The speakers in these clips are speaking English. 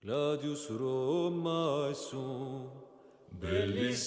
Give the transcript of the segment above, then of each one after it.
Gladius Romae sum, Belisarius.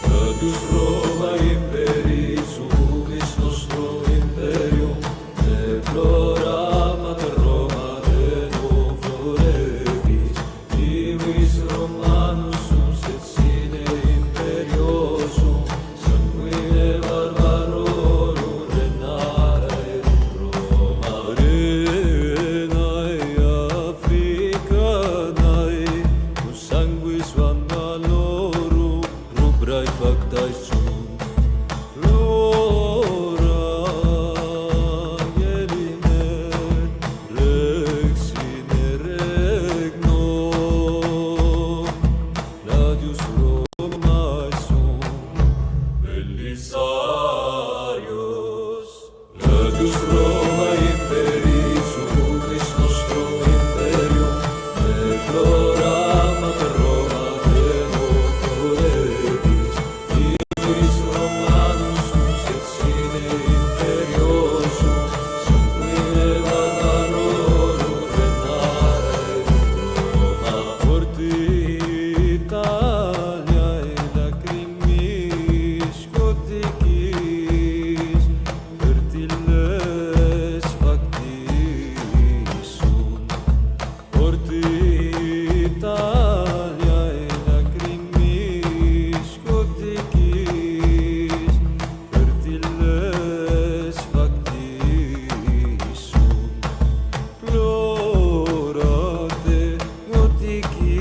Gladius Roma imperi subis nostro imperium, deplorama per Roma de non florebis, divis Romanus sum sed sine imperiosum, sanguine barbarorum renare Roma. Renae Africanae, cum sanguis vandalorum, rubrae factae sunt. Flora Hellener, rex sine regno, Gladius Romae sum, Belisarius. Gladius Romae imperi subis nostro imperium, deplorama per Roma de non florebis, divis Romanus sum sed sine imperiosum, sanguine barbarorum renare Roma. Forti Italiae lacrimis coticis, fertiles factis sunt. Forti Italiae lacrimis coticis, fertiles factis sunt. Plorate gotici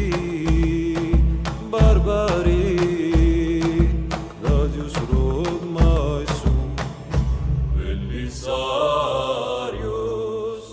barbari, Gladius Romae sum, Belisarius.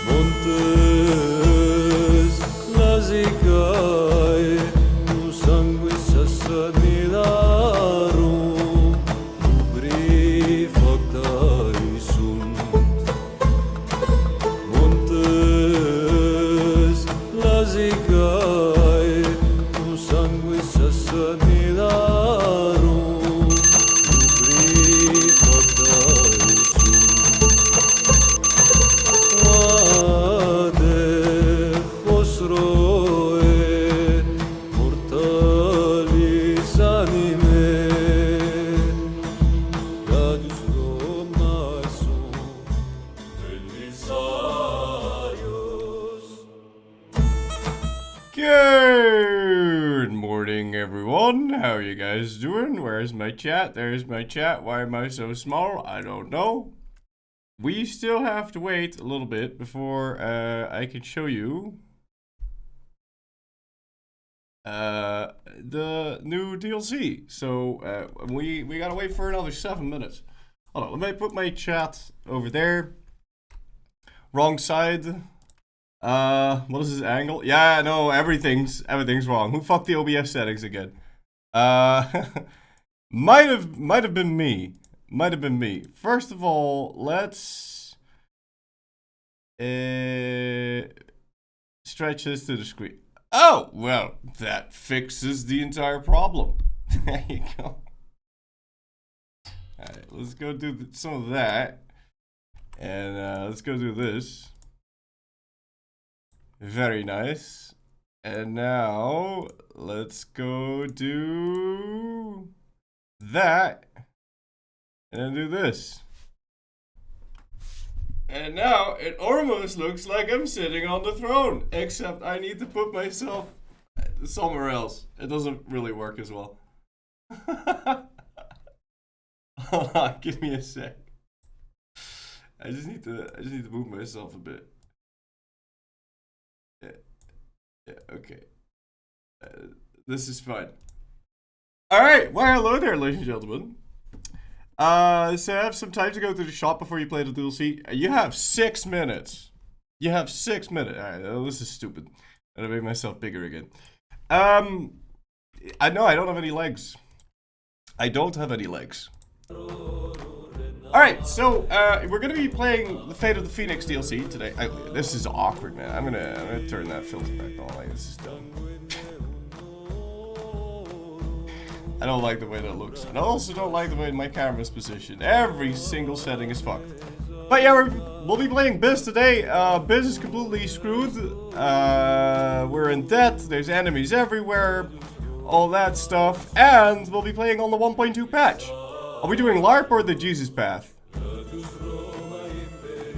Montes Lasicae, cum sanguis assanidarum, rubri factae sunt. Montes Lasicae, cum sanguis assanidarum, rubri factae sunt. Vade fosroe mortalis anime, Gladius Romae sum, Belisarius. Good morning, everyone. How are you guys doing? Where's my chat? There's my chat. Why am I so small? I don't know. We still have to wait a little bit before I can show you the new DLC. So we gotta wait for another 7 minutes. Hold on, let me put my chat over there. Wrong side. What is this angle? Yeah, no, everything's wrong. Who fucked the OBS settings again? Might have been me. Might have been me. First of all, let's stretch this to the screen. Oh, well, that fixes the entire problem. There you go. Alright, let's go do some of that. And let's go do this. Very nice. And now, let's go do that. And then do this. And now, it almost looks like I'm sitting on the throne. Except I need to put myself somewhere else. It doesn't really work as well. Hold on, give me a sec. I just need to move myself a bit. Yeah, okay. This is fine. Alright, well, hello there, ladies and gentlemen. So I have some time to go to the shop before you play the DLC. You have 6 minutes. You have 6 minutes. Alright, this is stupid. I'm gonna make myself bigger again. I know I don't have any legs. I don't have any legs. Alright, so we're gonna be playing the Fate of the Phoenix DLC today. This is awkward, man. I'm gonna turn that filter back on. Like, this is dumb. I don't like the way that looks. And I also don't like the way my camera's positioned. Every single setting is fucked. But yeah, we'll be playing Biz today. Biz is completely screwed. We're in debt. There's enemies everywhere. All that stuff. And we'll be playing on the 1.2 patch. Are we doing LARP or the Jesus Path?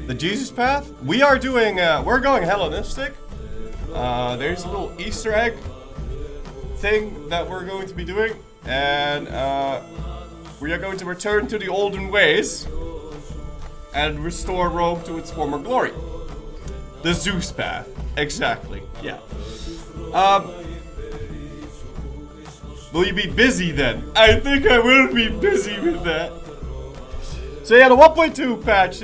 The Jesus Path? We are doing, we're going Hellenistic. There's a little Easter egg thing that we're going to be doing. And we are going to return to the olden ways and restore Rome to its former glory. The Zeus Path. Exactly, yeah. Will you be busy then? I think I will be busy with that. So yeah, the 1.2 patch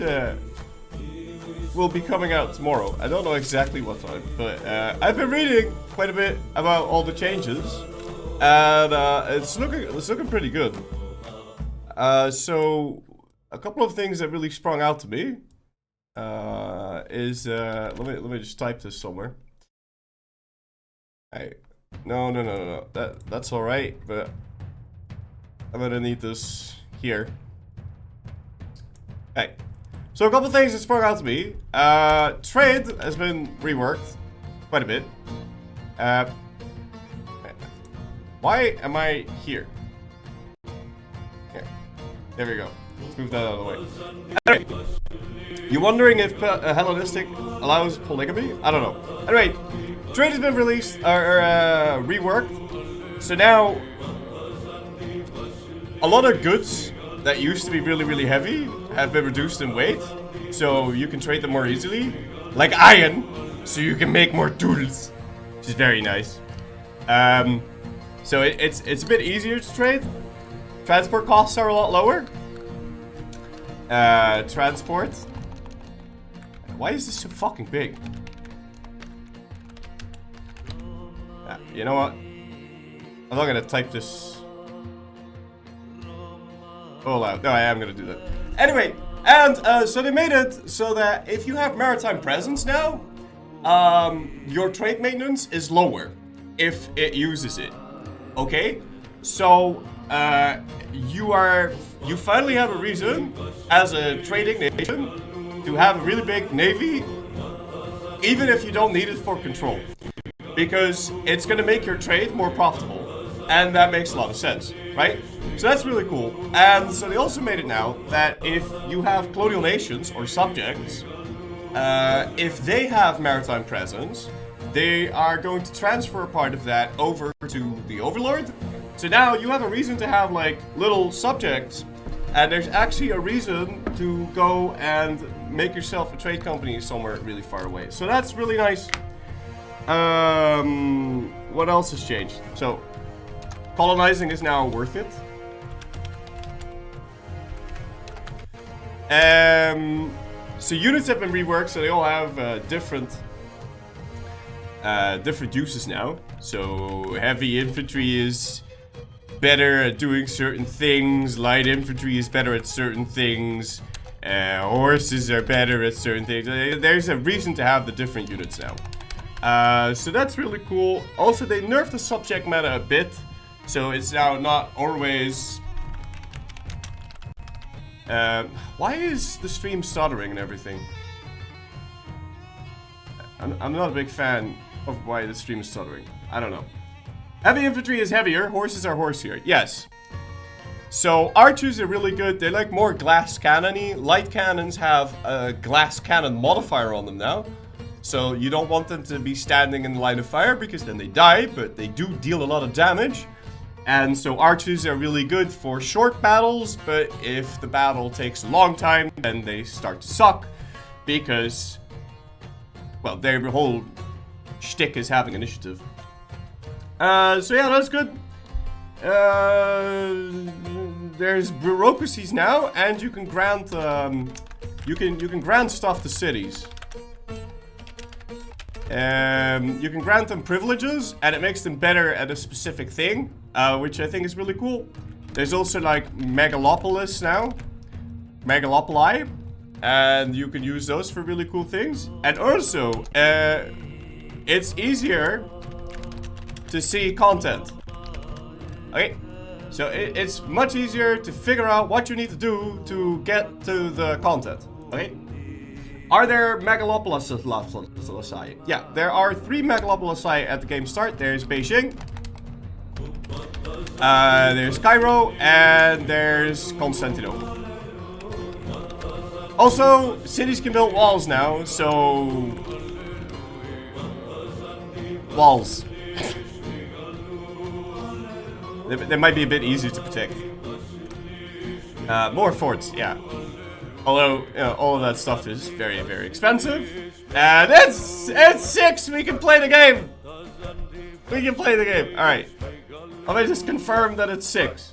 will be coming out tomorrow. I don't know exactly what time, but I've been reading quite a bit about all the changes, and it's looking pretty good. So a couple of things that really sprung out to me is let me just type this somewhere. Hey. No. That's all right, but I'm gonna need this here. Hey, so a couple things that sprung out to me. Trade has been reworked quite a bit. Why am I here? Yeah, there we go. Let's move that out of the way. Anyway, you wondering if Hellenistic allows polygamy? I don't know. Anyway. Trade has been released, reworked, so now a lot of goods that used to be really, really heavy have been reduced in weight, so you can trade them more easily, like iron, so you can make more tools, which is very nice. So it's a bit easier to trade. Transport costs are a lot lower. Transport. Why is this so fucking big? You know what? I'm not gonna type this all out. No, I am gonna do that. Anyway, and so they made it so that if you have maritime presence now, your trade maintenance is lower if it uses it. Okay? So you finally have a reason as a trading nation to have a really big navy, even if you don't need it for control. Because it's going to make your trade more profitable. And that makes a lot of sense, right? So that's really cool. And so they also made it now that if you have colonial nations or subjects, if they have maritime presence, they are going to transfer a part of that over to the overlord. So now you have a reason to have like little subjects, and there's actually a reason to go and make yourself a trade company somewhere really far away. So that's really nice. What else has changed? So, colonizing is now worth it. So units have been reworked, so they all have different uses now. So heavy infantry is better at doing certain things. Light infantry is better at certain things. Horses are better at certain things. There's a reason to have the different units now. So that's really cool. Also, they nerfed the subject meta a bit, so it's now not always... why is the stream stuttering and everything? I'm not a big fan of why the stream is stuttering. I don't know. Heavy infantry is heavier, horses are horsier. Yes. So archers are really good. They're like more glass cannon-y. Light cannons have a glass cannon modifier on them now. So you don't want them to be standing in the line of fire because then they die, but they do deal a lot of damage. And so archers are really good for short battles, but if the battle takes a long time, then they start to suck because, well, their whole shtick is having initiative. So yeah, that's good. There's bureaucracies now, and you can grant you can grant stuff to cities. You can grant them privileges, and it makes them better at a specific thing, which I think is really cool. There's also like megalopolis now, megalopoli, and you can use those for really cool things. And also, it's easier to see content. Okay, so it's much easier to figure out what you need to do to get to the content. Okay, are there megalopolises? Yeah, there are 3 megalopolises at the game start. There's Beijing, there's Cairo, and there's Constantinople. Also, cities can build walls now, so walls. They might be a bit easier to protect. More forts, yeah. Although, you know, all of that stuff is very, very expensive. And it's 6! We can play the game! We can play the game. Alright. Let me just confirm that it's 6.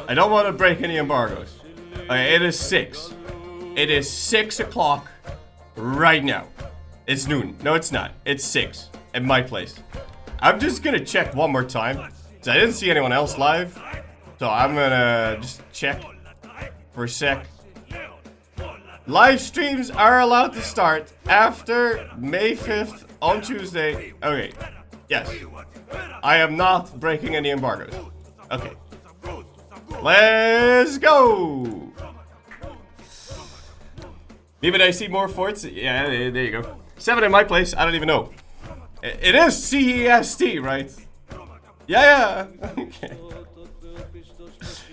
I don't want to break any embargoes. Okay, it is 6. It is 6 o'clock right now. It's noon. No, it's not. It's 6 at my place. I'm just gonna check one more time. I didn't see anyone else live, so I'm gonna just check for a sec. Live streams are allowed to start after May 5th on Tuesday. Okay, yes. I am not breaking any embargoes. Okay. Let's go! Even I see more forts. Yeah, there you go. 7 in my place, I don't even know. It is CEST, right? Yeah, okay.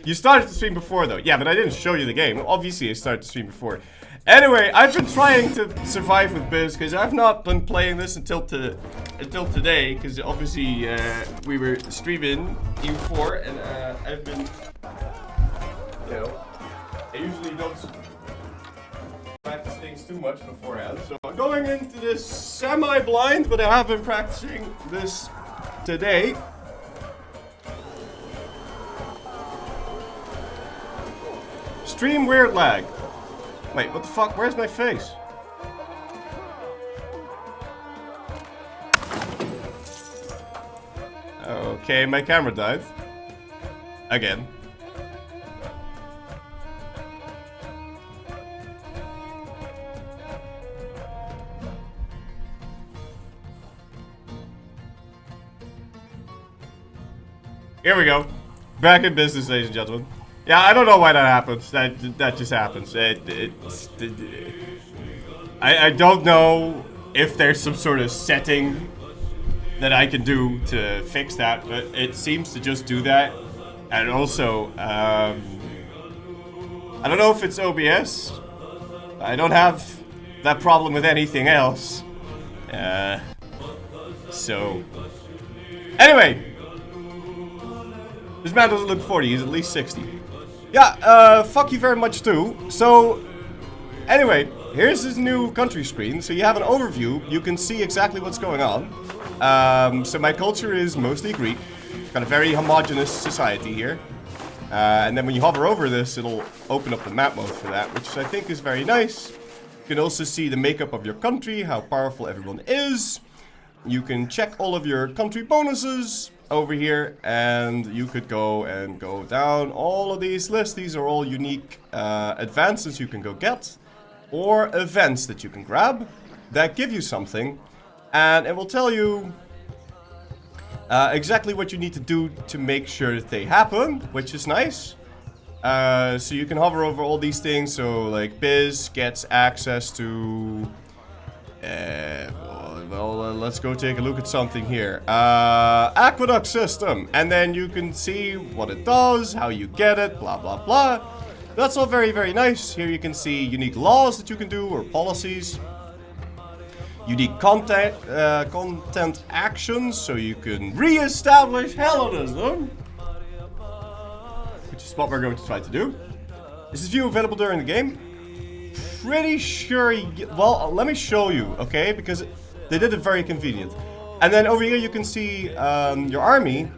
You started the stream before, though. Yeah, but I didn't show you the game. Obviously, I started the stream before. Anyway, I've been trying to survive with Biz, because I've not been playing this until today, because obviously, we were streaming EU4, and, I've been, you know, I usually don't practice things too much beforehand, so I'm going into this semi-blind, but I have been practicing this today. Stream weird lag. Wait, what the fuck? Where's my face? Okay, my camera died. Again. Here we go. Back in business, ladies and gentlemen. Yeah, I don't know why that happens. That just happens. I don't know if there's some sort of setting that I can do to fix that, but it seems to just do that. And also, I don't know if it's OBS. I don't have that problem with anything else. So, anyway, this man doesn't look 40. He's at least 60. Yeah, fuck you very much too. So, anyway, here's his new country screen. So you have an overview. You can see exactly what's going on. So my culture is mostly Greek. Got a very homogeneous society here. And then when you hover over this, it'll open up the map mode for that, which I think is very nice. You can also see the makeup of your country, how powerful everyone is. You can check all of your country bonuses over here, and you could go down all of these lists. These are all unique advances you can go get, or events that you can grab that give you something, and it will tell you exactly what you need to do to make sure that they happen, which is nice. So you can hover over all these things. So like Biz gets access to well, let's go take a look at something here. Aqueduct system. And then you can see what it does, how you get it, blah, blah, blah. That's all very, very nice. Here you can see unique laws that you can do, or policies. Unique content actions, so you can re-establish Hellenism. Which is what we're going to try to do. Is this view available during the game? Pretty sure well, let me show you, okay? Because they did it very convenient. And then over here you can see your army.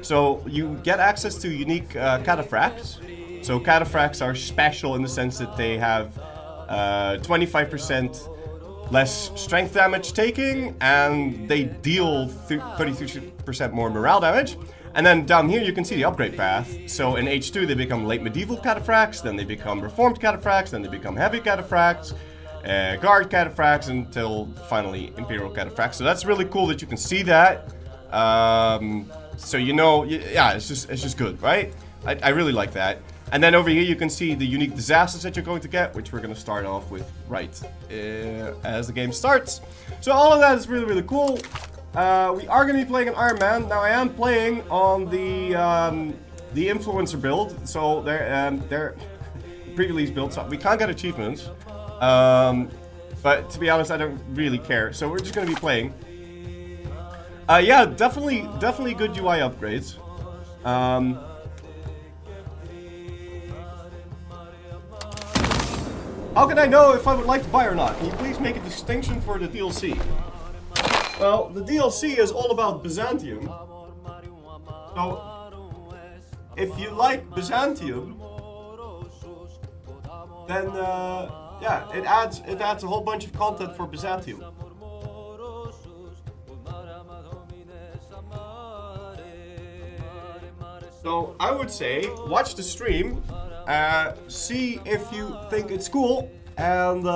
So you get access to unique cataphracts. So cataphracts are special in the sense that they have 25% less strength damage taking, and they deal 33% more morale damage. And then down here you can see the upgrade path. So in H2 they become late medieval cataphracts, then they become reformed cataphracts, then they become heavy cataphracts, guard cataphracts, until finally imperial cataphracts. So that's really cool that you can see that. So you know, yeah, it's just good, right? I really like that. And then over here you can see the unique disasters that you're going to get, which we're going to start off with right as the game starts. So all of that is really, really cool. We are going to be playing an Iron Man. Now I am playing on the influencer build, so they're pre-release build, so we can't get achievements. But to be honest, I don't really care. So we're just going to be playing. Yeah, definitely good UI upgrades. How can I know if I would like to buy or not? Can you please make a distinction for the DLC? Well, the DLC is all about Byzantium. So, if you like Byzantium, then yeah, it adds a whole bunch of content for Byzantium. So I would say watch the stream, see if you think it's cool, and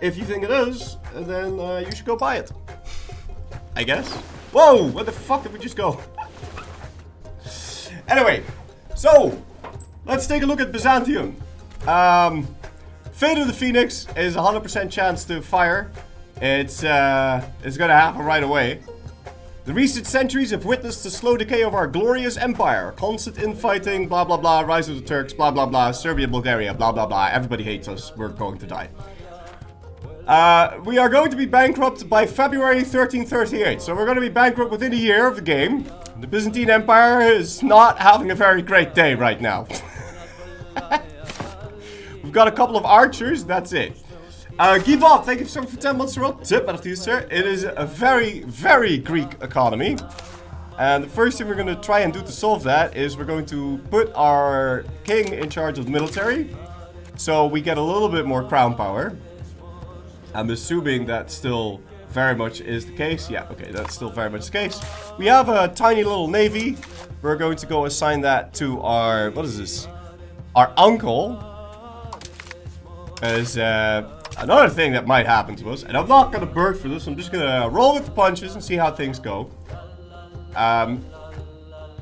if you think it is, then you should go buy it. I guess. Whoa! Where the fuck did we just go? Anyway, so let's take a look at Byzantium. Fate of the Phoenix is 100% chance to fire. It's gonna happen right away. The recent centuries have witnessed the slow decay of our glorious empire. Constant infighting, blah blah blah, rise of the Turks, blah blah blah, Serbia, Bulgaria, blah blah blah. Everybody hates us, we're going to die. We are going to be bankrupt by February 1338, so we're going to be bankrupt within a year of the game. The Byzantine Empire is not having a very great day right now. We've got a couple of archers, that's it. Gibot, thank you so much for 10 months ago. Tip after you, sir. It is a very, very Greek economy. And the first thing we're going to try and do to solve that is we're going to put our king in charge of the military. So we get a little bit more crown power. I'm assuming that still very much is the case. Yeah, okay, that's still very much the case. We have a tiny little navy. We're going to go assign that to our, what is this? Our uncle. As another thing that might happen to us, and I'm not going to bird for this, I'm just going to roll with the punches and see how things go.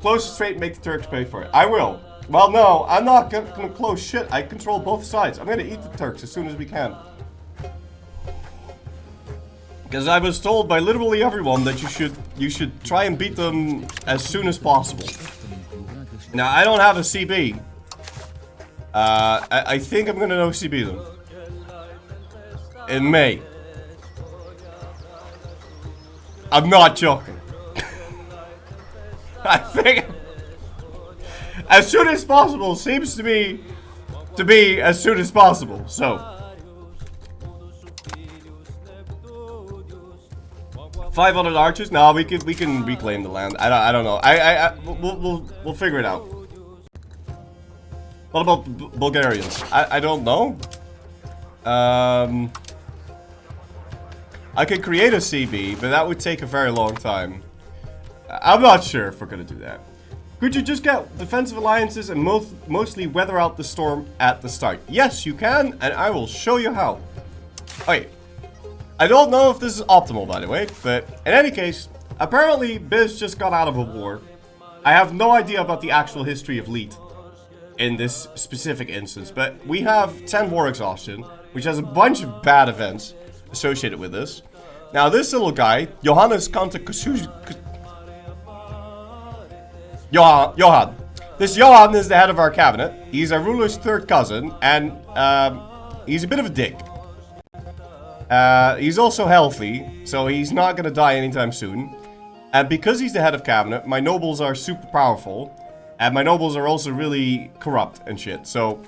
Close it straight and make the Turks pay for it. I will. Well, no, I'm not going to close shit. I control both sides. I'm going to eat the Turks as soon as we can. Because I was told by literally everyone that you should try and beat them as soon as possible. Now, I don't have a CB. I think I'm going to no CB them. In May. I'm not joking. I think as soon as possible seems to be as soon as possible. So 500 archers. No, we can reclaim the land. I don't know. We'll figure it out. What about Bulgarians? I don't know. I could create a CB, but that would take a very long time. I'm not sure if we're gonna do that. Could you just get defensive alliances and mostly weather out the storm at the start? Yes, you can, and I will show you how. Okay. I don't know if this is optimal, by the way, but in any case, apparently Biz just got out of a war. I have no idea about the actual history of Leet in this specific instance, but we have 10 war exhaustion. which has a bunch of bad events associated with this. Now, this little guy, Johannes Kante Johan. This Johan is the head of our cabinet. He's our ruler's third cousin, and he's a bit of a dick. He's also healthy, so he's not gonna die anytime soon. And because he's the head of cabinet, my nobles are super powerful. And my nobles are also really corrupt and shit. So,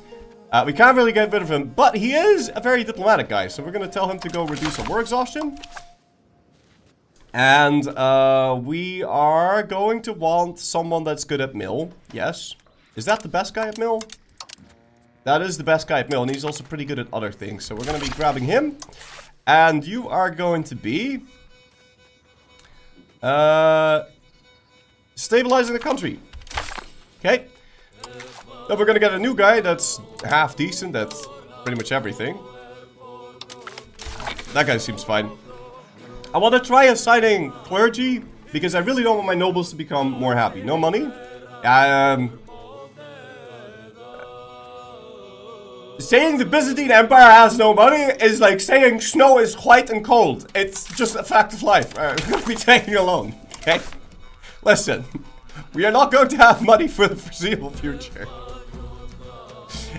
we can't really get rid of him. But he is a very diplomatic guy. So we're gonna tell him to go reduce our war exhaustion. And, we are going to want someone that's good at mill. Yes. Is that the best guy at mill? That is the best guy at mill. And he's also pretty good at other things. So we're gonna be grabbing him. And you are going to be... stabilizing the country. Okay. Then we're gonna get a new guy that's half decent. That's pretty much everything. That guy seems fine. I want to try assigning clergy because I really don't want my nobles to become more happy. No money. Saying the Byzantine Empire has no money is like saying snow is white and cold. It's just a fact of life. We're going to be taking a loan. Okay? Listen. We are not going to have money for the foreseeable future.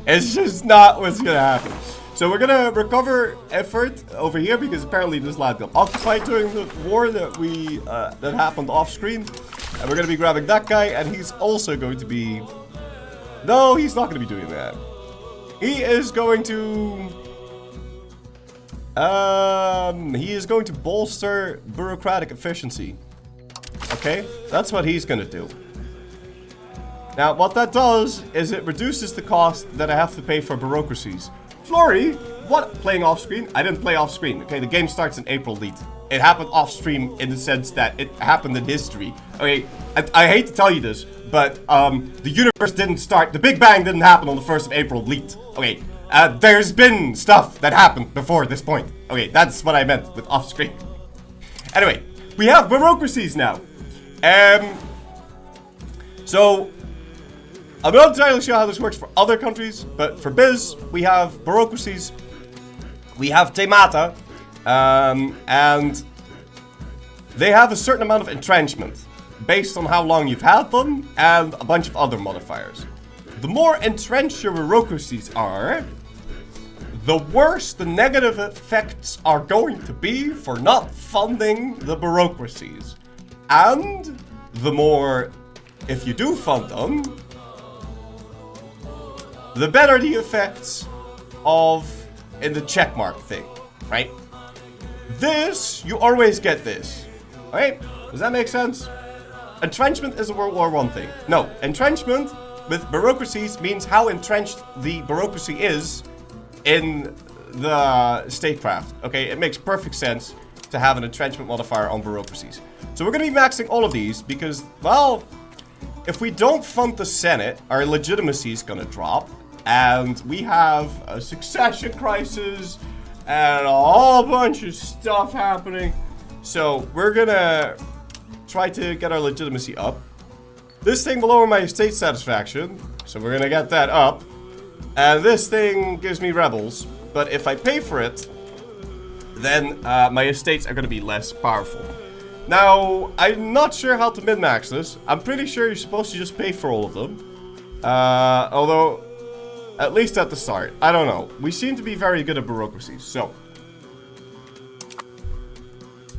It's just not what's going to happen. So we're going to recover effort over here because apparently this land got occupied during the war that that happened off screen. And we're going to be grabbing that guy, and he's also going to be... No, he's not going to be doing that. He is going to... he is going to bolster bureaucratic efficiency. Okay? That's what he's going to do. Now, what that does is it reduces the cost that I have to pay for bureaucracies. Flory, what? Playing off screen? I didn't play off screen. Okay, the game starts in April, lead. It happened off stream in the sense that it happened in history. Okay, I hate to tell you this, but the universe didn't start. The Big Bang didn't happen on the 1st of April, lead. Okay, there's been stuff that happened before this point. Okay, that's what I meant with off screen. Anyway, we have bureaucracies now. So, I'm not entirely sure how this works for other countries, but for Biz, we have bureaucracies, we have themata, and they have a certain amount of entrenchment based on how long you've had them and a bunch of other modifiers. The more entrenched your bureaucracies are, the worse the negative effects are going to be for not funding the bureaucracies. And the more, if you do fund them, the better the effects in the checkmark thing, right? This, you always get this, right? Does that make sense? Entrenchment is a World War I thing. No, entrenchment with bureaucracies means how entrenched the bureaucracy is in the statecraft. Okay, it makes perfect sense to have an entrenchment modifier on bureaucracies. So we're going to be maxing all of these because, well, if we don't fund the Senate, our legitimacy is going to drop. And we have a succession crisis and a whole bunch of stuff happening. So we're gonna try to get our legitimacy up. This thing will lower my estate satisfaction, so we're gonna get that up. And this thing gives me rebels, but if I pay for it, then my estates are gonna be less powerful. Now, I'm not sure how to min-max this. I'm pretty sure you're supposed to just pay for all of them. Although... at least at the start. I don't know. We seem to be very good at bureaucracies, so.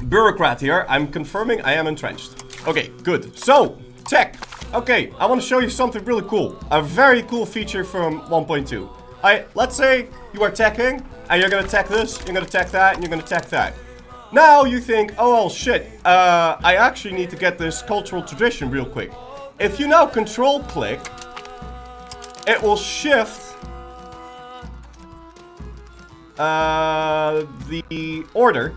Bureaucrat here. I'm confirming I am entrenched. Okay, good. So, tech. Okay, I want to show you something really cool. A very cool feature from 1.2. Let's say you are teching, and you're going to tech this, you're going to tech that, and you're going to tech that. Now you think, oh well, shit. I actually need to get this cultural tradition real quick. If you now control click, it will shift the order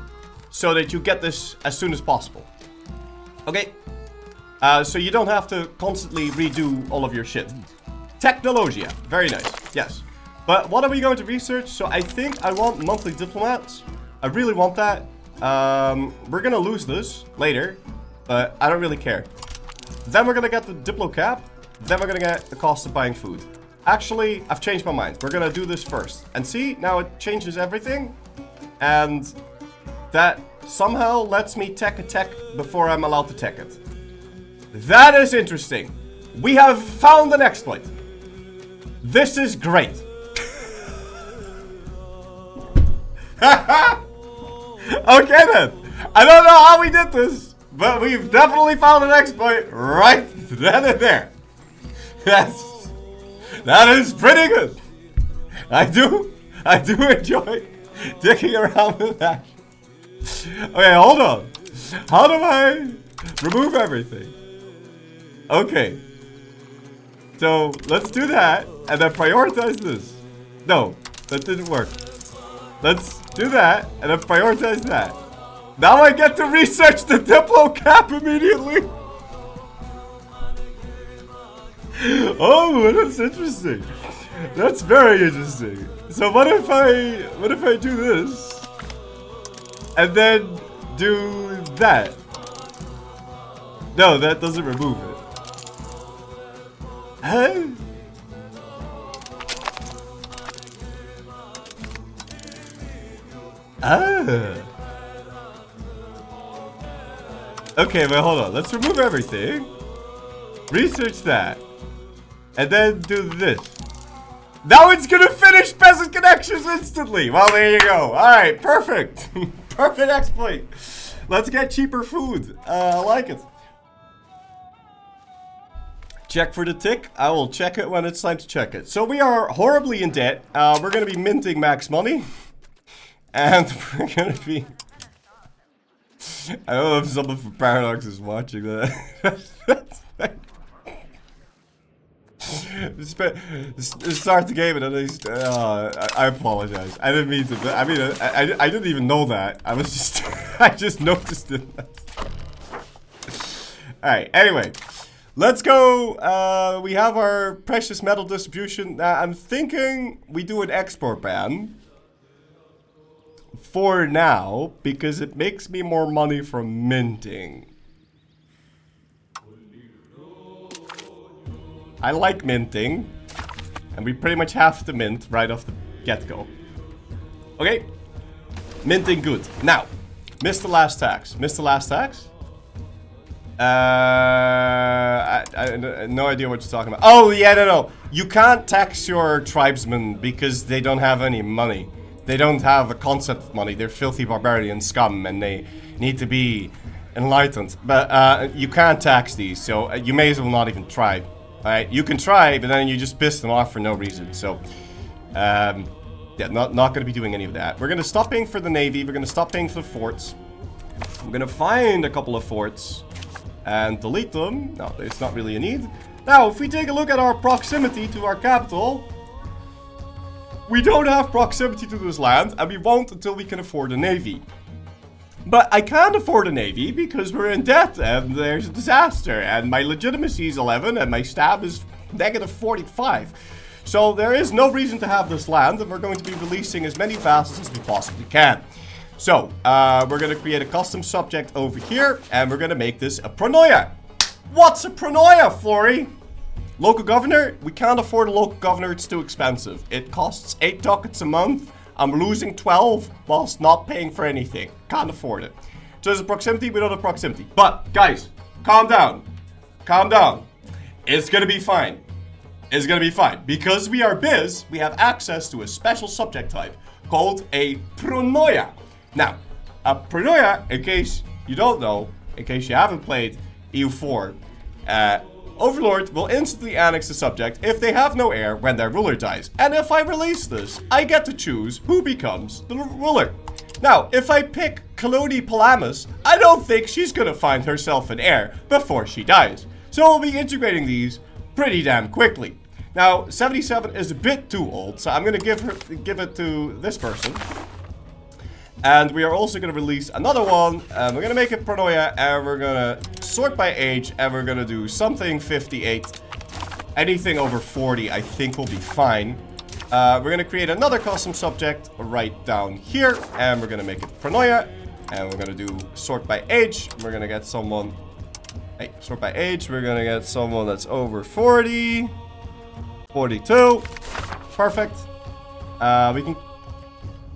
so that you get this as soon as possible. Okay? So you don't have to constantly redo all of your shit. Technologia. Very nice. Yes. But what are we going to research? So I think I want monthly diplomats. I really want that. We're gonna lose this later, but I don't really care. Then we're gonna get the diplo cap. Then we're gonna get the cost of buying food. Actually, I've changed my mind. We're gonna do this first. And see, now it changes everything. And that somehow lets me tech a tech before I'm allowed to tech it. That is interesting. We have found an exploit. This is great. Okay then. I don't know how we did this, but we've definitely found an exploit right then and there. That is pretty good. I do enjoy digging around with that. Okay, hold on. How do I remove everything? Okay. So let's do that and then prioritize this. No, that didn't work. Let's do that and then prioritize that. Now I get to research the Diplo cap immediately. Oh, that's interesting. That's very interesting. So what if I do this and then do that? No, that doesn't remove it. Huh? Ah. Okay, but hold on. Let's remove everything. Research that. And then do this. Now it's gonna finish peasant connections instantly. Well, there you go. Alright, perfect. Perfect exploit. Let's get cheaper food. I like it. Check for the tick. I will check it when it's time to check it. So we are horribly in debt. We're gonna be minting max money. And we're gonna be... I don't know if someone from Paradox is watching that. Start the game and at least I apologize. I didn't mean to. I mean, I didn't even know that. I was just I just noticed it. All right. Anyway, let's go. We have our precious metal distribution. I'm thinking we do an export ban for now because it makes me more money from minting. I like minting, and we pretty much have to mint right off the get-go. Okay, minting good. Now, missed the last tax. Missed the last tax? I no idea what you're talking about. Oh, yeah, no. You can't tax your tribesmen because they don't have any money. They don't have a concept of money. They're filthy barbarian scum, and they need to be enlightened. But you can't tax these, so you may as well not even try. Alright, you can try, but then you just piss them off for no reason. So, yeah, not going to be doing any of that. We're going to stop paying for the navy. We're going to stop paying for the forts. I'm going to find a couple of forts and delete them. No, there's not really a need. Now, if we take a look at our proximity to our capital, we don't have proximity to this land, and we won't until we can afford a navy. But I can't afford a navy because we're in debt and there's a disaster and my legitimacy is 11 and my stab is negative 45. So there is no reason to have this land, and we're going to be releasing as many vassals as we possibly can. So we're going to create a custom subject over here and we're going to make this a pronoia. What's a pronoia, Flory? Local governor? We can't afford a local governor, it's too expensive. It costs 8 ducats a month. I'm losing 12 whilst not paying for anything. Can't afford it. So there's a proximity, we don't have proximity. But, guys, calm down. Calm down. It's gonna be fine. It's gonna be fine. Because we are biz, we have access to a special subject type called a pronoia. Now, a pronoia, in case you don't know, in case you haven't played EU4, Overlord will instantly annex the subject if they have no heir when their ruler dies. And if I release this, I get to choose who becomes the ruler. Now, if I pick Kalodi Palamas, I don't think she's gonna find herself an heir before she dies. So we'll be integrating these pretty damn quickly. Now, 77 is a bit too old, so I'm gonna give it to this person. And we are also going to release another one, and we're going to make it pronoia, and we're going to sort by age, and we're going to do something 58. Anything over 40 I think will be fine. We're going to create another custom subject right down here, and we're going to make it pronoia, and we're going to do sort by age. We're going to get someone, hey, sort by age, we're going to get someone that's over 40. 42. Perfect. We can...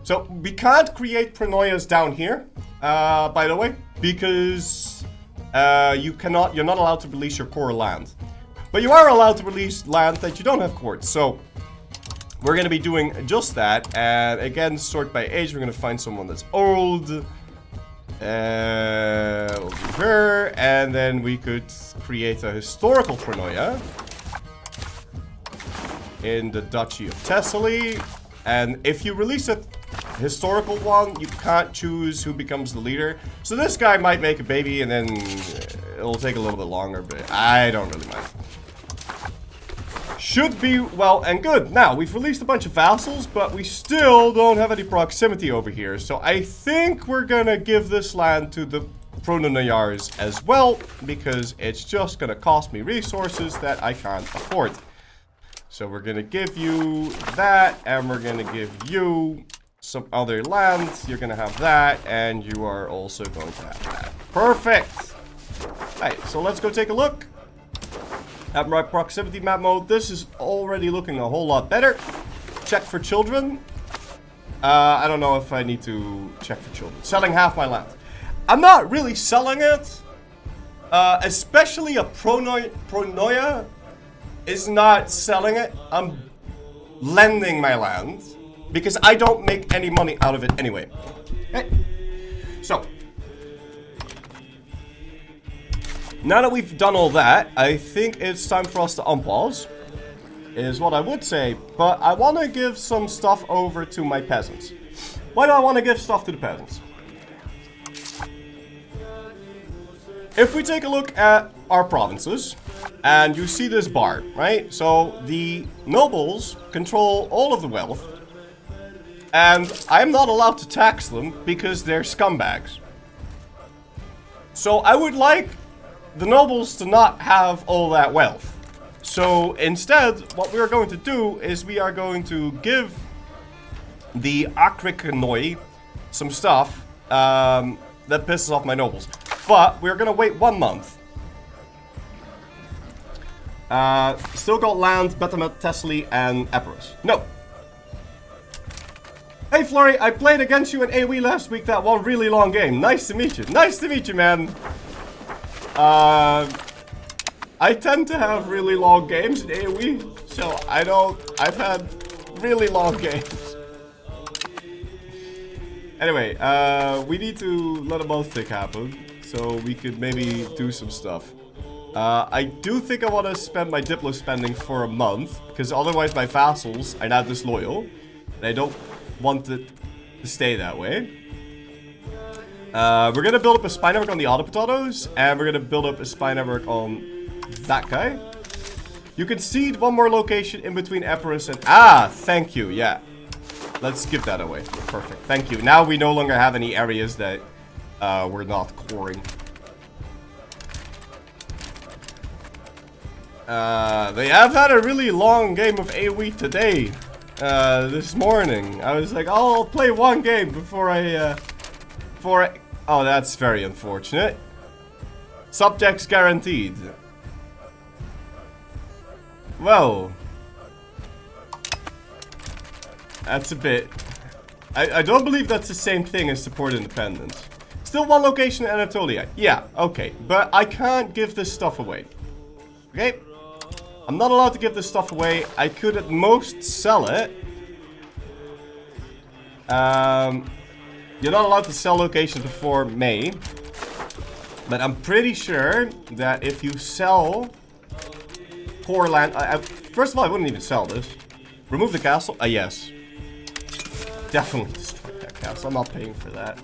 So, we can't create Pronoias down here, by the way, because you're not allowed to release your core land. But you are allowed to release land that you don't have courts, so we're going to be doing just that. And again, sort by age, we're going to find someone that's old. We'll do her, and then we could create a historical Pronoia in the Duchy of Thessaly. And if you release a historical one, you can't choose who becomes the leader. So this guy might make a baby, and then it'll take a little bit longer, but I don't really mind. Should be well and good. Now, we've released a bunch of vassals, but we still don't have any proximity over here. So I think we're gonna give this land to the Pronoiars as well, because it's just gonna cost me resources that I can't afford. So we're gonna give you that, and we're gonna give you some other land. You're gonna have that, and you are also going to have that. Perfect! Alright, so let's go take a look at my proximity map mode. This is already looking a whole lot better. Check for children. I don't know if I need to check for children. Selling half my land. I'm not really selling it. Especially a Pronoia is not selling it. I'm lending my land because I don't make any money out of it anyway. Okay. So, now that we've done all that, I think it's time for us to unpause, is what I would say. But I want to give some stuff over to my peasants. Why do I want to give stuff to the peasants? If we take a look at our provinces, and you see this bar, right? So the nobles control all of the wealth, and I'm not allowed to tax them because they're scumbags. So I would like the nobles to not have all that wealth. So instead, what we are going to do is we are going to give the Akrikanoi some stuff that pisses off my nobles. But we're going to wait 1 month. Still got land, Betamet, Thessaly, and Epirus. No. Hey Flurry, I played against you in AoE last week, that one really long game. Nice to meet you. Nice to meet you, man. I tend to have really long games in AoE, so I've had really long games. Anyway, we need to let a month tick happen, so we could maybe do some stuff. I do think I want to spend my Diplo spending for a month, because otherwise my vassals are now disloyal, and I don't want it to stay that way. We're gonna build up a spy network on the Autopotatos, and we're gonna build up a spy network on that guy. You can seed one more location in between Epirus and... Ah, thank you, yeah. Let's give that away. Perfect, thank you. Now we no longer have any areas that we're not coring. They have had a really long game of AoE today. This morning. I was like, oh, I'll play one game before I... Oh, that's very unfortunate. Subjects guaranteed. Well, that's a bit... I don't believe that's the same thing as support independence. Still one location in Anatolia. Yeah, okay. But I can't give this stuff away. Okay? I'm not allowed to give this stuff away. I could at most sell it. You're not allowed to sell locations before May. But I'm pretty sure that if you sell core land... first of all, I wouldn't even sell this. Remove the castle? Yes. Definitely destroy that castle. I'm not paying for that.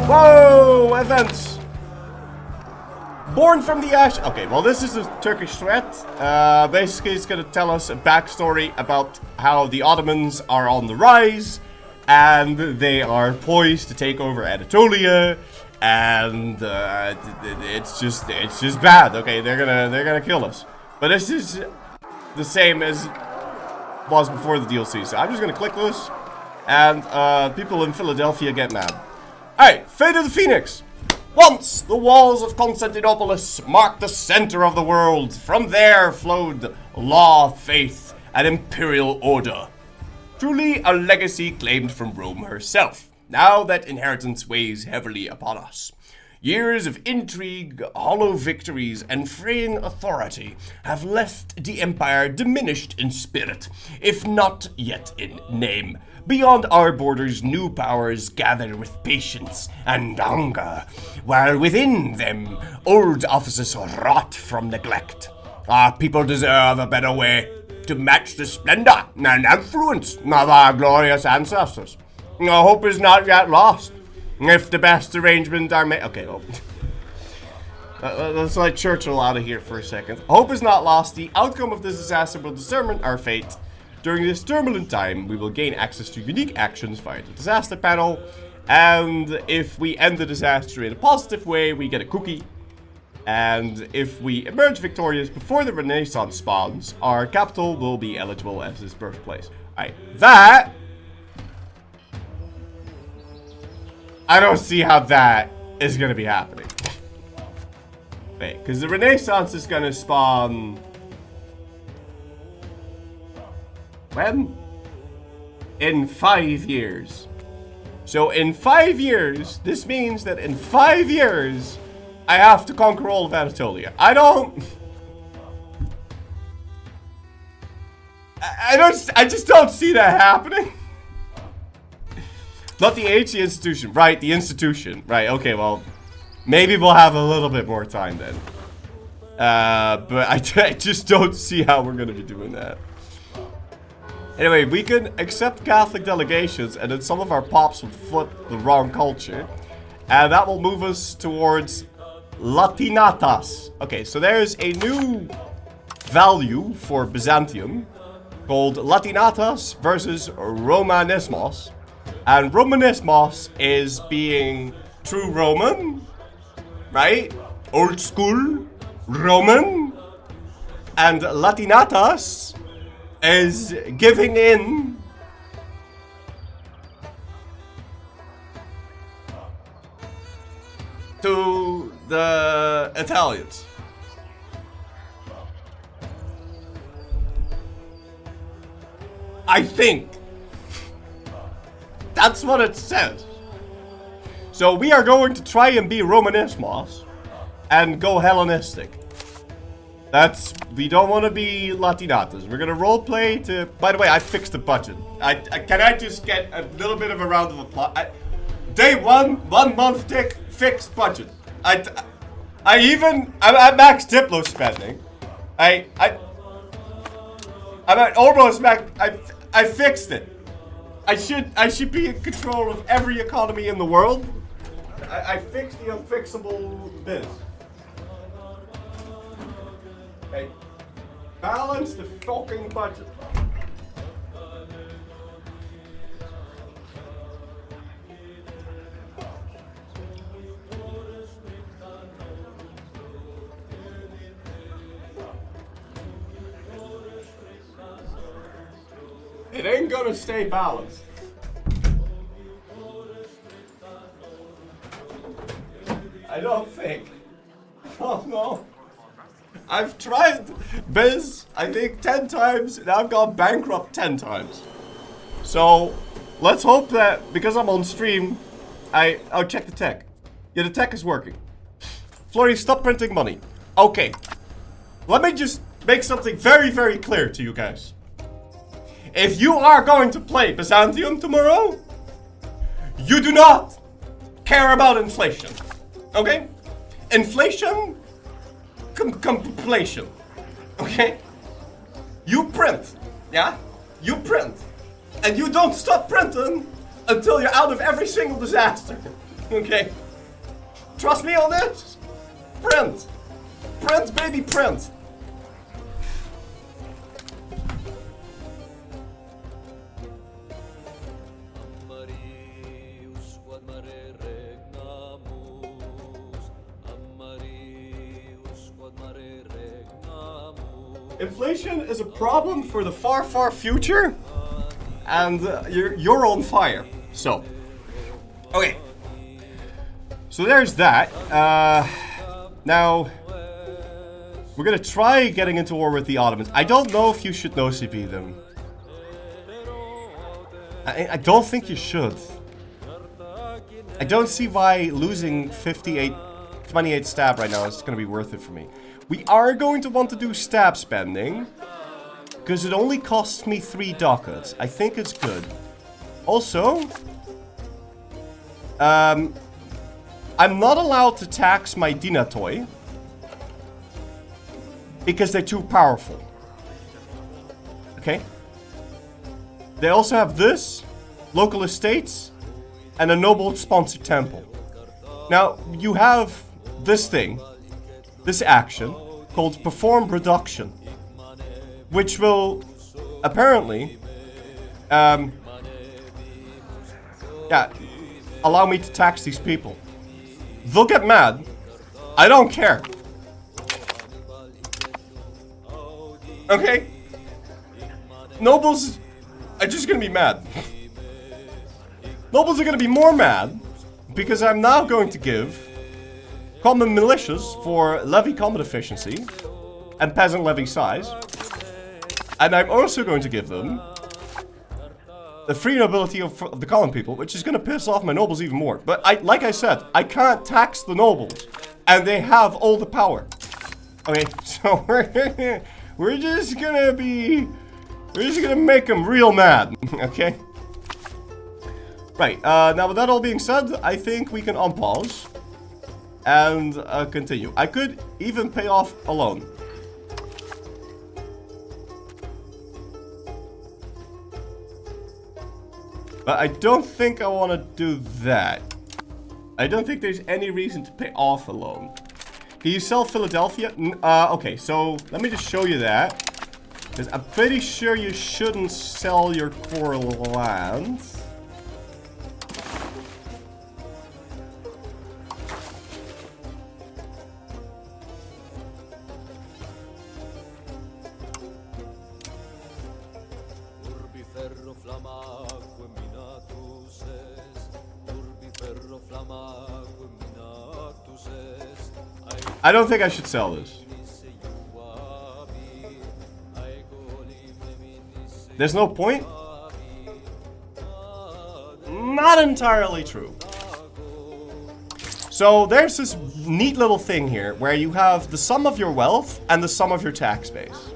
Whoa! Events! Born from the ash. Okay, well, this is a Turkish threat. Basically, it's going to tell us a backstory about how the Ottomans are on the rise, and they are poised to take over Anatolia, and it's just bad. Okay, they're gonna kill us. But this is the same as it was before the DLC. So I'm just gonna click this, and people in Philadelphia get mad. All right, Fate of the Phoenix. Once the walls of Constantinople marked the center of the world. From there flowed law, faith, and imperial order. Truly a legacy claimed from Rome herself, now that inheritance weighs heavily upon us. Years of intrigue, hollow victories, and fraying authority have left the empire diminished in spirit, if not yet in name. Beyond our borders, new powers gather with patience and hunger, while within them, old offices rot from neglect. Our people deserve a better way to match the splendor and influence of our glorious ancestors. Our hope is not yet lost. If the best arrangements are made... Okay, well... let's let Churchill out of here for a second. Hope is not lost. The outcome of this disaster will determine our fate. During this turbulent time, we will gain access to unique actions via the disaster panel. And if we end the disaster in a positive way, we get a cookie. And if we emerge victorious before the Renaissance spawns, our capital will be eligible as his birthplace. Alright, that... I don't see how that is going to be happening. Wait, because the Renaissance is going to spawn... When? In 5 years. So in 5 years, this means that in 5 years, I have to conquer all of Anatolia. I just don't see that happening. Not the age, the institution. Right, the institution. Right, okay, well, maybe we'll have a little bit more time then. But I just don't see how we're going to be doing that. Anyway, we can accept Catholic delegations, and then some of our pops will flip the wrong culture. And that will move us towards Latinatas. Okay, so there's a new value for Byzantium called Latinatas versus Romanismos. And Romanismos is being true Roman, right? Old school Roman. And Latinatas is giving in to the Italians. I think that's what it says. So we are going to try and be Romanismos and go Hellenistic. We don't want to be Latinatas. We're gonna roleplay to... By the way, I fixed the budget. Can I just get a little bit of a round of applause? Day one, 1 month tick, fixed budget. I'm at max Diplo spending. I'm at almost max. I fixed it. I should be in control of every economy in the world. I fixed the unfixable biz. Okay. Balance the fucking budget. It ain't gonna stay balanced. I don't think. Oh no. I've tried biz, I think 10 times, and I've gone bankrupt 10 times. So, let's hope that, because I'm on stream, I'll check the tech. Yeah, the tech is working. Flurry, stop printing money. Okay. Let me just make something very, very clear to you guys. If you are going to play Byzantium tomorrow, you do not care about inflation. Okay? Inflation... Completion. Okay? You print. Yeah? You print. And you don't stop printing until you're out of every single disaster. Okay? Trust me on this? Print. Print, baby, print. Inflation is a problem for the far, far future, and you're on fire. So, okay. So there's that. Now, we're gonna try getting into war with the Ottomans. I don't know if you should no-CP them. I don't think you should. I don't see why losing 28 stab right now is gonna be worth it for me. We are going to want to do stab spending, because it only costs me 3 ducats. I think it's good. Also, I'm not allowed to tax my dinatoi, because they're too powerful. Okay? They also have this, local estates, and a noble-sponsored temple. Now, you have this thing, this action, called Perform Reduction, which will, apparently, yeah, allow me to tax these people. They'll get mad. I don't care. Okay? Nobles are just gonna be mad. Nobles are gonna be more mad because I'm now going to give common militias for levy combat efficiency and peasant levy size. And I'm also going to give them the free nobility of the common people, which is going to piss off my nobles even more. But like I said, I can't tax the nobles, and they have all the power. Okay, so we're just gonna make them real mad. Okay. Right. Now with that all being said, I think we can unpause and continue. I could even pay off a loan. But I don't think I want to do that. I don't think there's any reason to pay off a loan. Can you sell Philadelphia? Okay, so let me just show you that. Because I'm pretty sure you shouldn't sell your core land. I don't think I should sell this. There's no point? Not entirely true. So there's this neat little thing here where you have the sum of your wealth and the sum of your tax base.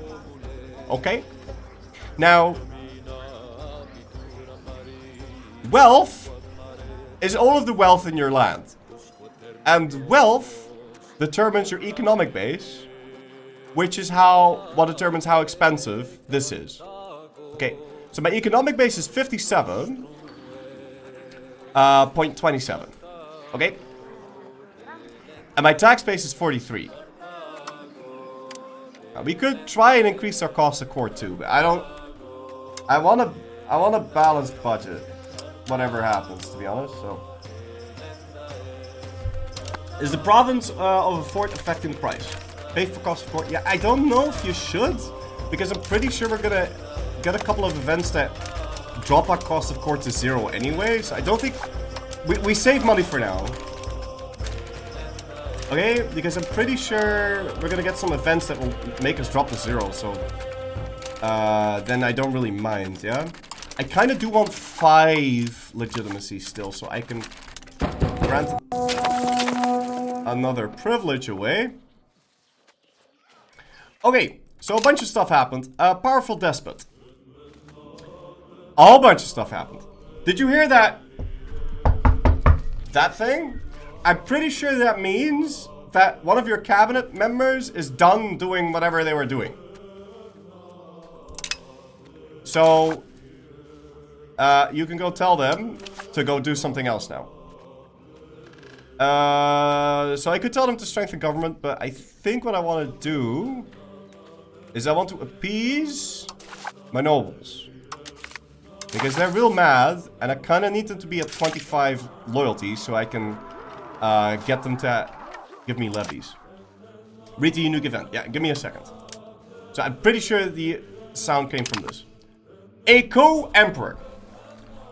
Okay? Now, wealth is all of the wealth in your land. And wealth determines your economic base, which is what determines how expensive this is. Okay, so my economic base is 57.27. Okay? And my tax base is 43. Now, we could try and increase our cost of court too, but I want a balanced budget, whatever happens, to be honest, so. Is the province of a fort affecting the price? Pay for cost of court? Yeah, I don't know if you should, because I'm pretty sure we're gonna get a couple of events that drop our cost of court to 0 anyways. I don't think... We save money for now. Okay, because I'm pretty sure we're gonna get some events that will make us drop to 0, so... then I don't really mind, yeah? I kinda do want 5 legitimacy still, so I can grant another privilege away. Okay, so a bunch of stuff happened. A powerful despot. A whole bunch of stuff happened. Did you hear that? That thing? I'm pretty sure that means that one of your cabinet members is done doing whatever they were doing. So, you can go tell them to go do something else now. So I could tell them to strengthen government, but I think what I want to do is I want to appease my nobles. Because they're real mad, and I kind of need them to be at 25 loyalty so I can get them to give me levies. Read the unique event. Yeah, give me a second. So I'm pretty sure the sound came from this. A co-emperor,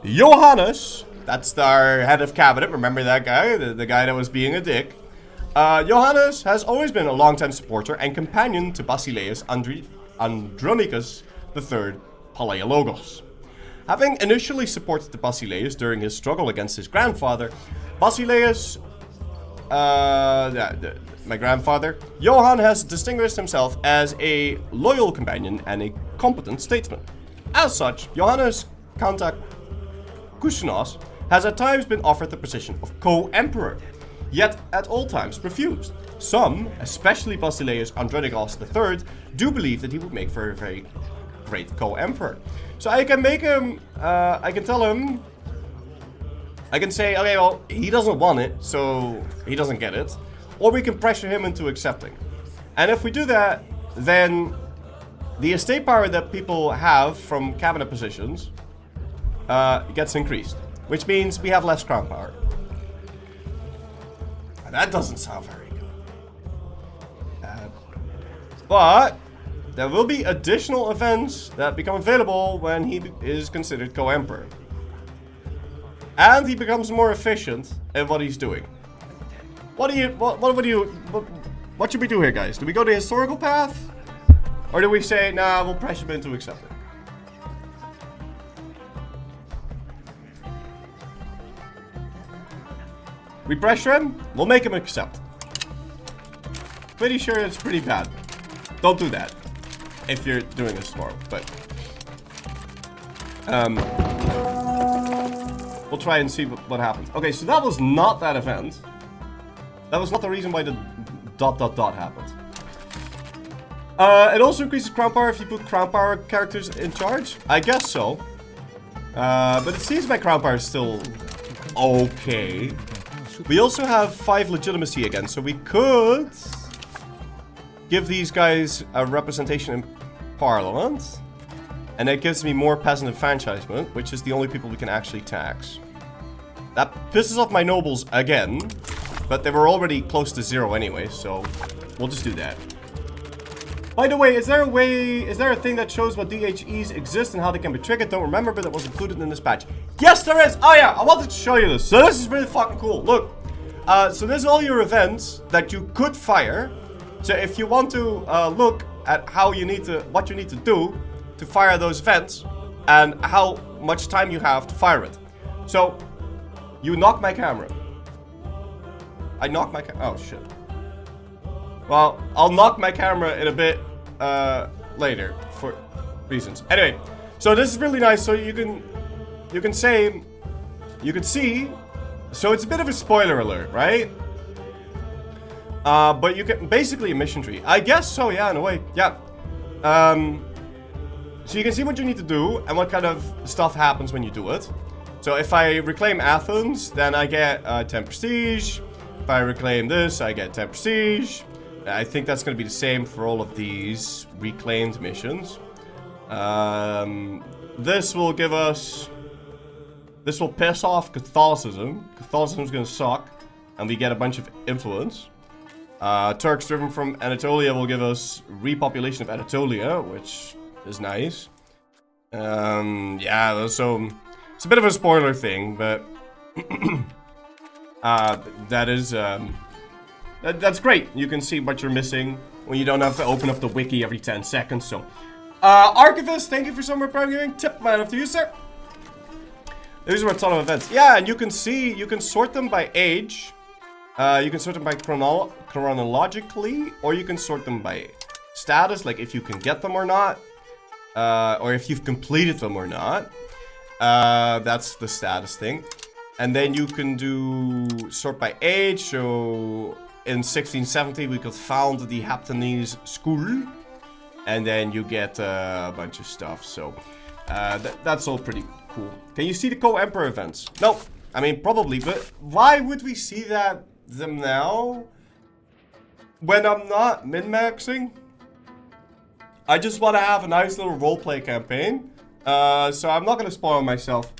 Johannes That's our head of cabinet. Remember that guy? The guy that was being a dick. Johannes has always been a longtime supporter and companion to Basileus Andronicus III Palaiologos. Having initially supported the Basileus during his struggle against his grandfather, Basileus, my grandfather, Johann has distinguished himself as a loyal companion and a competent statesman. As such, Johannes Kantakousinos has at times been offered the position of co-emperor, yet at all times refused. Some, especially Basileus Andronicus III, do believe that he would make for a very great co-emperor. So I can make him, I can tell him, I can say, okay, well, he doesn't want it, so he doesn't get it. Or we can pressure him into accepting. And if we do that, then the estate power that people have from cabinet positions gets increased. Which means we have less crown power. That doesn't sound very good. But there will be additional events that become available when he is considered co-emperor. And he becomes more efficient in what he's doing. What should we do here, guys? Do we go the historical path? Or do we say, nah, we'll pressure him into accepting? We pressure him, we'll make him accept. Pretty sure it's pretty bad. Don't do that if you're doing this tomorrow, but we'll try and see what happens. Okay, so that was not that event. That was not the reason why the ... happened. It also increases crown power if you put crown power characters in charge. I guess so. But it seems my crown power is still okay. We also have 5 legitimacy again, so we could give these guys a representation in parliament. And that gives me more peasant enfranchisement, which is the only people we can actually tax. That pisses off my nobles again, but they were already close to 0 anyway, so we'll just do that. By the way, is there a thing that shows what DHEs exist and how they can be triggered? Don't remember, but it was included in this patch. Yes, there is! Oh yeah, I wanted to show you this. So this is really fucking cool. Look, so there's all your events that you could fire. So if you want to look at how you need to, what you need to do to fire those events and how much time you have to fire it. So, you knock my camera. I knock my camera. Oh shit. Well, I'll knock my camera in a bit later for reasons. Anyway, so this is really nice. So you can say, you can see. So it's a bit of a spoiler alert, right? But you can basically a mission tree. I guess so. Yeah, in a way. Yeah. So you can see what you need to do and what kind of stuff happens when you do it. So if I reclaim Athens, then I get 10 prestige. If I reclaim this, I get 10 prestige. I think that's going to be the same for all of these reclaimed missions. This will give us... This will piss off Catholicism. Catholicism's going to suck. And we get a bunch of influence. Turks driven from Anatolia will give us repopulation of Anatolia, which is nice. Yeah, so... It's a bit of a spoiler thing, but... that is... That's great. You can see what you're missing when you don't have to open up the wiki every 10 seconds, so... Archivist, thank you for summer prime giving. Tip man up to you, sir. These are a ton of events. Yeah, and you can see, you can sort them by age. You can sort them by chronologically, or you can sort them by status, like if you can get them or not. Or if you've completed them or not. That's the status thing. And then you can do sort by age, so in 1670 we could found the Haptenese school. And then you get a bunch of stuff, so that's all pretty cool. Can you see the co-emperor events? No, I mean probably, but why would we see them now? When I'm not min-maxing? I just want to have a nice little roleplay campaign. So I'm not going to spoil myself.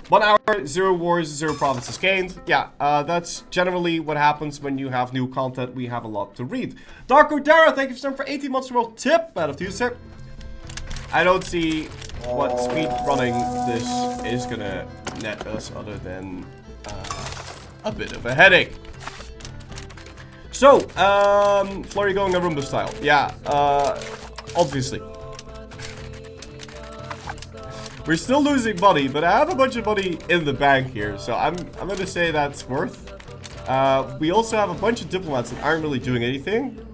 1 hour, 0 wars, 0 provinces gained. Yeah, that's generally what happens when you have new content. We have a lot to read. Darko Dara, thank you for 18 months to roll tip. Out of you, sir. I don't see what speed running this is gonna net us other than a bit of a headache. So, Flurry going Arumba style. Yeah, obviously. We're still losing money, but I have a bunch of money in the bank here, so I'm gonna say that's worth. We also have a bunch of diplomats that aren't really doing anything.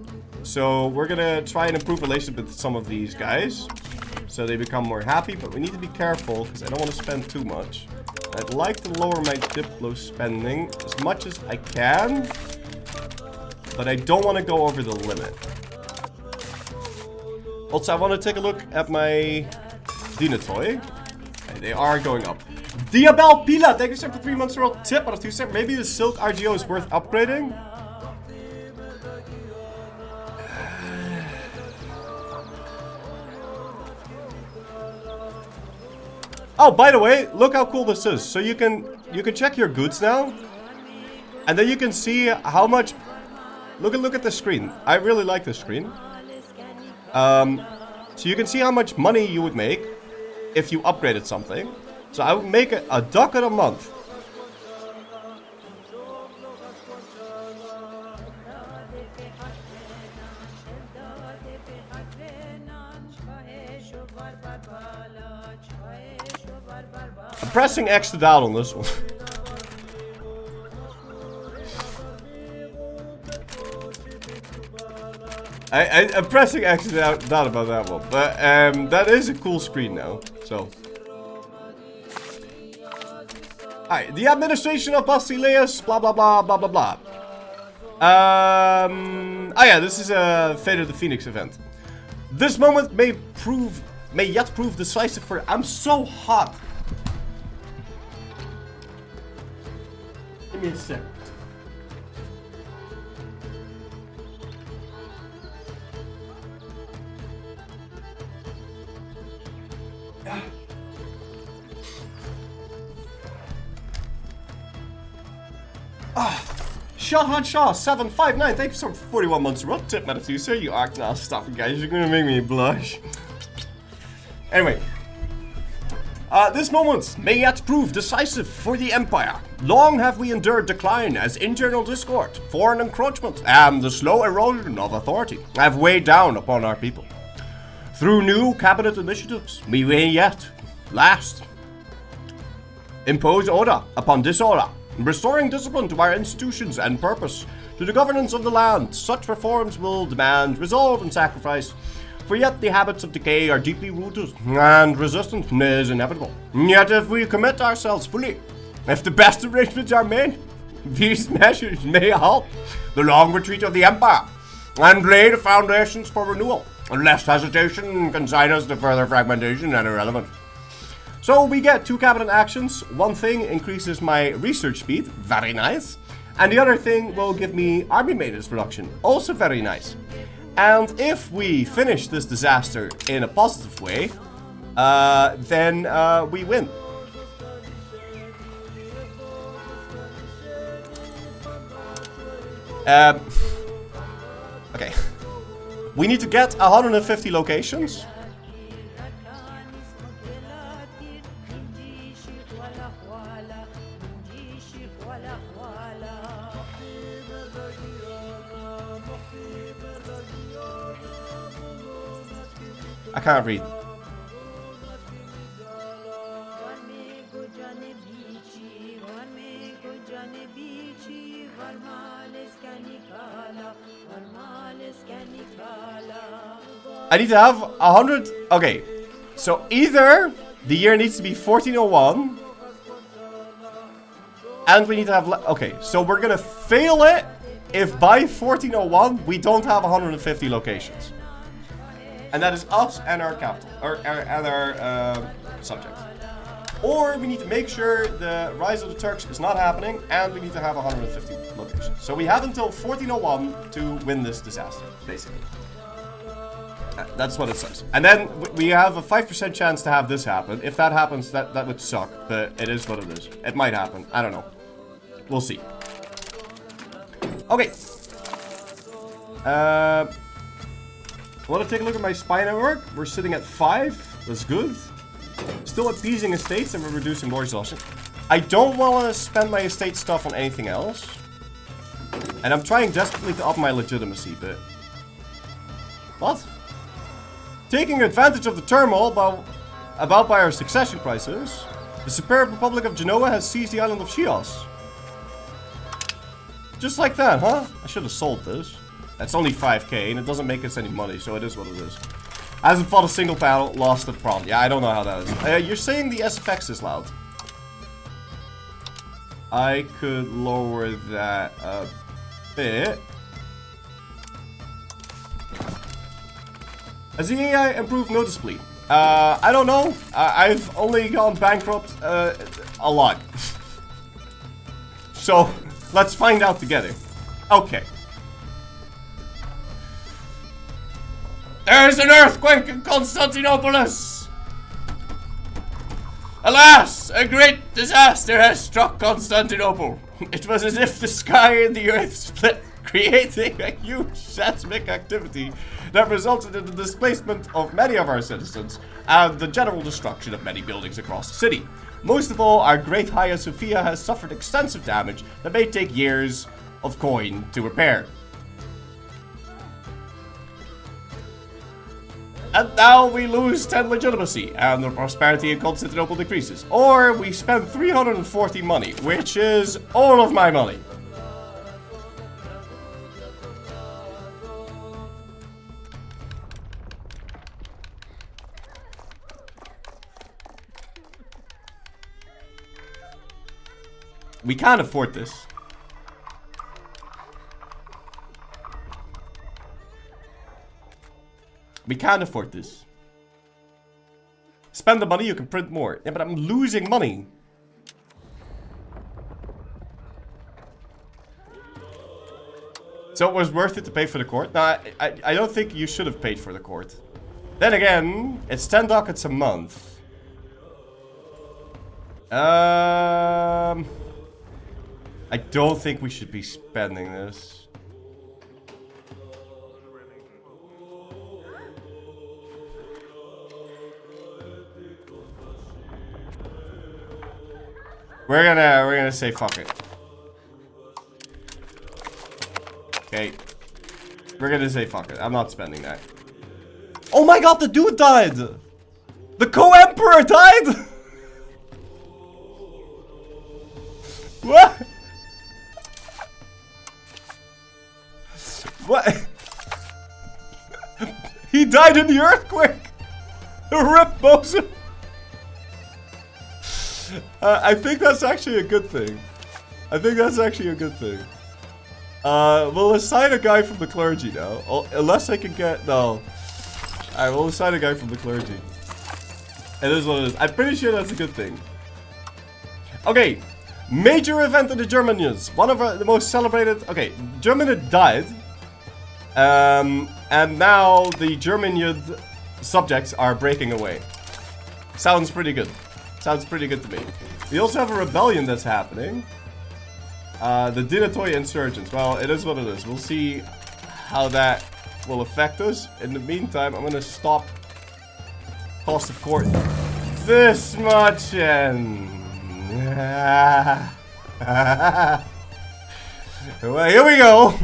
So we're gonna try and improve relations with some of these guys, so they become more happy, but we need to be careful, because I don't want to spend too much. I'd like to lower my Diplo spending as much as I can, but I don't want to go over the limit. Also, I want to take a look at my Dinatoy. They are going up. Diabel Pila, thank you sir for 3 months for a tip out of 2 cents. Maybe the Silk RGO is worth upgrading. Oh, by the way, look how cool this is. So you can check your goods now, and then you can see how much. Look at the screen. I really like this screen. So you can see how much money you would make if you upgraded something. So I would make a ducat a month. I'm pressing X to down on this one. I'm pressing X to down about that one. But that is a cool screen now. So. Alright, the administration of Basileus, blah blah blah blah blah blah. Oh yeah, this is a Fate of the Phoenix event. This moment may yet prove decisive for. I'm so hot. Give me a sec. Shahad Shah 759, thank you for 41 months. What tip, Metaphysica? You act now. Stop it, guys. You're gonna make me blush. Anyway, this moment may yet prove decisive for the Empire. Long have we endured decline as internal discord, foreign encroachment, and the slow erosion of authority have weighed down upon our people. Through new cabinet initiatives, we may yet last impose order upon disorder, restoring discipline to our institutions and purpose to the governance of the land. Such reforms will demand resolve and sacrifice, for yet the habits of decay are deeply rooted, and resistance is inevitable. Yet if we commit ourselves fully, if the best arrangements are made, these measures may halt the long retreat of the Empire, and lay the foundations for renewal, unless hesitation consign us to further fragmentation and irrelevance. So we get 2 cabinet actions. One thing increases my research speed, very nice. And the other thing will give me army maintenance production, also very nice. And if we finish this disaster in a positive way, then we win. Okay. We need to get 150 locations. I can't read. I need to have 100. Okay, so either the year needs to be 1401, and we need to have. Okay, so we're gonna fail it if by 1401 we don't have 150 locations. And that is us and our capital, and our subjects. Or we need to make sure the rise of the Turks is not happening, and we need to have 150 locations. So we have until 1401 to win this disaster, basically. That's what it says. And then we have a 5% chance to have this happen. If that happens, that would suck, but it is what it is. It might happen. I don't know. We'll see. Okay. I want to take a look at my spy network. We're sitting at 5. That's good. Still appeasing estates and we're reducing war exhaustion. I don't want to spend my estate stuff on anything else. And I'm trying desperately to up my legitimacy, but... What? Taking advantage of the turmoil about by our succession crisis, the Superb Republic of Genoa has seized the island of Chios. Just like that, huh? I should have sold this. That's only 5k and it doesn't make us any money, so it is what it is. Hasn't fought a single battle, lost the problem. Yeah, I don't know how that is. You're saying the SFX is loud. I could lower that a bit. Has the AI improved noticeably? I don't know. I've only gone bankrupt a lot. So, let's find out together. Okay. There's an earthquake in Constantinopolis! Alas, a great disaster has struck Constantinople. It was as if the sky and the earth split, creating a huge seismic activity that resulted in the displacement of many of our citizens and the general destruction of many buildings across the city. Most of all, our great Hagia Sophia has suffered extensive damage that may take years of coin to repair. And now we lose 10 legitimacy, and the prosperity in Constantinople decreases. Or we spend 340 money, which is all of my money. We can't afford this. We can't afford this. Spend the money, you can print more. Yeah, but I'm losing money. So it was worth it to pay for the court? No, I don't think you should have paid for the court. Then again, it's 10 ducats a month. I don't think we should be spending this. We're gonna say fuck it. Okay. We're gonna say fuck it. I'm not spending that. Oh my god, the dude died! The co-emperor died! What? What? He died in the earthquake! Rip Bosun! I think that's actually a good thing. I think that's actually a good thing. We'll assign a guy from the clergy now. Oh, unless I can get... No. Alright, we'll assign a guy from the clergy. It is what it is. I'm pretty sure that's a good thing. Okay. Major event in the German news. One of the most celebrated... Okay, Germany died. And now the German subjects are breaking away. Sounds pretty good. Sounds pretty good to me. We also have a rebellion that's happening. The Dinatoy insurgents. Well, it is what it is. We'll see how that will affect us. In the meantime, I'm gonna stop cost of court this much and... Well, here we go.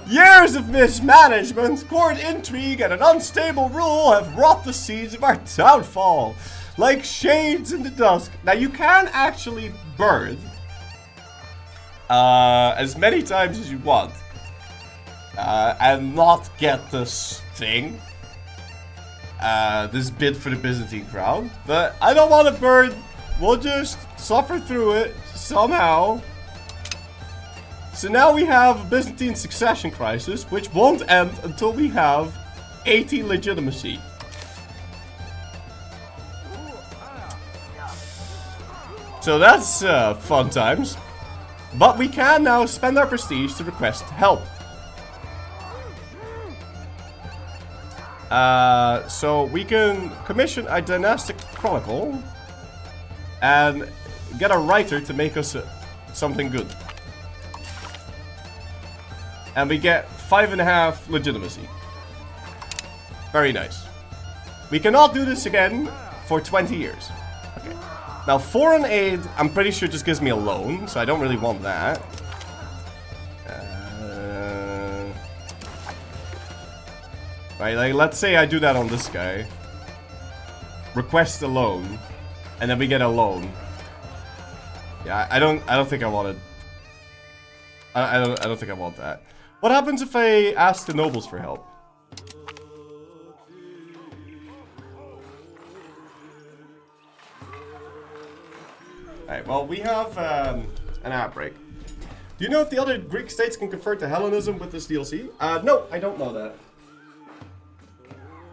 Years of mismanagement, court intrigue, and an unstable rule have wrought the seeds of our downfall. Like shades in the dusk. Now, you can actually burn as many times as you want and not get this thing. This bid for the Byzantine crown. But I don't want to burn. We'll just suffer through it somehow. So now we have a Byzantine succession crisis, which won't end until we have 80 legitimacy. So that's fun times. But we can now spend our prestige to request help. So we can commission a dynastic chronicle and get a writer to make us something good. And we get 5.5 legitimacy. Very nice. We cannot do this again for 20 years. Okay. Now, foreign aid, I'm pretty sure just gives me a loan, so I don't really want that. Right, like, let's say I do that on this guy. Request a loan, and then we get a loan. Yeah, I don't think I want it. I don't think I want that. What happens if I ask the nobles for help? Alright, well, we have an outbreak. Do you know if the other Greek states can convert to Hellenism with this DLC? No, I don't know that.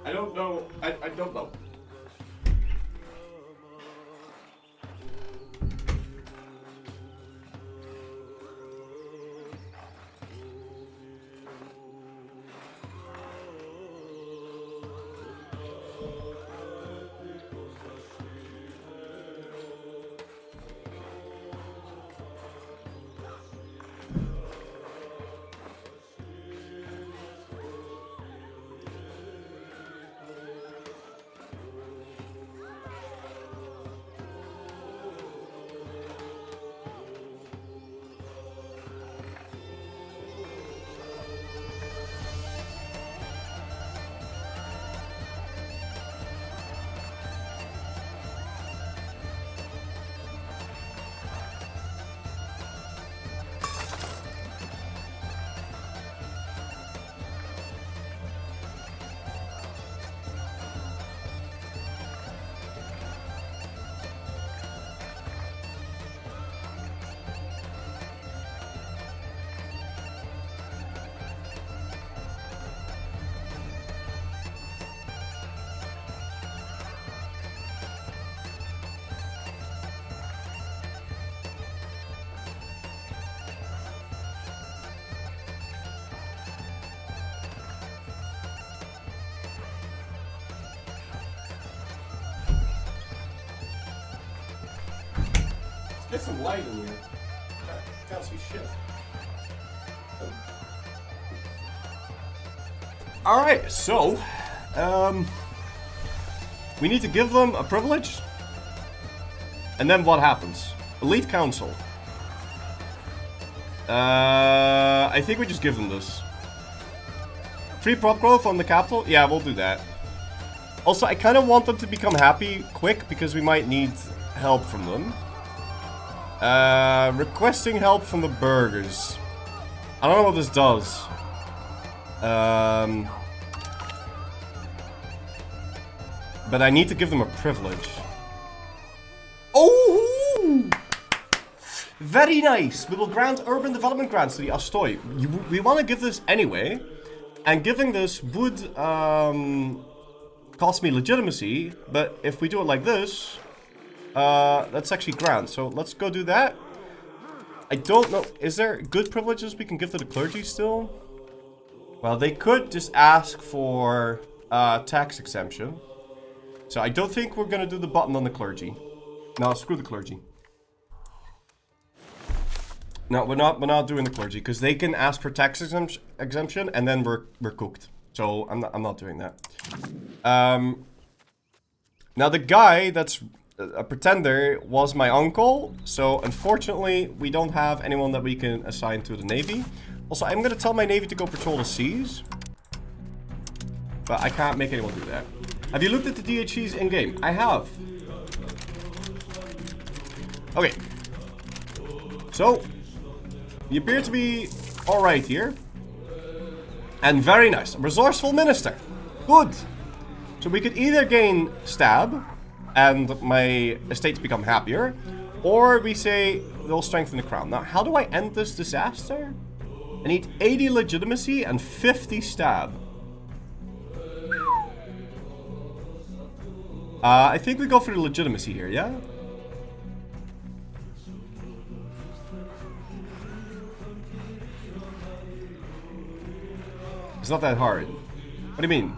I don't know. I don't know. Get some light in here. Can't see shit. Alright, so we need to give them a privilege. And then what happens? Elite Council. I think we just give them this. Free prop growth on the capital? Yeah, we'll do that. Also, I kind of want them to become happy quick because we might need help from them. Requesting help from the burghers. I don't know what this does. But I need to give them a privilege. Oh! Very nice. We will grant urban development grants to the Astoi. We want to give this anyway. And giving this would cost me legitimacy. But if we do it like this... that's actually grand, so let's go do that. I don't know, is there good privileges we can give to the clergy still? Well, they could just ask for tax exemption. So I don't think we're gonna do the button on the clergy. No, screw the clergy. No, we're not doing the clergy because they can ask for tax exemption and then we're cooked. So I'm not doing that. Now the guy that's a pretender was my uncle, so unfortunately we don't have anyone that we can assign to the navy. Also, I'm gonna tell my navy to go patrol the seas, but I can't make anyone do that. Have you looked at the DHCs in game? I have. Okay, so you appear to be all right here, and very nice. Resourceful minister, good. So we could either gain stab and my estates become happier, or we say they'll strengthen the crown. Now, how do I end this disaster? I need 80 legitimacy and 50 stab. I think we go for the legitimacy here, yeah? It's not that hard. What do you mean?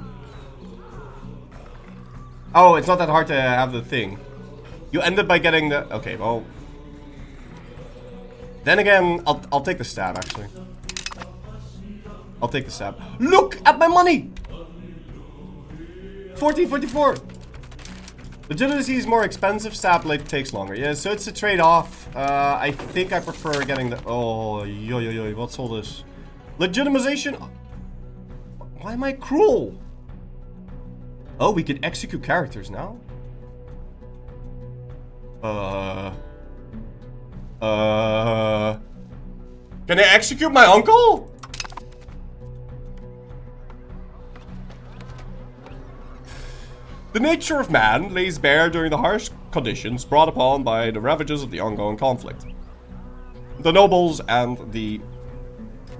Oh, it's not that hard to have the thing. You ended by getting the... Okay, well... Then again, I'll take the stab, actually. I'll take the stab. Look at my money! 1444. Legitimacy is more expensive, stab takes longer. Yeah, so it's a trade-off. I think I prefer getting the... Oh, yo, what's all this? Legitimization? Why am I cruel? Oh, we can execute characters now? Can I execute my uncle? The nature of man lays bare during the harsh conditions brought upon by the ravages of the ongoing conflict. The nobles and the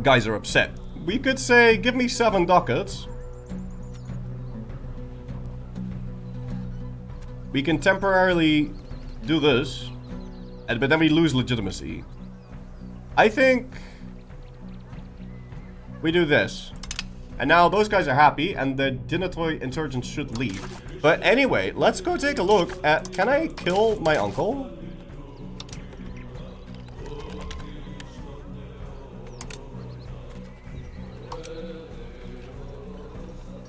guys are upset. We could say, give me 7 ducats. We can temporarily do this, but then we lose legitimacy. I think we do this. And now those guys are happy, and the Dinatoy insurgents should leave. But anyway, let's go take a look at... Can I kill my uncle?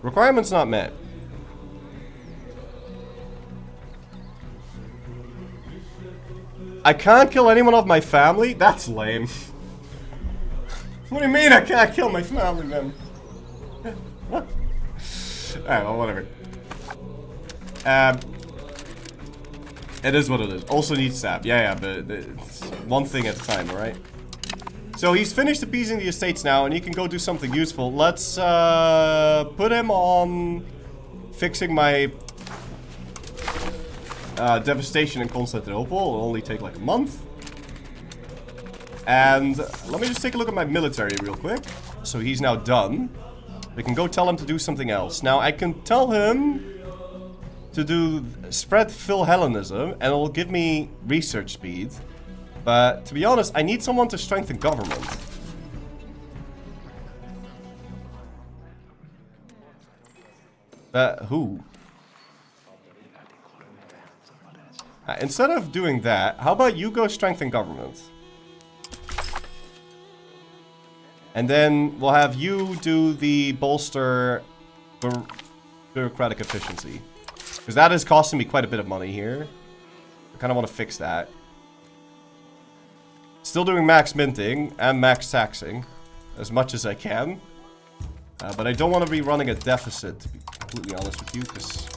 Requirements not met. I can't kill anyone of my family? That's lame. What do you mean I can't kill my family, man? Alright, well, whatever. It is what it is. Also needs stab. Yeah, but it's one thing at a time, alright? So he's finished appeasing the estates now, and he can go do something useful. Let's put him on fixing my devastation in Constantinople. It'll only take like a month. And let me just take a look at my military real quick. So he's now done. We can go tell him to do something else. Now I can tell him to do spread Philhellenism, and it'll give me research speed. But to be honest, I need someone to strengthen government. Who? Instead of doing that, how about you go strengthen government? And then we'll have you do the bolster bureaucratic efficiency. Because that is costing me quite a bit of money here. I kind of want to fix that. Still doing max minting and max taxing as much as I can. But I don't want to be running a deficit, to be completely honest with you, because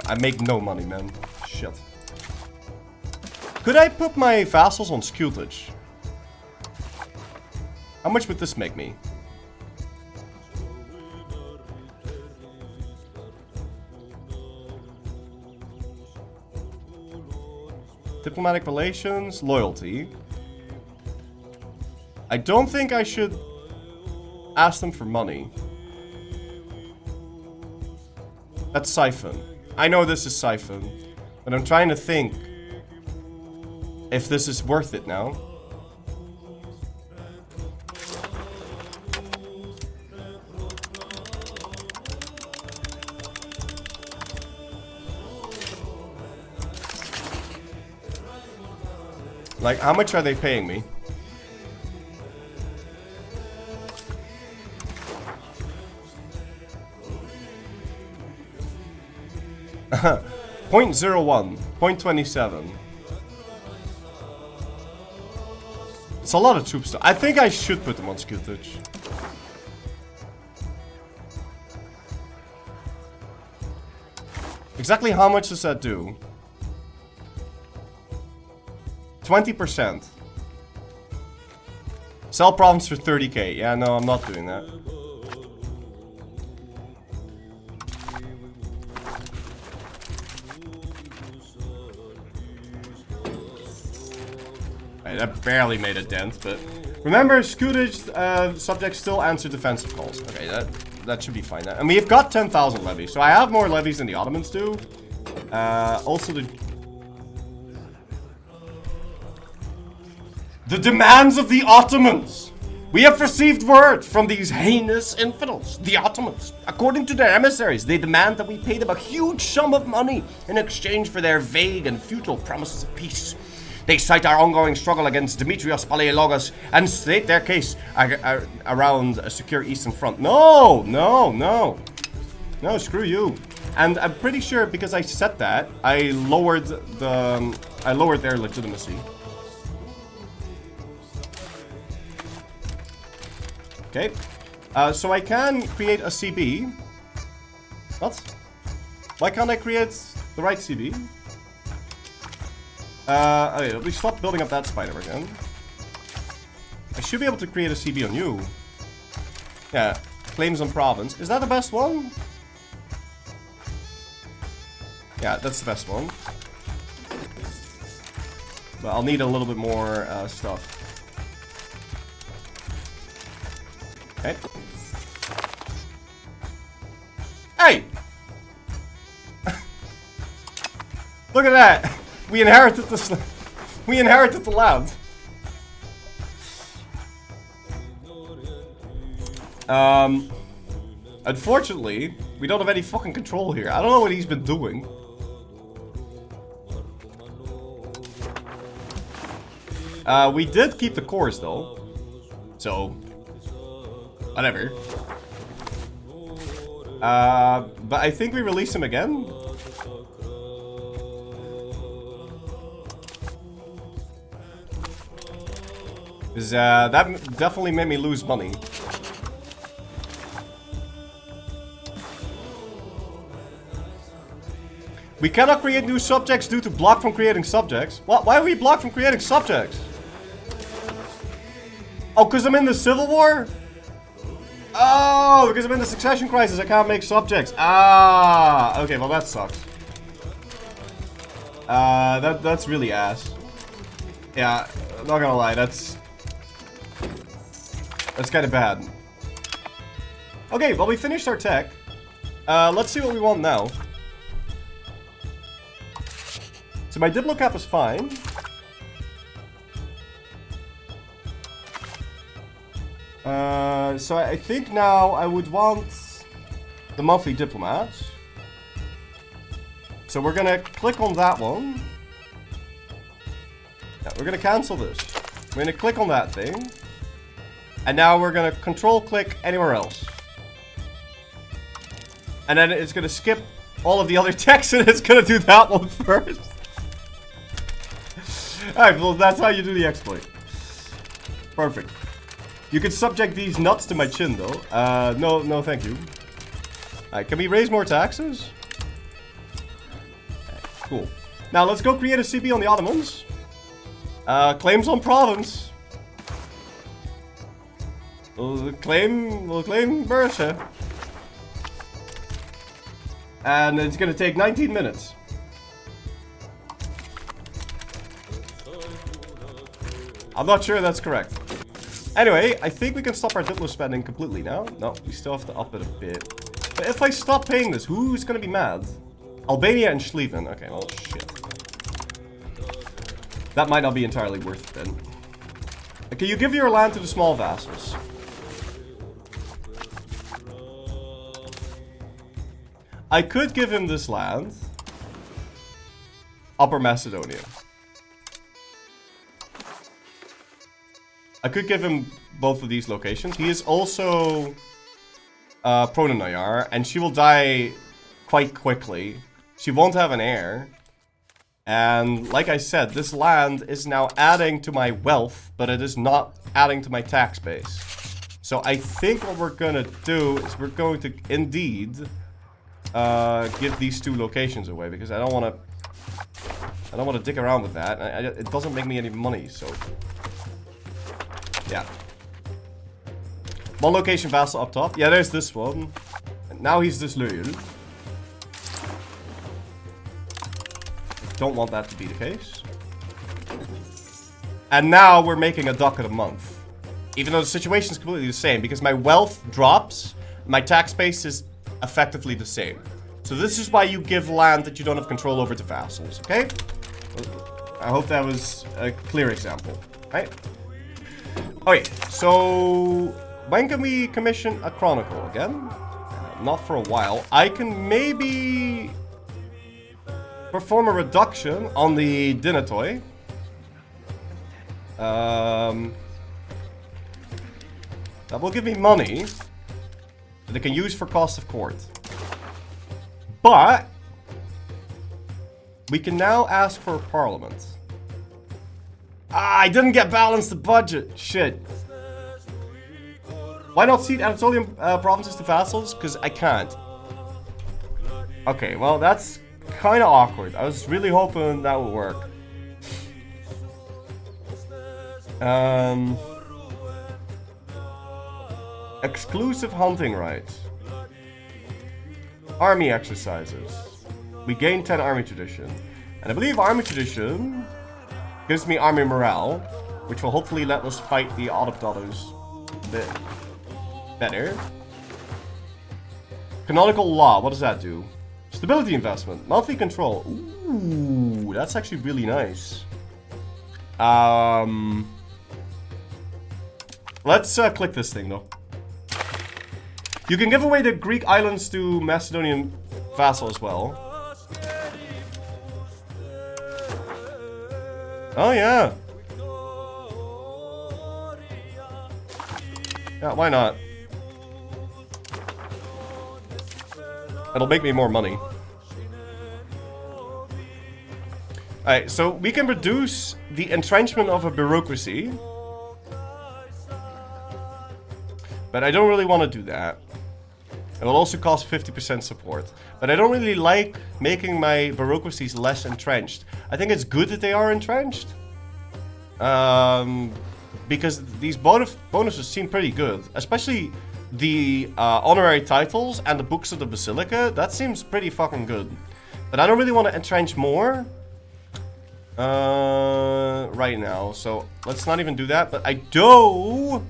I make no money, man. Shit. Could I put my vassals on scutage? How much would this make me? Diplomatic relations, loyalty. I don't think I should ask them for money. That's siphon. I know this is siphon, but I'm trying to think if this is worth it now. Like, how much are they paying me? .01, 0.27. It's a lot of troops. I think I should put them on scutage. Exactly how much does that do? 20%. Sell province for 30k. Yeah, no, I'm not doing that. Right, that barely made a dent, but remember, scutage subjects still answer defensive calls. Okay, that should be fine. And we've got 10,000 levies, so I have more levies than the Ottomans do. Also, the demands of the Ottomans. We have received word from these heinous infidels, the Ottomans. According to their emissaries, they demand that we pay them a huge sum of money in exchange for their vague and futile promises of peace. They cite our ongoing struggle against Demetrios Palaiologos and state their case around a secure eastern front. No, no, no. No, screw you. And I'm pretty sure because I said that, I lowered their legitimacy. Okay. So I can create a CB. What? Why can't I create the right CB? Okay, we stop building up that spider again. I should be able to create a CB on you. Yeah, claims on province. Is that the best one? Yeah, that's the best one. But I'll need a little bit more stuff. Okay. Hey! Look at that! We inherited the land. Unfortunately, we don't have any fucking control here. I don't know what he's been doing. We did keep the course though. So, whatever. But I think we release him again. Because that definitely made me lose money. We cannot create new subjects due to block from creating subjects. What? Why are we blocked from creating subjects? Oh, because I'm in the Civil War? Oh, because I'm in the succession crisis, I can't make subjects. Ah, okay, well that sucks. That's really ass. Yeah, not gonna lie, that's kind of bad. Okay, well we finished our tech. Let's see what we want now. So my diplocap is fine. So I think now I would want the monthly diplomats. So we're gonna click on that one. Yeah, we're gonna cancel this. We're gonna click on that thing. And now we're gonna control click anywhere else. And then it's gonna skip all of the other text and it's gonna do that one first. Alright, well that's how you do the exploit. Perfect. You can subject these nuts to my chin though. No thank you. Alright, can we raise more taxes? Okay, cool. Now let's go create a CB on the Ottomans. Claims on province. We'll claim Bursa. And it's gonna take 19 minutes. I'm not sure that's correct. Anyway, I think we can stop our Diplo spending completely now. No, we still have to up it a bit. But if I stop paying this, who's gonna be mad? Albania and Schlieffen. Okay, well, shit. That might not be entirely worth it then. Okay, you give your land to the small vassals. I could give him this land. Upper Macedonia. I could give him both of these locations. He is also Prononayar, and she will die quite quickly. She won't have an heir. And like I said, this land is now adding to my wealth, but it is not adding to my tax base. So I think what we're gonna do is we're going to indeed give these two locations away, because I don't want to dick around with that. It doesn't make me any money, so yeah. One location vassal up top. Yeah, there's this one. And now he's disloyal. Don't want that to be the case. And now we're making a ducat a month. Even though the situation is completely the same, because my wealth drops, my tax base is effectively the same. So this is why you give land that you don't have control over to vassals, okay? I hope that was a clear example, right? Okay, so when can we commission a chronicle again? Not for a while. I can maybe perform a reduction on the Dinatoi. That will give me money that I can use for cost of court. But we can now ask for a parliament. Ah, I didn't get balanced the budget. Shit. Why not cede Anatolian provinces to vassals? Because I can't. Okay, well, that's kind of awkward. I was really hoping that would work. Exclusive hunting rights. Army exercises. We gain 10 army tradition. And I believe army tradition gives me army morale, which will hopefully let us fight the Autochtons a bit better. Canonical law, what does that do? Stability investment, monthly control. Ooh, that's actually really nice. Let's click this thing though. You can give away the Greek islands to Macedonian vassal as well. Oh yeah. Yeah, why not? It'll make me more money. Alright, so we can reduce the entrenchment of a bureaucracy. But I don't really want to do that. It will also cost 50% support. But I don't really like making my bureaucracies less entrenched. I think it's good that they are entrenched. Because these bonuses seem pretty good. Especially the honorary titles and the books of the Basilica. That seems pretty fucking good. But I don't really want to entrench more right now. So let's not even do that. But I do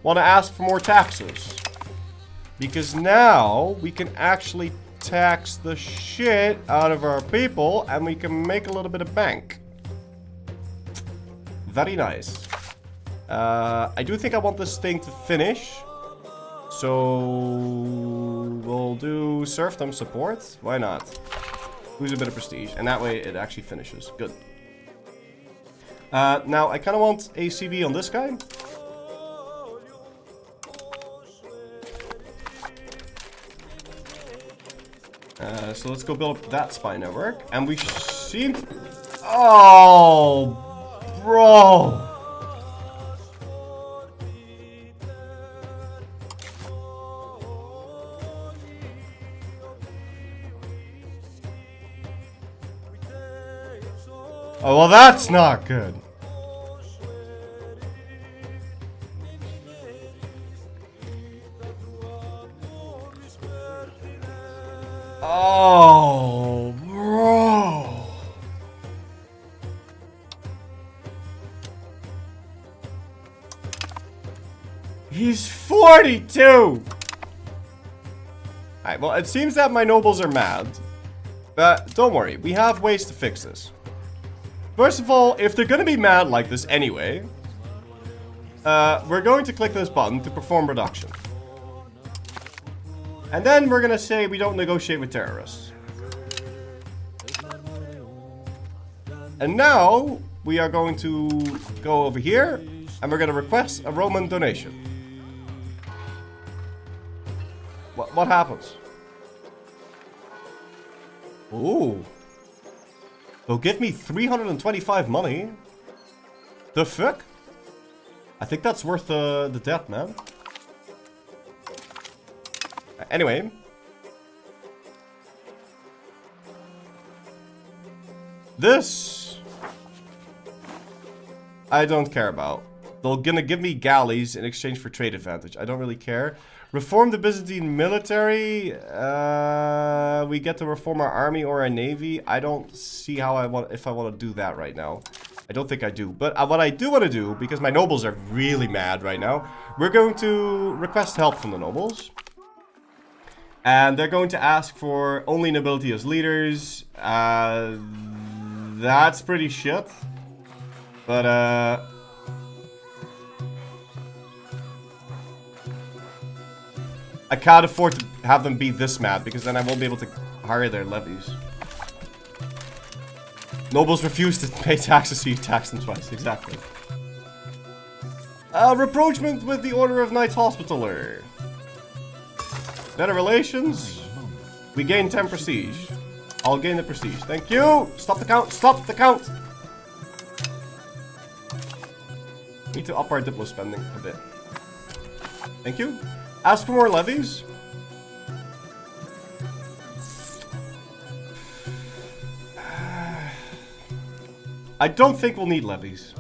want to ask for more taxes. Because now we can actually tax the shit out of our people and we can make a little bit of bank. Very nice. I do think I want this thing to finish. So we'll do serfdom support. Why not? Lose a bit of prestige. And that way it actually finishes. Good. Now I kind of want a CB on this guy. So let's go build up that spy network. And we seem... Oh, bro. Oh, well, that's not good. Oh, bro. He's 42. Alright, well, it seems that my nobles are mad. But don't worry, we have ways to fix this. First of all, if they're gonna be mad like this anyway, we're going to click this button to perform reduction. And then we're gonna say we don't negotiate with terrorists. And now we are going to go over here and we're gonna request a Roman donation. What happens? Ooh. They'll give me 325 money. The fuck? I think that's worth the debt, man. Anyway. This I don't care about. They're gonna give me galleys in exchange for trade advantage. I don't really care. Reform the Byzantine military. We get to reform our army or our navy. I don't see how if I want to do that right now. I don't think I do. But what I do want to do, because my nobles are really mad right now, we're going to request help from the nobles. And they're going to ask for only nobility as leaders. That's pretty shit. But, I can't afford to have them be this mad, because then I won't be able to hire their levies. Nobles refuse to pay taxes, so you tax them twice. Exactly. Rapprochement with the Order of Knights Hospitaller. Better relations. We gain 10 prestige. I'll gain the prestige. Thank you! Stop the count! Stop the count! Need to up our diplo spending a bit. Thank you. Ask for more levies. I don't think we'll need levies.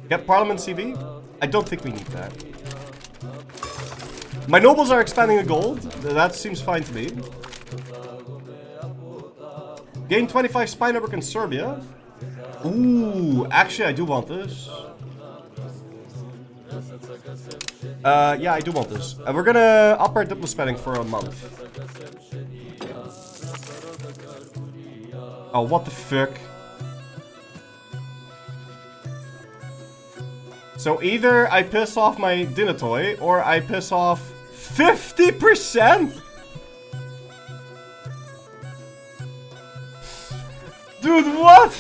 Get Parliament CV? I don't think we need that. My nobles are expanding the gold. That seems fine to me. Gain 25 spy network in Serbia. Ooh, actually I do want this. Yeah, I do want this. We're gonna up our diplo spending for a month. Oh, what the fuck? So either I piss off my Dinatoy, or I piss off 50%? Dude, what?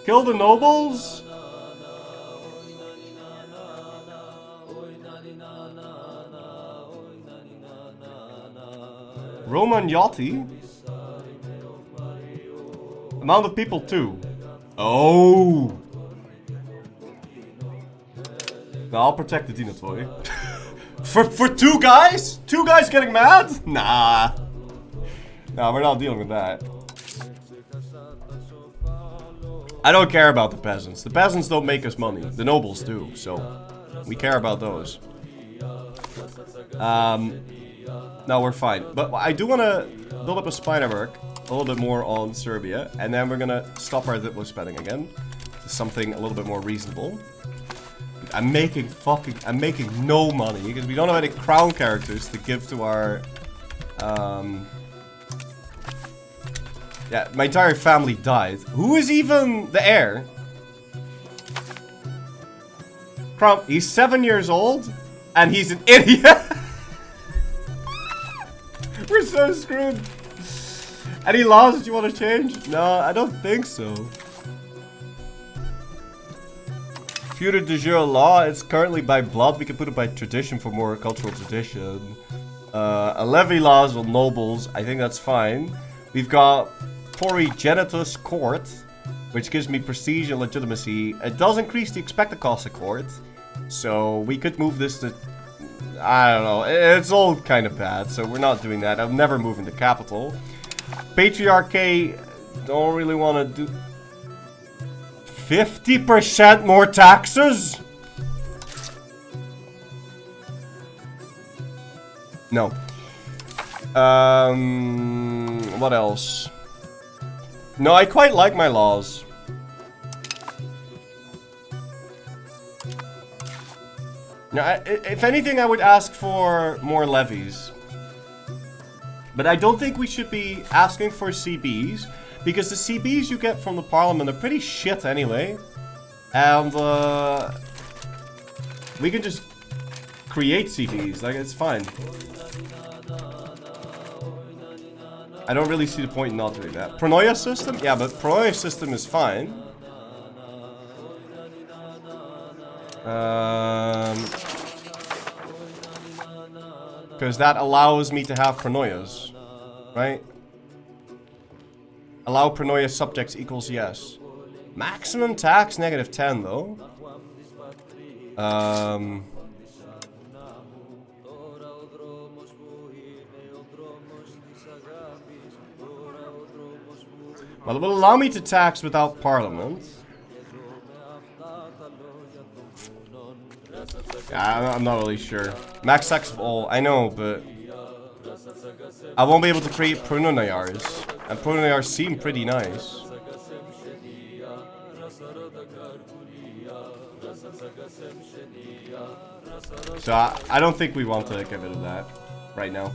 Kill the nobles? Roman Yachty? Amount of people too. Oh! No, I'll protect the Dinatoy. for 2 guys? 2 guys getting mad? Nah. Nah, we're not dealing with that. I don't care about the peasants. The peasants don't make us money. The nobles do, so we care about those. No, we're fine. But I do want to build up a spy network a little bit more on Serbia, and then we're gonna stop our diplo spending again to something a little bit more reasonable. I'm making no money because we don't have any crown characters to give to our yeah, my entire family died. Who is even the heir? Crown, he's 7 years old and he's an idiot. We're so screwed. Any laws that you want to change? No, I don't think so. Feudal de jure law, it's currently by blood. We can put it by tradition for more cultural tradition. A levy laws on nobles, I think that's fine. We've got Porigenitus Court, which gives me prestige and legitimacy. It does increase the expected cost of court, so we could move this to... I don't know, it's all kind of bad, so we're not doing that. I'll never move into capital. Patriarchy, don't really want to do... 50% more taxes? No. What else? No, I quite like my laws. Now, if anything, I would ask for more levies. But I don't think we should be asking for CBs, because the CBs you get from the parliament are pretty shit anyway. And, we can just create CBs, like, it's fine. I don't really see the point in not doing that. Pronoia system? Yeah, but Pronoia system is fine. Because that allows me to have Pronoias, right? Allow Pronoia subjects equals yes. Maximum tax -10 though. Well, it will allow me to tax without parliament. Yeah, I'm not really sure. Max tax of all, I know, but I won't be able to create Prononiars. And Prononiars seem pretty nice. So I don't think we want to get rid of that right now.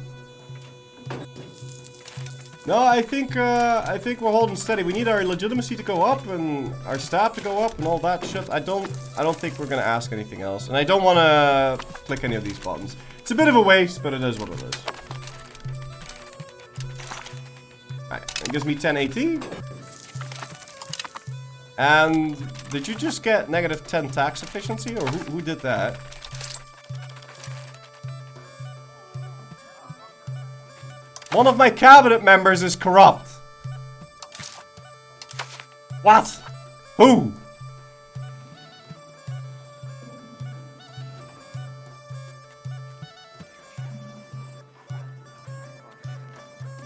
No, I think we're holding steady. We need our legitimacy to go up and our stat to go up and all that shit. I don't think we're gonna ask anything else, and I don't want to click any of these buttons. It's a bit of a waste, but it is what it is. Alright, it gives me 1080. And did you just get negative 10 tax efficiency, or who did that? One of my cabinet members is corrupt. What? Who?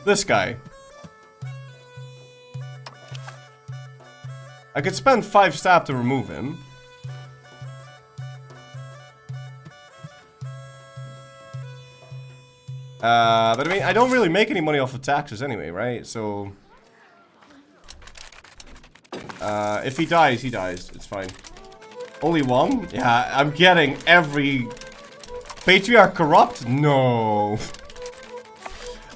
This guy. I could spend 5 stab to remove him. But I mean, I don't really make any money off of taxes anyway, right? So... if he dies, he dies. It's fine. Only one? Yeah, I'm getting every... Patriarch corrupt? No.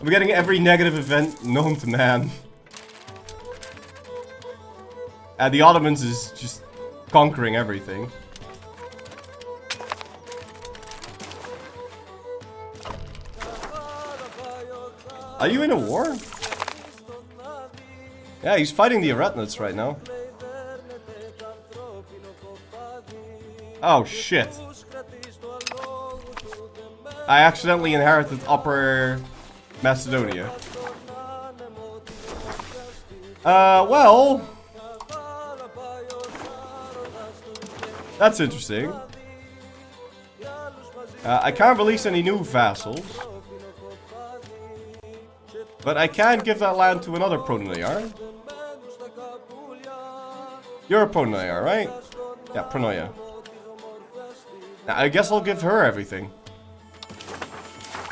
I'm getting every negative event known to man. The Ottomans is just conquering everything. Are you in a war? Yeah, he's fighting the Eretnites right now. Oh shit. I accidentally inherited Upper Macedonia. Well... That's interesting. I can't release any new vassals. But I can give that land to another Pronayar. You're a Pronayar, right? Yeah, Pronoya. Now, I guess I'll give her everything.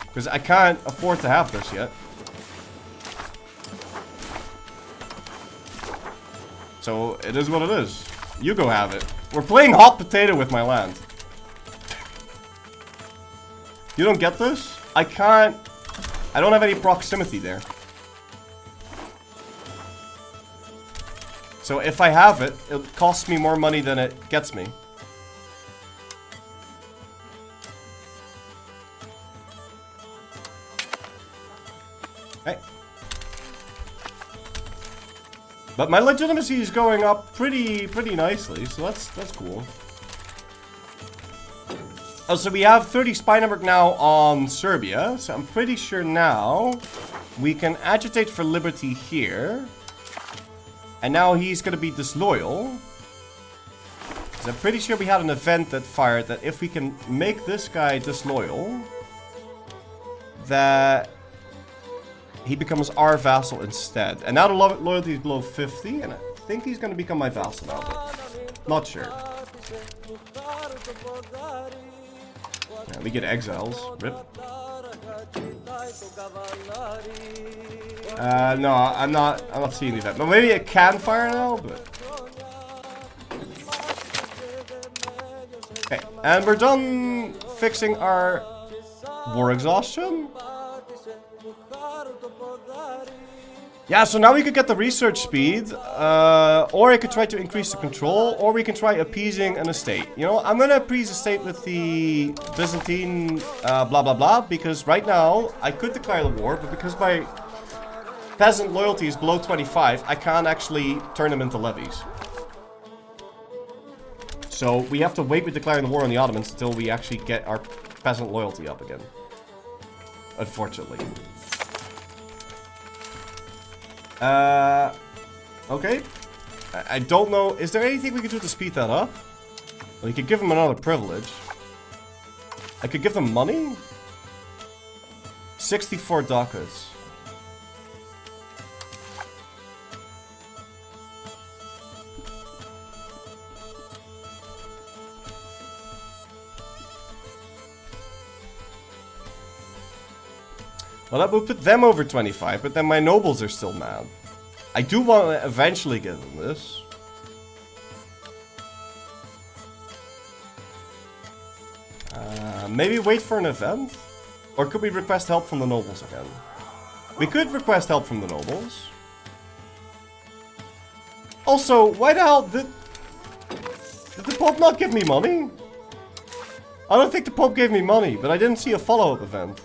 Because I can't afford to have this yet. So, it is what it is. You go have it. We're playing hot potato with my land. You don't get this? I can't... I don't have any proximity there. So if I have it, it costs me more money than it gets me. Hey. But my legitimacy is going up pretty nicely, so that's cool. Oh, so we have 30 spy network now on Serbia, so I'm pretty sure now we can agitate for liberty here. And now he's gonna be disloyal. Because I'm pretty sure we had an event that fired that if we can make this guy disloyal, that he becomes our vassal instead. And now the loyalty is below 50, and I think he's gonna become my vassal now, but not sure. Yeah, we get exiles. Rip. No, I'm not seeing the event. But maybe it can fire now, but... Okay, and we're done fixing our war exhaustion. Yeah, so now we could get the research speed, or I could try to increase the control, or we can try appeasing an estate. You know, I'm gonna appease a state with the Byzantine blah blah blah, because right now I could declare the war, but because my peasant loyalty is below 25, I can't actually turn them into levies. So we have to wait with declaring the war on the Ottomans until we actually get our peasant loyalty up again. Unfortunately. Okay. I don't know. Is there anything we could do to speed that up? Well, you could give them another privilege. I could give them money? 64 ducats. Well, that would put them over 25, but then my nobles are still mad. I do want to eventually give them this. Maybe wait for an event? Or could we request help from the nobles again? We could request help from the nobles. Also, why the hell did the Pope not give me money? I don't think the Pope gave me money, but I didn't see a follow-up event.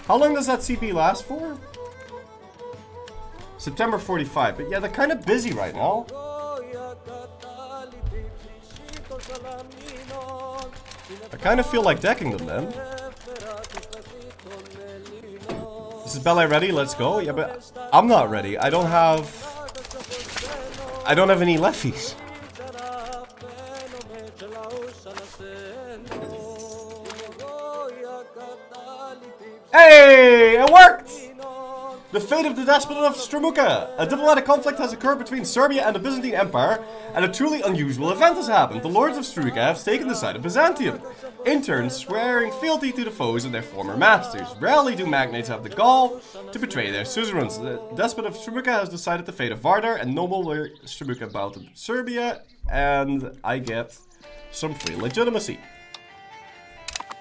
How long does that CP last for? September 45, but yeah, they're kind of busy right now. I kind of feel like decking them then. This is Ballet ready? Let's go. Yeah, but I'm not ready. I don't have any levies. Hey, it worked! The fate of the Despot of Strumica. A diplomatic conflict has occurred between Serbia and the Byzantine Empire, and a truly unusual event has happened. The lords of Strumica have taken the side of Byzantium, in turn swearing fealty to the foes of their former masters. Rarely do magnates have the gall to betray their suzerains. The Despot of Strumica has decided the fate of Vardar, and noble Strumica bow to Serbia, and I get some free legitimacy.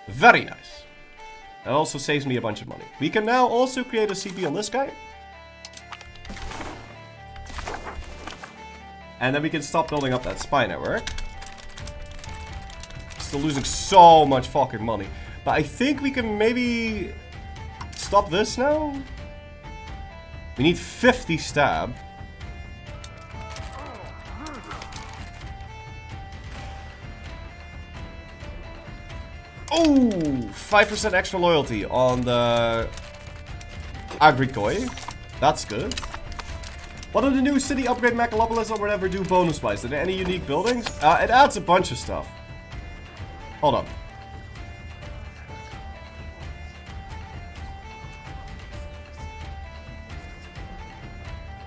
Very nice. That also saves me a bunch of money. We can now also create a CP on this guy. And then we can stop building up that spy network. Still losing so much fucking money. But I think we can maybe stop this now. We need 50 stab. Oh, 5% extra loyalty on the Agricoi. That's good. What are the new city upgrade Mechalopolis or whatever do bonus-wise? Are there any unique buildings? It adds a bunch of stuff. Hold on.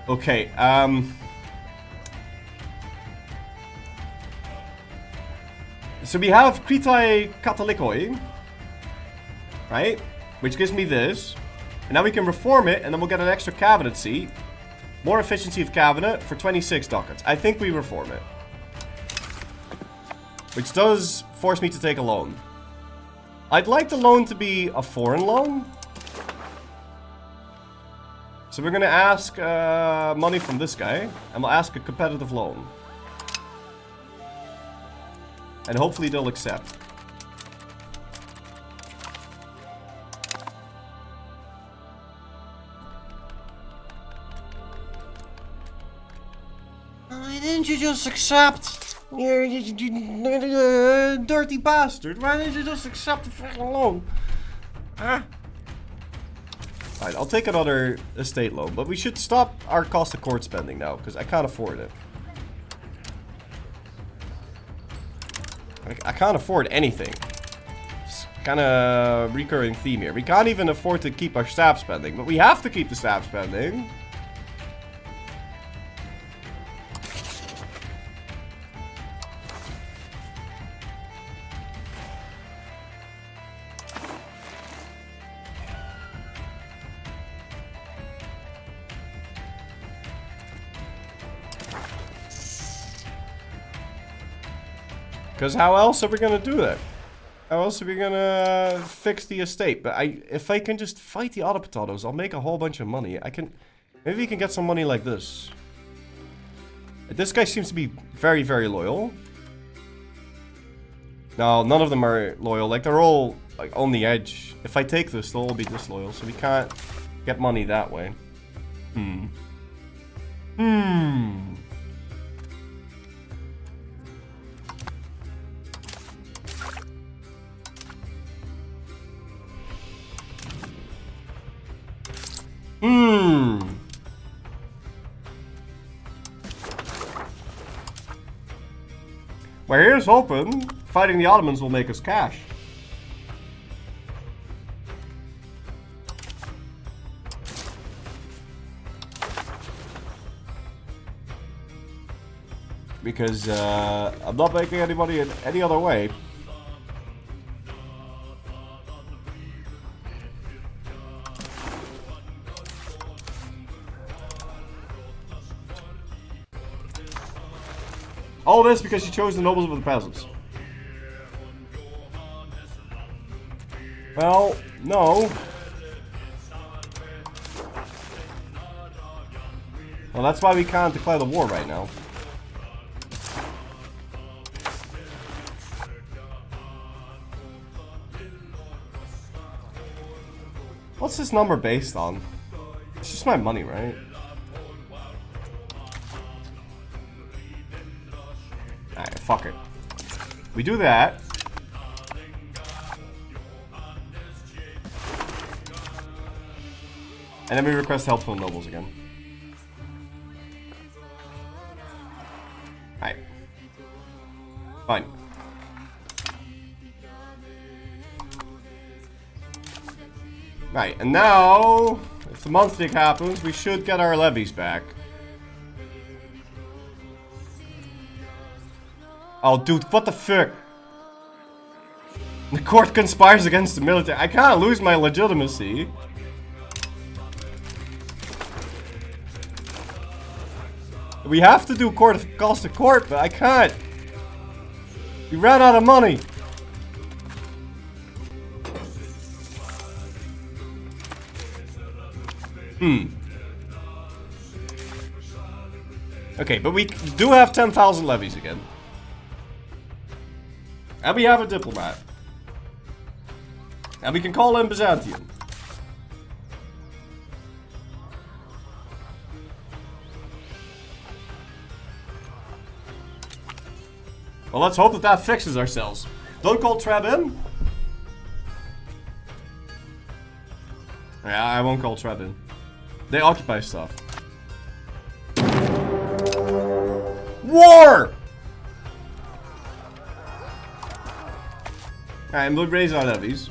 Okay, so we have Kritai Katolikoi, right? Which gives me this. And now we can reform it, and then we'll get an extra cabinet seat. More efficiency of cabinet for 26 ducats. I think we reform it. Which does force me to take a loan. I'd like the loan to be a foreign loan. So we're going to ask money from this guy, and we'll ask a competitive loan. And hopefully they'll accept. Why didn't you just accept? You dirty bastard. Why didn't you just accept the freaking loan? Huh? Alright, I'll take another estate loan. But we should stop our cost of court spending now, because I can't afford it. I can't afford anything. It's kind of recurring theme here. We can't even afford to keep our staff spending, but we have to keep the staff spending. Because how else are we going to do that? How else are we going to fix the estate? But if I can just fight the other potatoes, I'll make a whole bunch of money. Maybe we can get some money like this. This guy seems to be very, very loyal. No, none of them are loyal. Like, they're all like on the edge. If I take this, they'll all be disloyal. So we can't get money that way. Well, here's hoping fighting the Ottomans will make us cash. Because I'm not making anybody in any other way. All this because you chose the nobles over the peasants. Well, no. Well, that's why we can't declare the war right now. What's this number based on? It's just my money, right? Alright, fuck it. We do that. And then we request help from nobles again. Alright. Fine. Right, and now, if the monthly happens, we should get our levies back. Oh, dude, what the fuck? The court conspires against the military. I can't lose my legitimacy. We have to do cost of court, but I can't. We ran out of money. Okay, but we do have 10,000 levies again. And we have a diplomat. And we can call in Byzantium. Well, let's hope that that fixes ourselves. Don't call Treb in. Yeah, I won't call Treb in. They occupy stuff. War! Alright, and we'll raise our levies.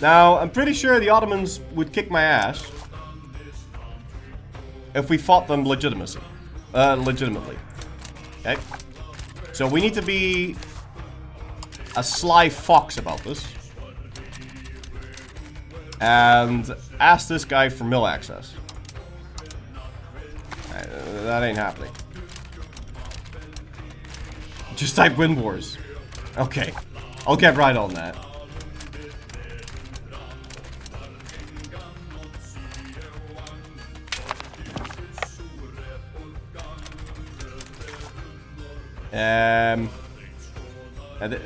Now, I'm pretty sure the Ottomans would kick my ass if we fought them legitimately. Okay? So we need to be a sly fox about this. And ask this guy for mill access. That ain't happening. Just type Wind Wars. Okay. I'll get right on that.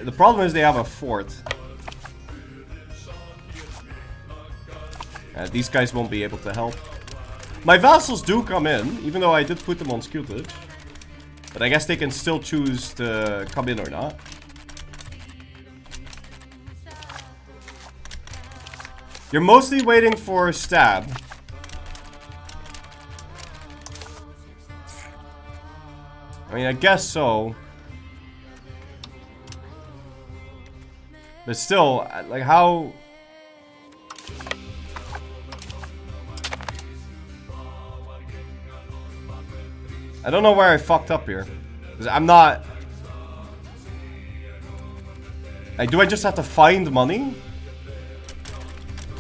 The problem is they have a fort. These guys won't be able to help. My vassals do come in, even though I did put them on scutage. But I guess they can still choose to come in or not. You're mostly waiting for stab. I mean, I guess so. But still, like, how... I don't know where I fucked up here. 'Cause I'm not... Like, do I just have to find money?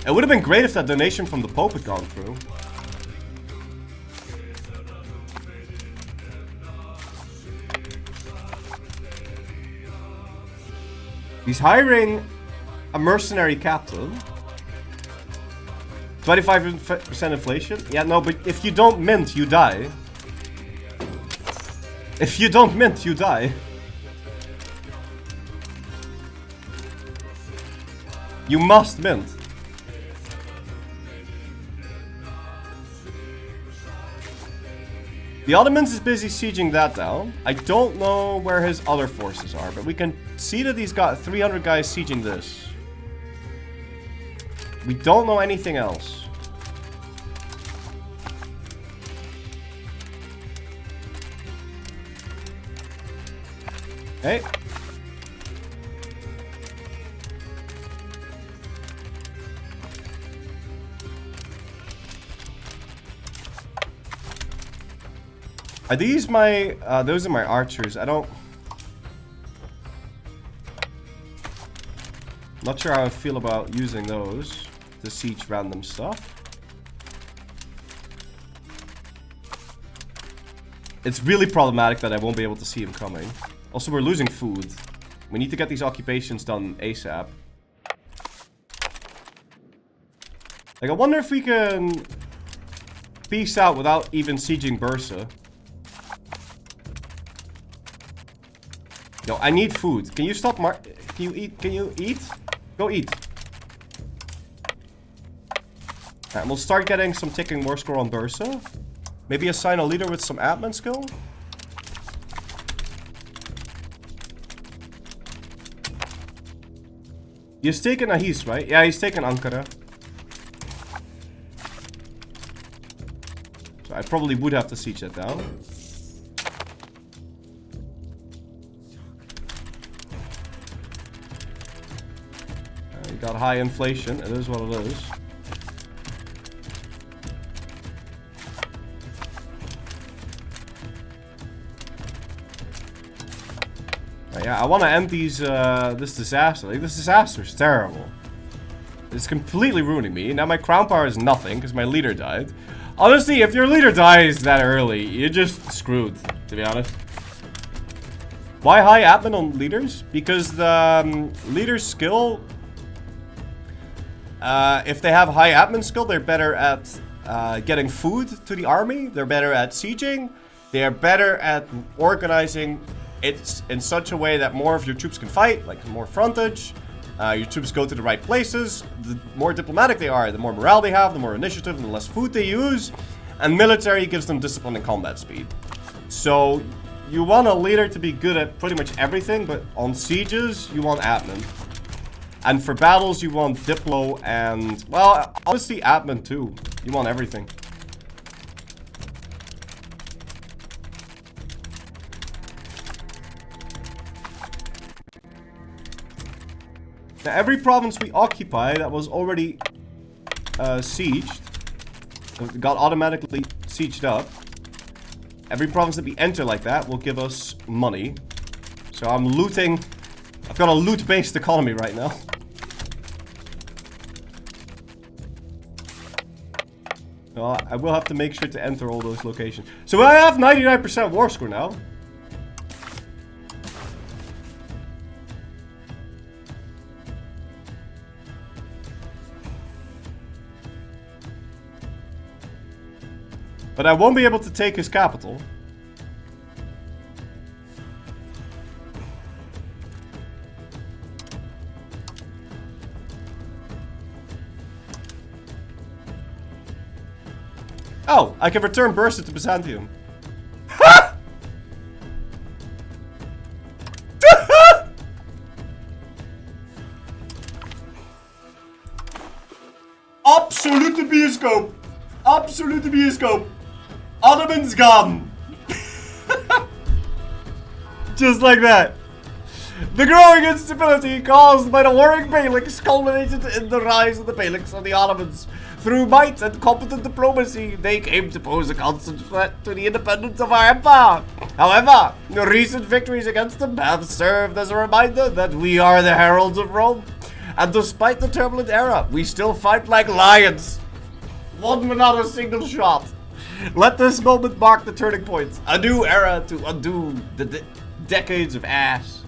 It would have been great if that donation from the Pope had gone through. He's hiring a mercenary captain. 25% inflation? Yeah, no, but if you don't mint, you die. If you don't mint, you die. You must mint. The Ottomans is busy sieging that down. I don't know where his other forces are, but we can see that he's got 300 guys sieging this. We don't know anything else. Hey. Are these my, those are my archers. I don't... Not sure how I feel about using those to siege random stuff. It's really problematic that I won't be able to see him coming. Also, we're losing food. We need to get these occupations done ASAP. Like, I wonder if we can peace out without even sieging Bursa. No, I need food. Can you stop can you eat? Can you eat? Go eat. And we'll start getting some ticking war score on Bursa. Maybe assign a leader with some admin skill. He's taken Ahis, right? Yeah, he's taken Ankara. So I probably would have to siege that down. We got high inflation. It is what it is. Yeah, I want to end these, this disaster. Like, this disaster is terrible. It's completely ruining me. Now my crown power is nothing, because my leader died. Honestly, if your leader dies that early, you're just screwed, to be honest. Why high admin on leaders? Because the leader's skill... if they have high admin skill, they're better at getting food to the army. They're better at sieging. They're better at organizing... It's in such a way that more of your troops can fight, like more frontage. Your troops go to the right places. The more diplomatic they are, the more morale they have, the more initiative, and the less food they use. And military gives them discipline and combat speed. So you want a leader to be good at pretty much everything, but on sieges, you want admin. And for battles, you want diplo and, well, honestly, admin too. You want everything. Now, every province we occupy that was already sieged, got automatically sieged up. Every province that we enter like that will give us money. So I'm looting. I've got a loot-based economy right now. Well, I will have to make sure to enter all those locations. So I have 99% war score now. But I won't be able to take his capital. Oh, I can return Bursa to Byzantium. Absolute bioscoop. Absolute bioscoop. Ottomans gone. Just like that. The growing instability caused by the warring Beyliks culminated in the rise of the Beyliks of the Ottomans. Through might and competent diplomacy, they came to pose a constant threat to the independence of our empire. However, the recent victories against them have served as a reminder that we are the heralds of Rome. And despite the turbulent era, we still fight like lions. One without a single shot. Let this moment mark the turning point. A new era to undo the decades of ass.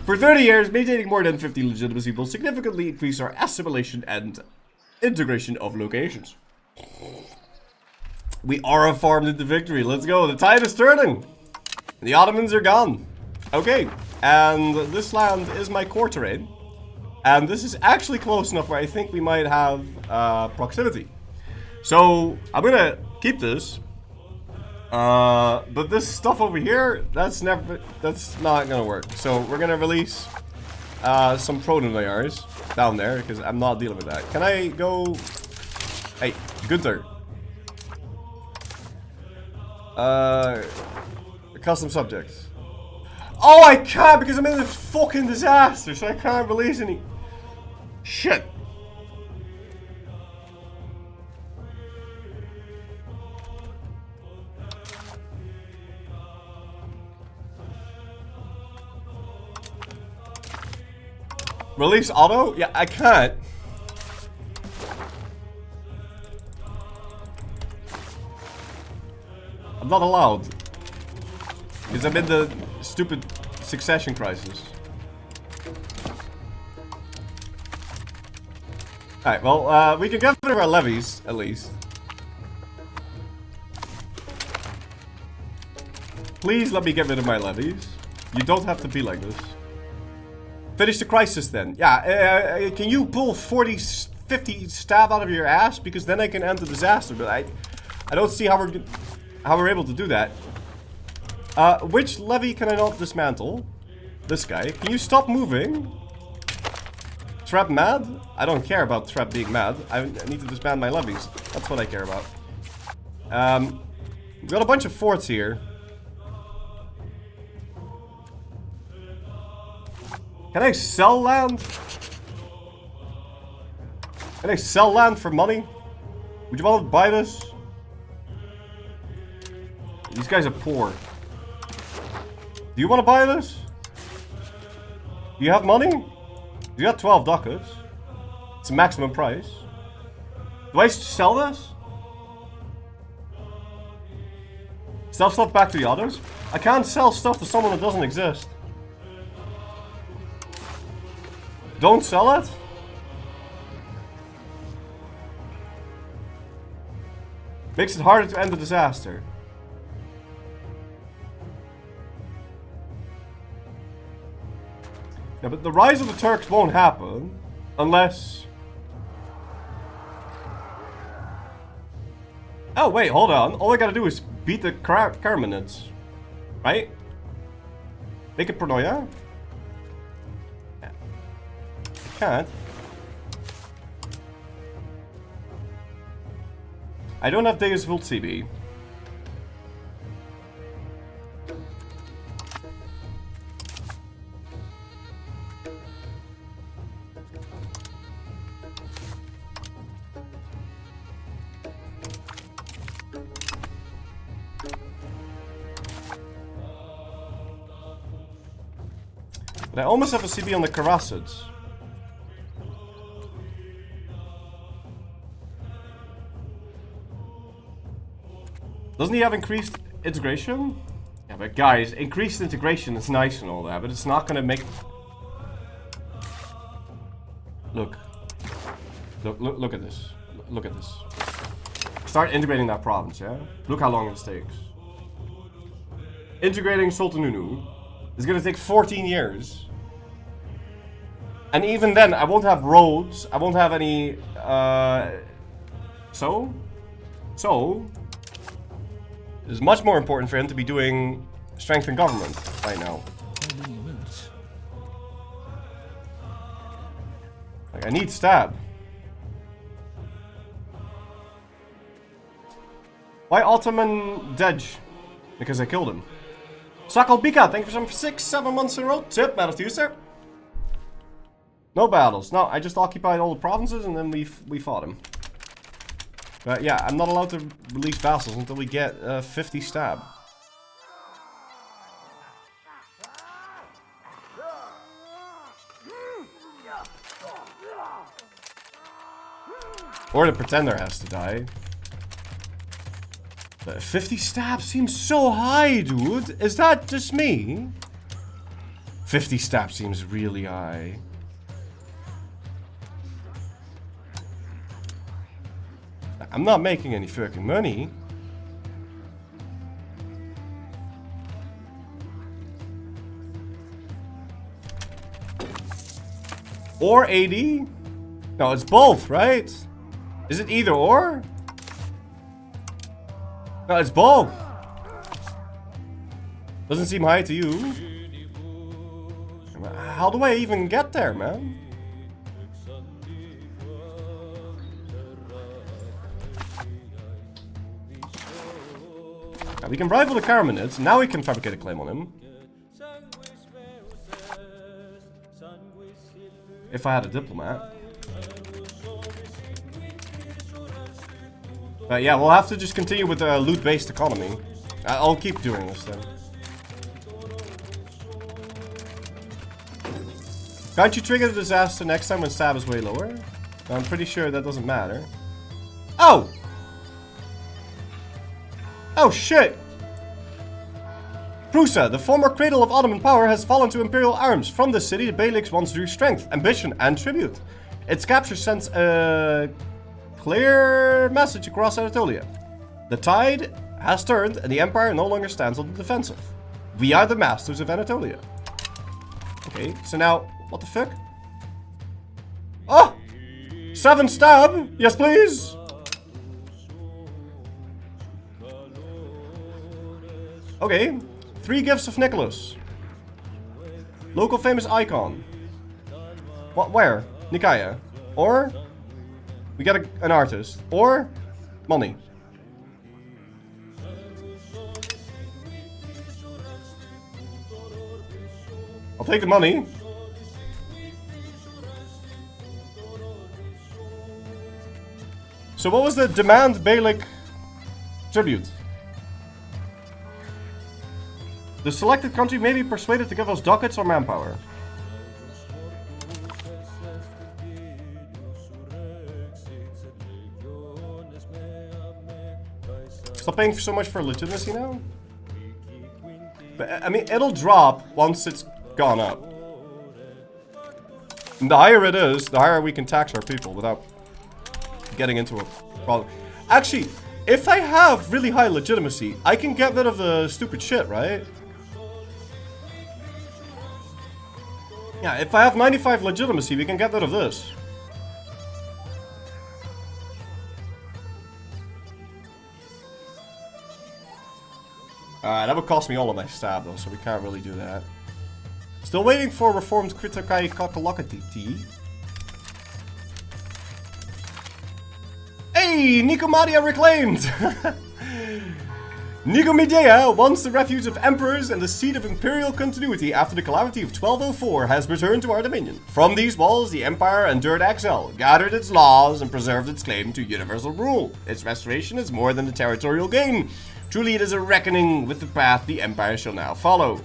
For 30 years, maintaining more than 50 legitimacy will significantly increase our assimilation and integration of locations. We are farmed into victory. Let's go. The tide is turning. The Ottomans are gone. Okay. And this land is my core terrain. And this is actually close enough where I think we might have proximity. So I'm gonna keep this, but this stuff over here, that's not gonna work. So we're gonna release some proto-layers down there because I'm not dealing with that. Can I go? Hey, Gunther. Custom subjects. Oh, I can't because I'm in a fucking disaster, so I can't release any. Shit. Release auto? Yeah, I can't. I'm not allowed. Because I'm in the stupid succession crisis. Alright, well, we can get rid of our levies, at least. Please let me get rid of my levies. You don't have to be like this. Finish the crisis then. Yeah, can you pull 50 stab out of your ass? Because then I can end the disaster. But I don't see how we're able to do that. Which levy can I not dismantle? This guy. Can you stop moving? Trap mad? I don't care about Trap being mad. I need to disband my levies. That's what I care about. We've got a bunch of forts here. Can I sell land? Can I sell land for money? Would you want to buy this? These guys are poor. Do you want to buy this? Do you have money? You got 12 ducats. It's a maximum price. Do I sell this? Sell stuff back to the others? I can't sell stuff to someone that doesn't exist. Don't sell it? Makes it harder to end the disaster. Yeah, but the rise of the Turks won't happen unless... Oh, wait, hold on. All I gotta do is beat the Karmanids. Right? Make it Pronoia? Yeah. I can't. I don't have Deus Vult CB. But I almost have a CB on the Karasids. Doesn't he have increased integration? Yeah, but guys, increased integration is nice and all that, but it's not gonna make... Look. Look at this. Look at this. Start integrating that province, yeah? Look how long this takes. Integrating Sultanunu is gonna take 14 years. And even then, I won't have roads, I won't have any, So? It's much more important for him to be doing strength in government right now. Like, I need stab. Why Ottoman Dej? Because I killed him. Sakal Bika, thank you for some 6-7 months in a row. Tip, medal to you, sir. No battles. No, I just occupied all the provinces and then we fought him. But yeah, I'm not allowed to release vassals until we get 50 stab. Or the pretender has to die. But 50 stab seems so high, dude. Is that just me? 50 stab seems really high. I'm not making any fucking money. Or 80? No, it's both, right? Is it either or? No, it's both. Doesn't seem high to you. How do I even get there, man? We can rival the Karmanids. Now we can fabricate a claim on him. If I had a diplomat. But yeah, we'll have to just continue with the loot-based economy. I'll keep doing this then. Can't you trigger the disaster next time when stab is way lower? I'm pretty sure that doesn't matter. Oh! Oh shit! Prusa, the former cradle of Ottoman power, has fallen to imperial arms. From the city, the Beyliks once drew strength, ambition, and tribute. Its capture sends a clear message across Anatolia. The tide has turned, and the empire no longer stands on the defensive. We are the masters of Anatolia. Okay, so now, what the fuck? Oh! 7 stab! Yes, please! Okay, 3 gifts of Nicholas. Local famous icon. What? Where? Nikaya. Or we get an artist. Or money. I'll take the money. So what was the demand Beylik tribute? The selected country may be persuaded to give us ducats or manpower. Stop paying so much for legitimacy now? But, I mean, it'll drop once it's gone up. And the higher it is, the higher we can tax our people without getting into a problem. Actually, if I have really high legitimacy, I can get rid of the stupid shit, right? Yeah, if I have 95 legitimacy, we can get rid of this. That would cost me all of my stab though, so we can't really do that. Still waiting for reformed Kritakai Kakalakati. Hey! Nicomedia reclaimed! Nicomedia, once the refuge of emperors and the seat of imperial continuity after the calamity of 1204, has returned to our dominion. From these walls, the empire endured exile, gathered its laws, and preserved its claim to universal rule. Its restoration is more than a territorial gain. Truly, it is a reckoning with the path the empire shall now follow.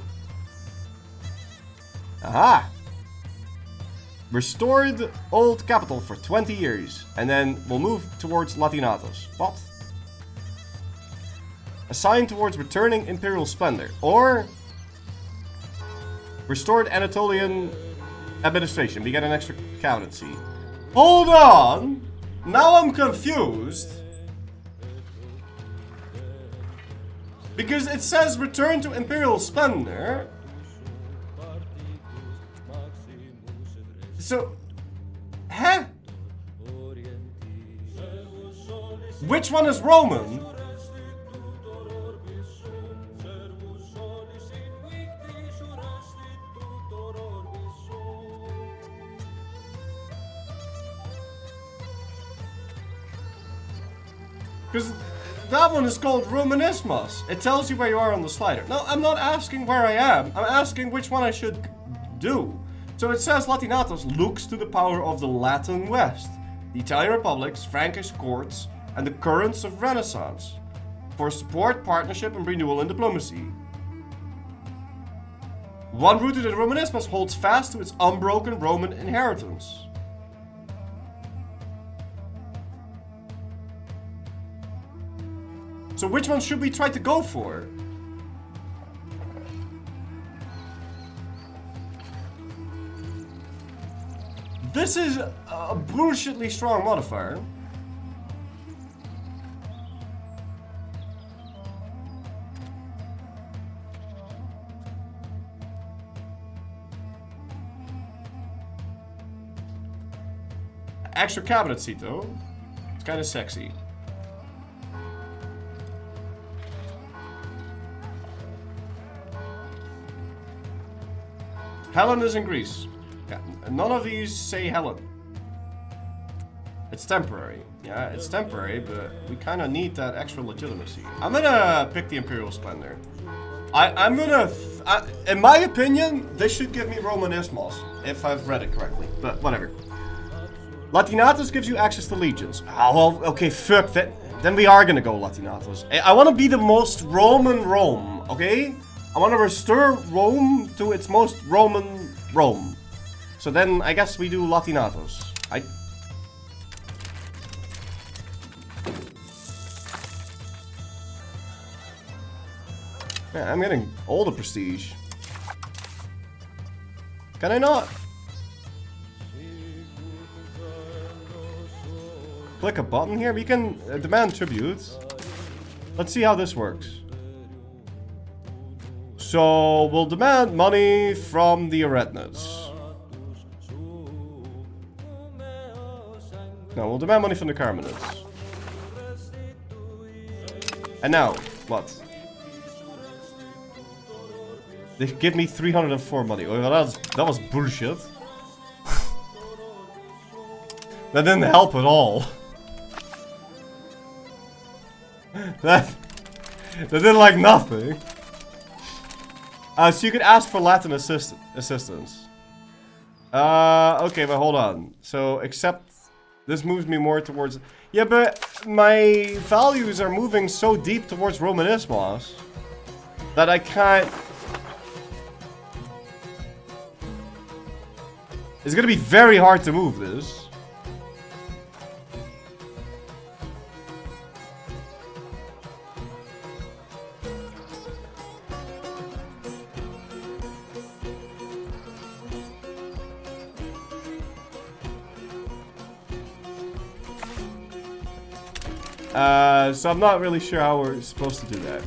Aha! Restored old capital for 20 years, and then we'll move towards Latinatos. What? Assigned towards returning imperial splendor, or restored Anatolian administration. We get an extra cabinet seat. Hold on! Now I'm confused. Because it says return to imperial splendor. So, huh? Which one is Roman? Because that one is called Romanismus. It tells you where you are on the slider. No, I'm not asking where I am. I'm asking which one I should do. So it says Latinatos looks to the power of the Latin West, the Italian republics, Frankish courts, and the currents of Renaissance for support, partnership, and renewal in diplomacy. One rooted in Romanismus holds fast to its unbroken Roman inheritance. So which one should we try to go for? This is a bullshitly strong modifier. Extra cabinet seat though. It's kind of sexy. Helen is in Greece. Yeah, none of these say Helen. It's temporary. Yeah, it's temporary, but we kind of need that extra legitimacy. I'm gonna pick the Imperial Splendor. I'm gonna... in my opinion, this should give me Romanismos, if I've read it correctly. But whatever. Latinatos gives you access to legions. Oh, well, okay, fuck that. Then we are gonna go Latinatos. I want to be the most Roman Rome, okay? I want to restore Rome to its most Roman Rome. So then I guess we do Latinatos. Yeah, I'm getting all the prestige. Can I not? Click a button here? We can demand tributes. Let's see how this works. So, we'll demand money from the Aretnas. No, we'll demand money from the Carmenids. And now, what? They give me 304 money. Oh, that was bullshit. That didn't help at all. That did like nothing. So you could ask for Latin assistance. Okay, but hold on. So, except this moves me more towards... Yeah, but my values are moving so deep towards Romanismos that I can't... It's gonna be very hard to move this. So I'm not really sure how we're supposed to do that.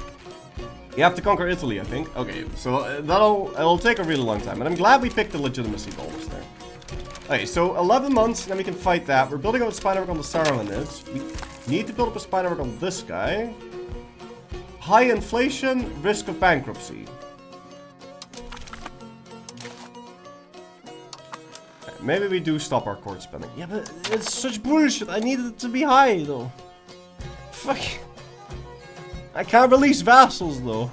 You have to conquer Italy, I think. Okay, so it'll take a really long time. And I'm glad we picked the legitimacy goals there. Okay, so 11 months, then we can fight that. We're building up a spy network on the Saronids. We need to build up a spy network on this guy. High inflation, risk of bankruptcy. Okay, maybe we do stop our court spending. Yeah, but it's such bullshit. I needed it to be high, though. Fuck. I can't release vassals, though.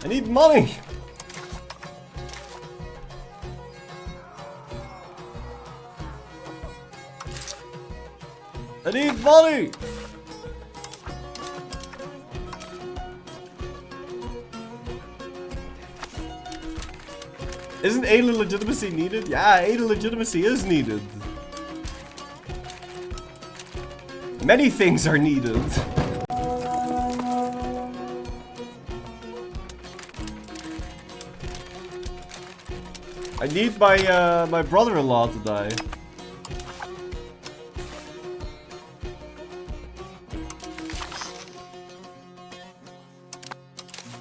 I need money. I need money. Isn't alien legitimacy needed? Yeah, alien legitimacy is needed. Many things are needed. I need my my brother-in-law to die.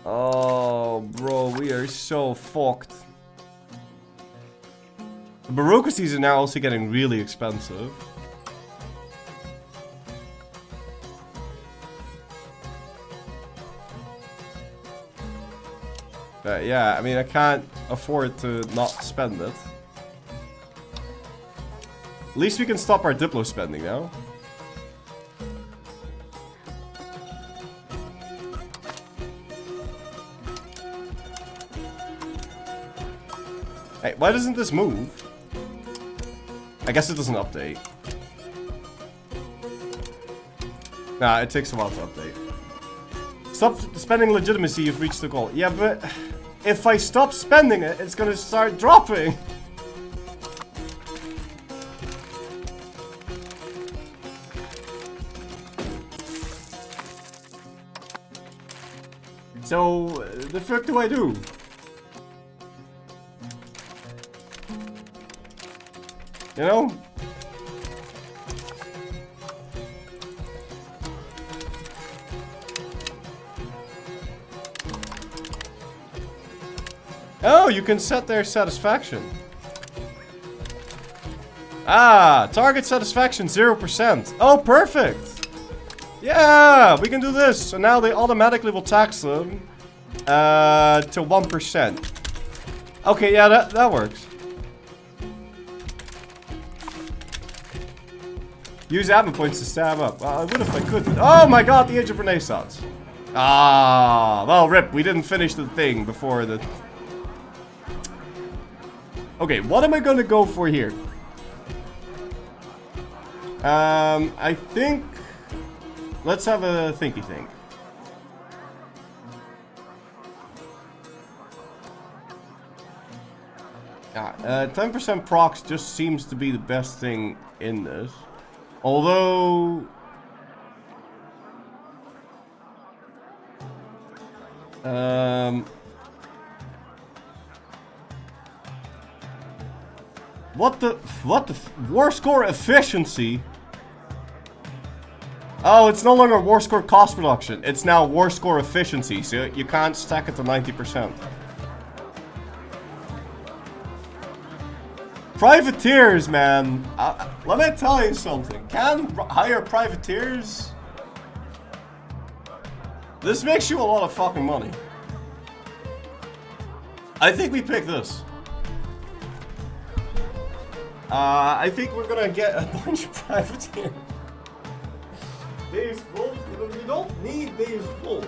Oh, bro, we are so fucked. The bureaucracies are now also getting really expensive. Yeah, I mean, I can't afford to not spend it. At least we can stop our Diplo spending now. Hey, why doesn't this move? I guess it doesn't update. Nah, it takes a while to update. Stop spending legitimacy, you've reached the goal. Yeah, but if I stop spending it, it's gonna start dropping. So, the fuck do I do? You know? Oh, you can set their satisfaction. Ah, target satisfaction 0%. Oh, perfect. Yeah, we can do this. So now they automatically will tax them to 1%. Okay, yeah, that works. Use admin points to stab up. Well, I would if I could. But oh my god, the Age of Renaissance. Ah, well, rip. We didn't finish the thing before the... Okay, what am I gonna go for here? I think... Let's have a thinky think. Yeah, 10% procs just seems to be the best thing in this. Although... What the war score efficiency? Oh, it's no longer war score cost reduction. It's now war score efficiency, so you can't stack it to 90%. Privateers, man. Let me tell you something. Can hire privateers? This makes you a lot of fucking money. I think we pick this. I think we're gonna get a bunch of privateers. These wolves, we don't need these wolves.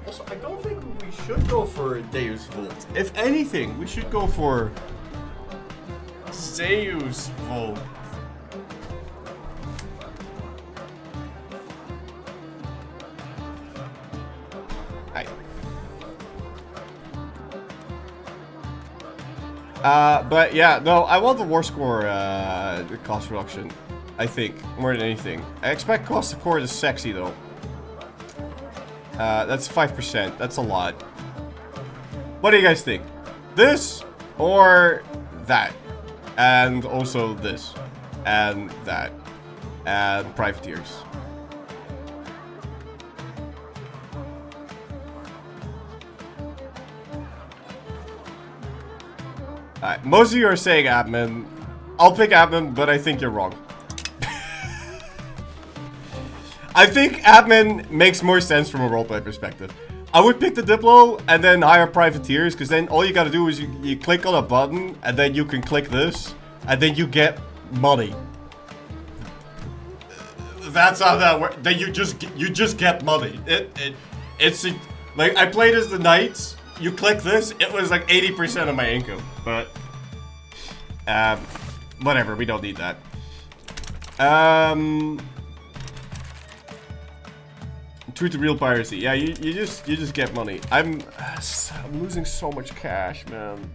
Also, I don't think we should go for Deus Vult. If anything, we should go for Zeus Vult. But yeah, no, I want the war score cost reduction. I think more than anything. I expect cost of core is sexy though. That's 5%. That's a lot. What do you guys think? This or that? And also this. And that. And privateers. Alright, most of you are saying admin. I'll pick admin, but I think you're wrong. I think admin makes more sense from a roleplay perspective. I would pick the Diplo and then hire privateers, because then all you gotta do is you click on a button and then you can click this and then you get money. That's how that works. Then you just get money. It's like I played as the knights. You click this, it was like 80% of my income. But whatever, we don't need that. True to real piracy. Yeah, you just get money. I'm losing so much cash, man.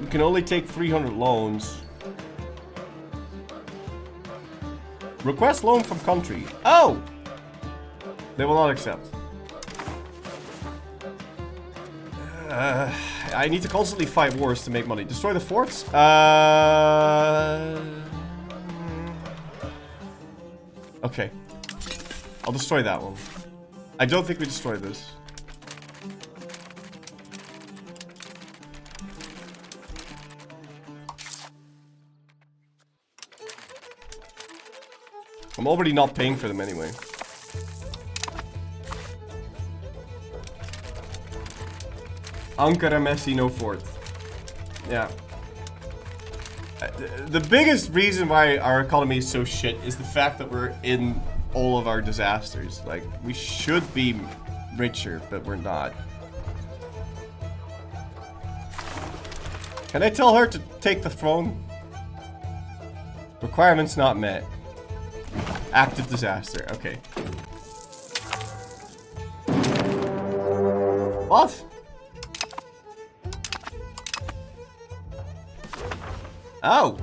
You can only take 300 loans. Request loan from country. Oh! They will not accept. I need to constantly fight wars to make money. Destroy the forts? Okay. I'll destroy that one. I don't think we destroyed this. I'm already not paying for them anyway. Ankara, Messi, no fort. Yeah. The biggest reason why our economy is so shit is the fact that we're in all of our disasters. Like, we should be richer, but we're not. Can I tell her to take the throne? Requirements not met. Active disaster. Okay. What? Oh.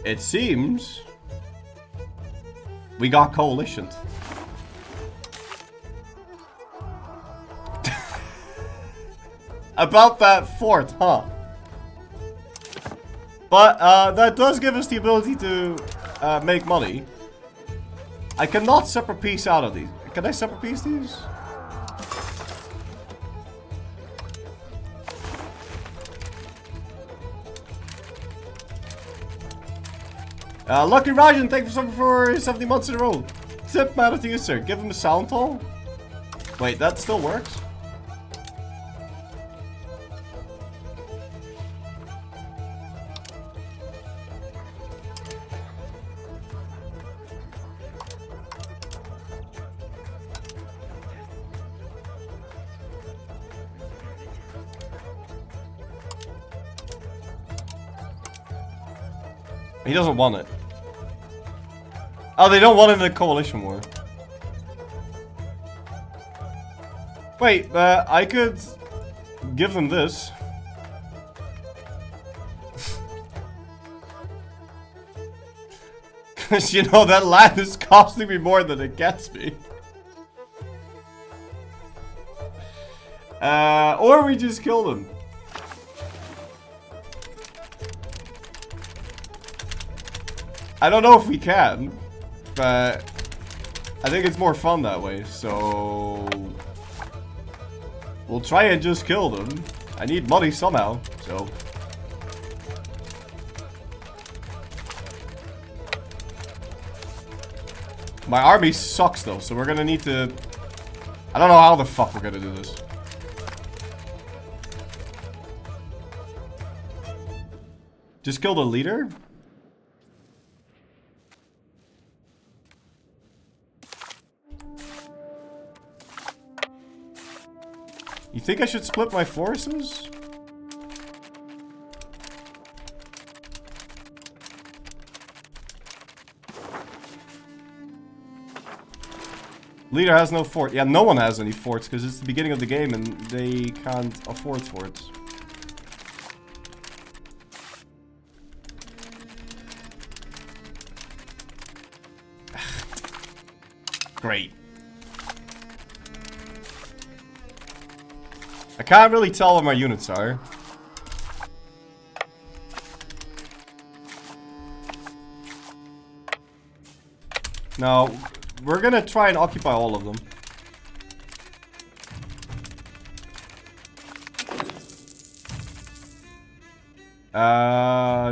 It seems we got coalitioned. About that fort, huh? But that does give us the ability to make money. I cannot separate piece out of these. Can I separate piece these? Lucky Rajan, thank you so much for 70 months in a row. Tip matter to you, sir. Give him a sound toll. Wait, that still works? He doesn't want it. Oh, they don't want it in a coalition war. Wait, I could give them this. Because, you know, that land is costing me more than it gets me. Or we just kill them. I don't know if we can, but I think it's more fun that way, so we'll try and just kill them. I need money somehow, so. My army sucks though, so we're gonna need to. I don't know how the fuck we're gonna do this. Just kill the leader? You think I should split my forces? Leader has no fort. Yeah, no one has any forts because it's the beginning of the game and they can't afford forts. Great. I can't really tell where my units are. No, we're gonna try and occupy all of them.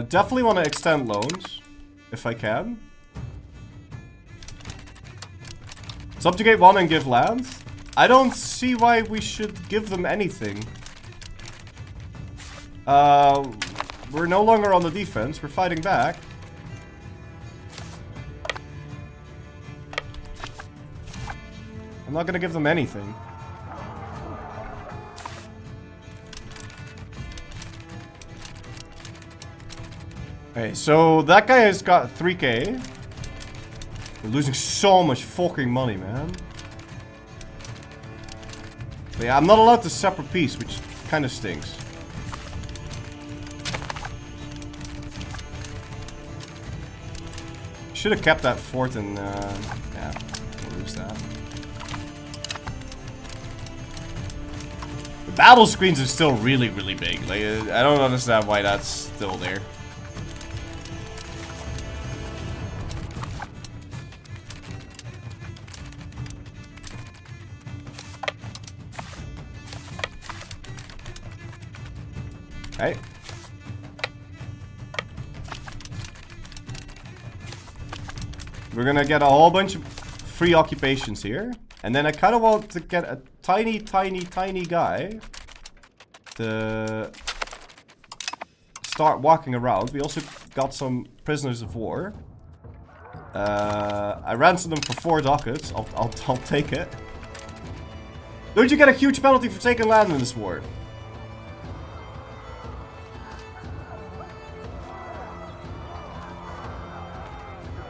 Definitely want to extend loans, if I can. Subjugate one and give land. I don't see why we should give them anything. We're no longer on the defense. We're fighting back. I'm not gonna give them anything. Okay, so that guy has got 3k. We're losing so much fucking money, man. But yeah, I'm not allowed to separate peace, which kind of stinks. Should have kept that fort and, yeah, we'll lose that. The battle screens are still really, really big. Like, I don't understand why that's still there. Right? We're gonna get a whole bunch of free occupations here. And then I kind of want to get a tiny guy to start walking around. We also got some prisoners of war. I ransomed them for 4 ducats. I'll take it. Don't you get a huge penalty for taking land in this war?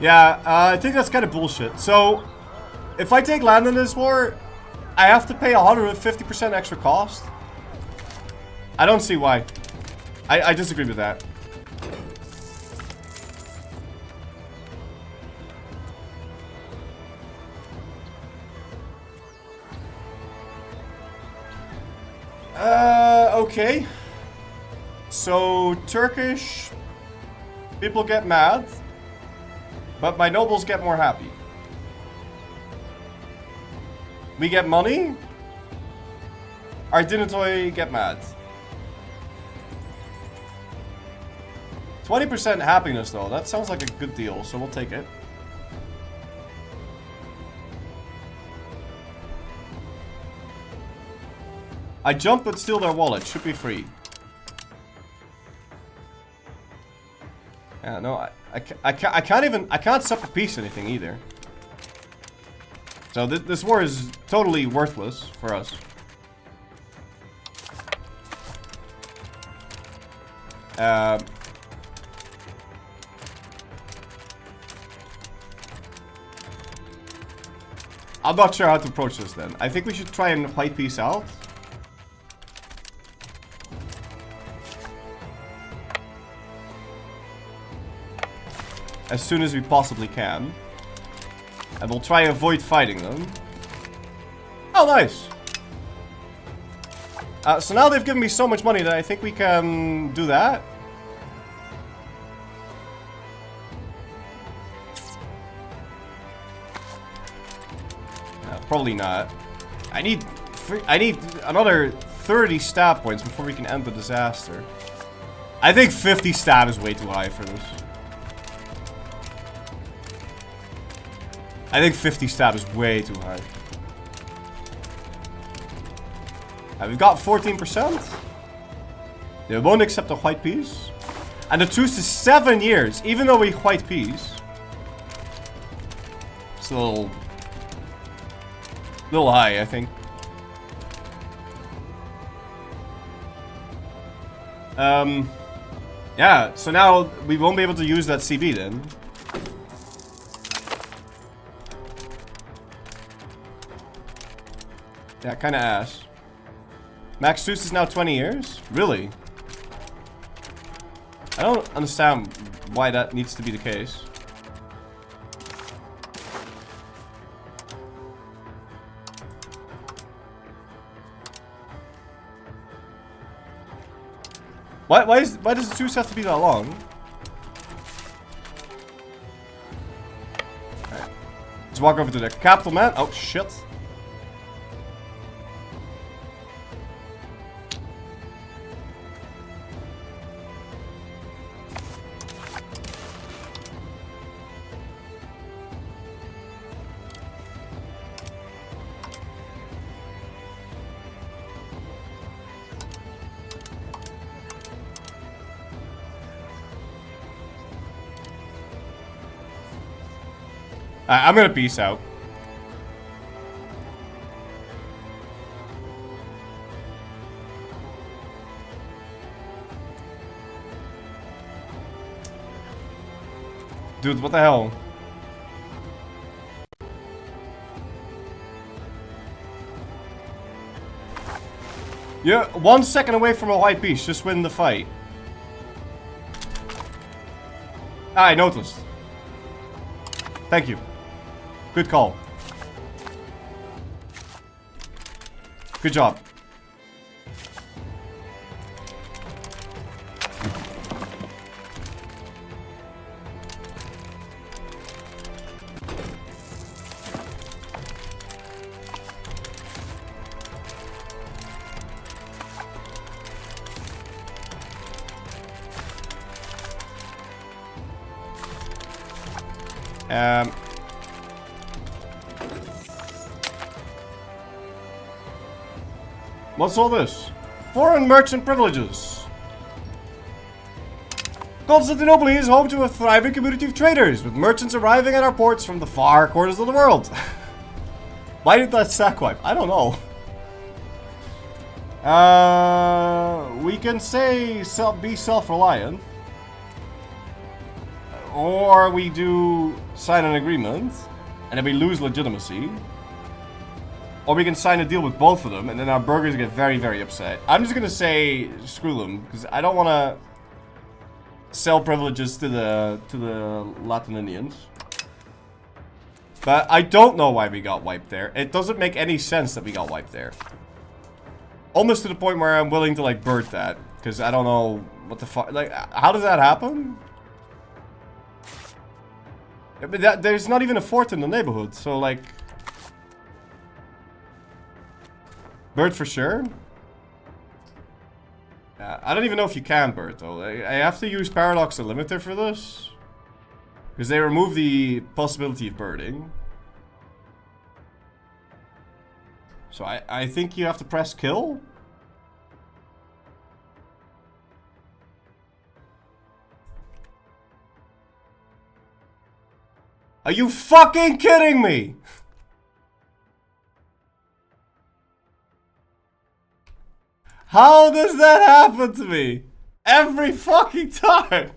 Yeah, I think that's kind of bullshit. So, if I take land in this war, I have to pay 150% extra cost. I don't see why. I disagree with that. Okay. So, Turkish people get mad, but my nobles get more happy. We get money, or didn't I get mad? 20% happiness though, that sounds like a good deal, so we'll take it. I jump but steal their wallet, should be free. Yeah, no, I can't set for peace anything either. So this war is totally worthless for us. I'm not sure how to approach this then. I think we should try and white peace out. As soon as we possibly can. And we'll try and avoid fighting them. Oh, nice! So now they've given me so much money that I think we can do that. Probably not. I need another 30 stab points before we can end the disaster. I think 50 stab is way too high for this. I think 50 stab is way too high. We've got 14%. They won't accept a white peace. And the truce is 7 years, even though we white peace. It's a little high, I think. Yeah, so now we won't be able to use that CB then. Yeah, kinda ass. Max truce is now 20 years? Really? I don't understand why that needs to be the case. Why does the truce have to be that long? Alright. Let's walk over to the capital, man. Oh, shit. I'm gonna peace out. Dude, what the hell? You're 1 second away from a white peace. Just win the fight. I noticed. Thank you. Good call. Good job. What's all this? Foreign merchant privileges. Constantinople is home to a thriving community of traders, with merchants arriving at our ports from the far corners of the world. Why did that sack wipe? I don't know. We can say be self-reliant. Or we do sign an agreement, and then we lose legitimacy. Or we can sign a deal with both of them, and then our burghers get very, very upset. I'm just gonna say screw them, because I don't want to sell privileges to the Latinians. But I don't know why we got wiped there. It doesn't make any sense that we got wiped there. Almost to the point where I'm willing to like bird that, because I don't know what the fuck. Like, how does that happen? Yeah, but there's not even a fort in the neighborhood, so like. Bird for sure. I don't even know if you can bird though. I have to use Paradox Limiter for this. Because they remove the possibility of birding. So I think you have to press kill. Are you fucking kidding me? How does that happen to me? Every fucking time.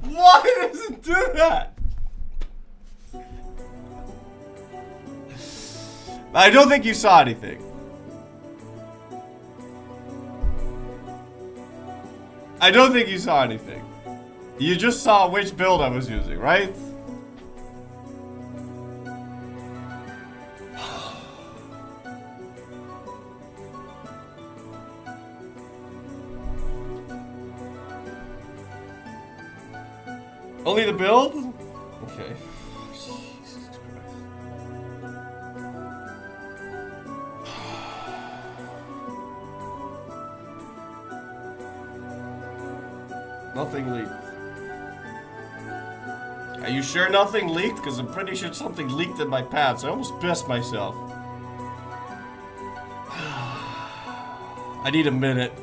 Why does it do that? I don't think you saw anything. I don't think you saw anything. You just saw which build I was using, right? Only the build? Okay. Jesus Christ. Nothing leaked. Are you sure nothing leaked? Because I'm pretty sure something leaked in my pads. I almost pissed myself. I need a minute.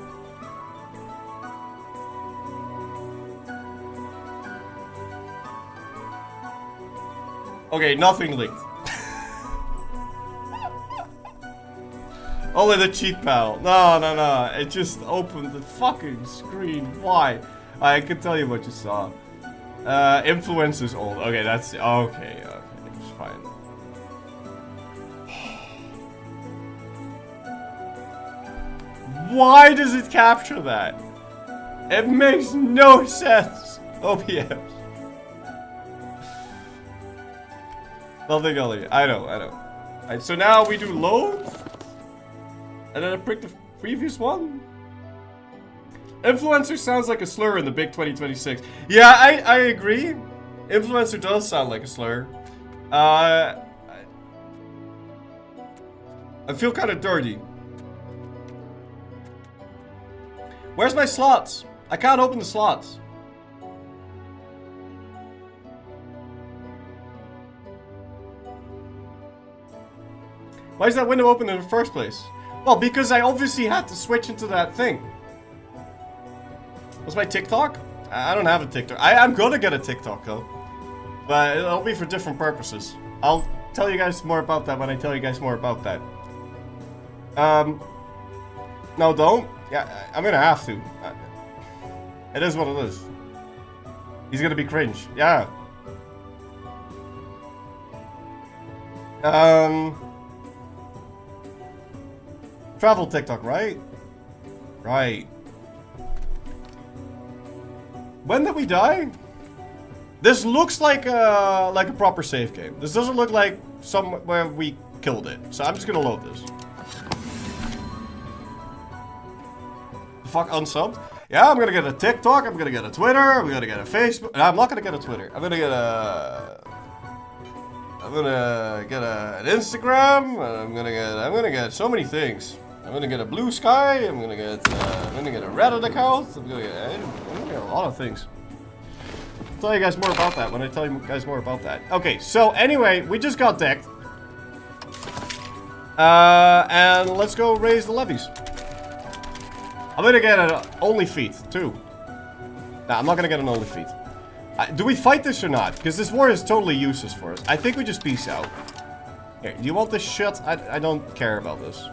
Okay, nothing leaked. Only the cheat panel. No. It just opened the fucking screen. Why? I can tell you what you saw. Influencers old. Okay, that's... Okay, it's fine. Why does it capture that? It makes no sense. OPS. Nothing only. I know. Alright, so now we do load. And then I pick the previous one. Influencer sounds like a slur in the big 2026. Yeah, I agree. Influencer does sound like a slur. I feel kind of dirty. Where's my slots? I can't open the slots. Why is that window open in the first place? Well, because I obviously had to switch into that thing. What's my TikTok? I don't have a TikTok. I'm gonna get a TikTok though. But it'll be for different purposes. I'll tell you guys more about that when I tell you guys more about that. No, don't. Yeah, I'm gonna have to. It is what it is. He's gonna be cringe. Yeah. Travel TikTok, right? Right. When did we die? This looks like a proper save game. This doesn't look like somewhere we killed it. So I'm just gonna load this. The fuck, unsubbed? Yeah, I'm gonna get a TikTok, I'm gonna get a Twitter, I'm gonna get a Facebook. No, I'm not gonna get a Twitter. I'm gonna get an Instagram. I'm gonna get so many things. I'm gonna get a Blue Sky. I'm gonna get a Reddit account. I'm gonna get a lot of things. tell you guys more about that when I tell you guys more about that. Okay, so anyway, we just got decked. And let's go raise the levies. I'm gonna get an only feat, too. Nah, I'm not gonna get an only feat. Do we fight this or not? Because this war is totally useless for us. I think we just peace out. Here, do you want this shit? I don't care about this.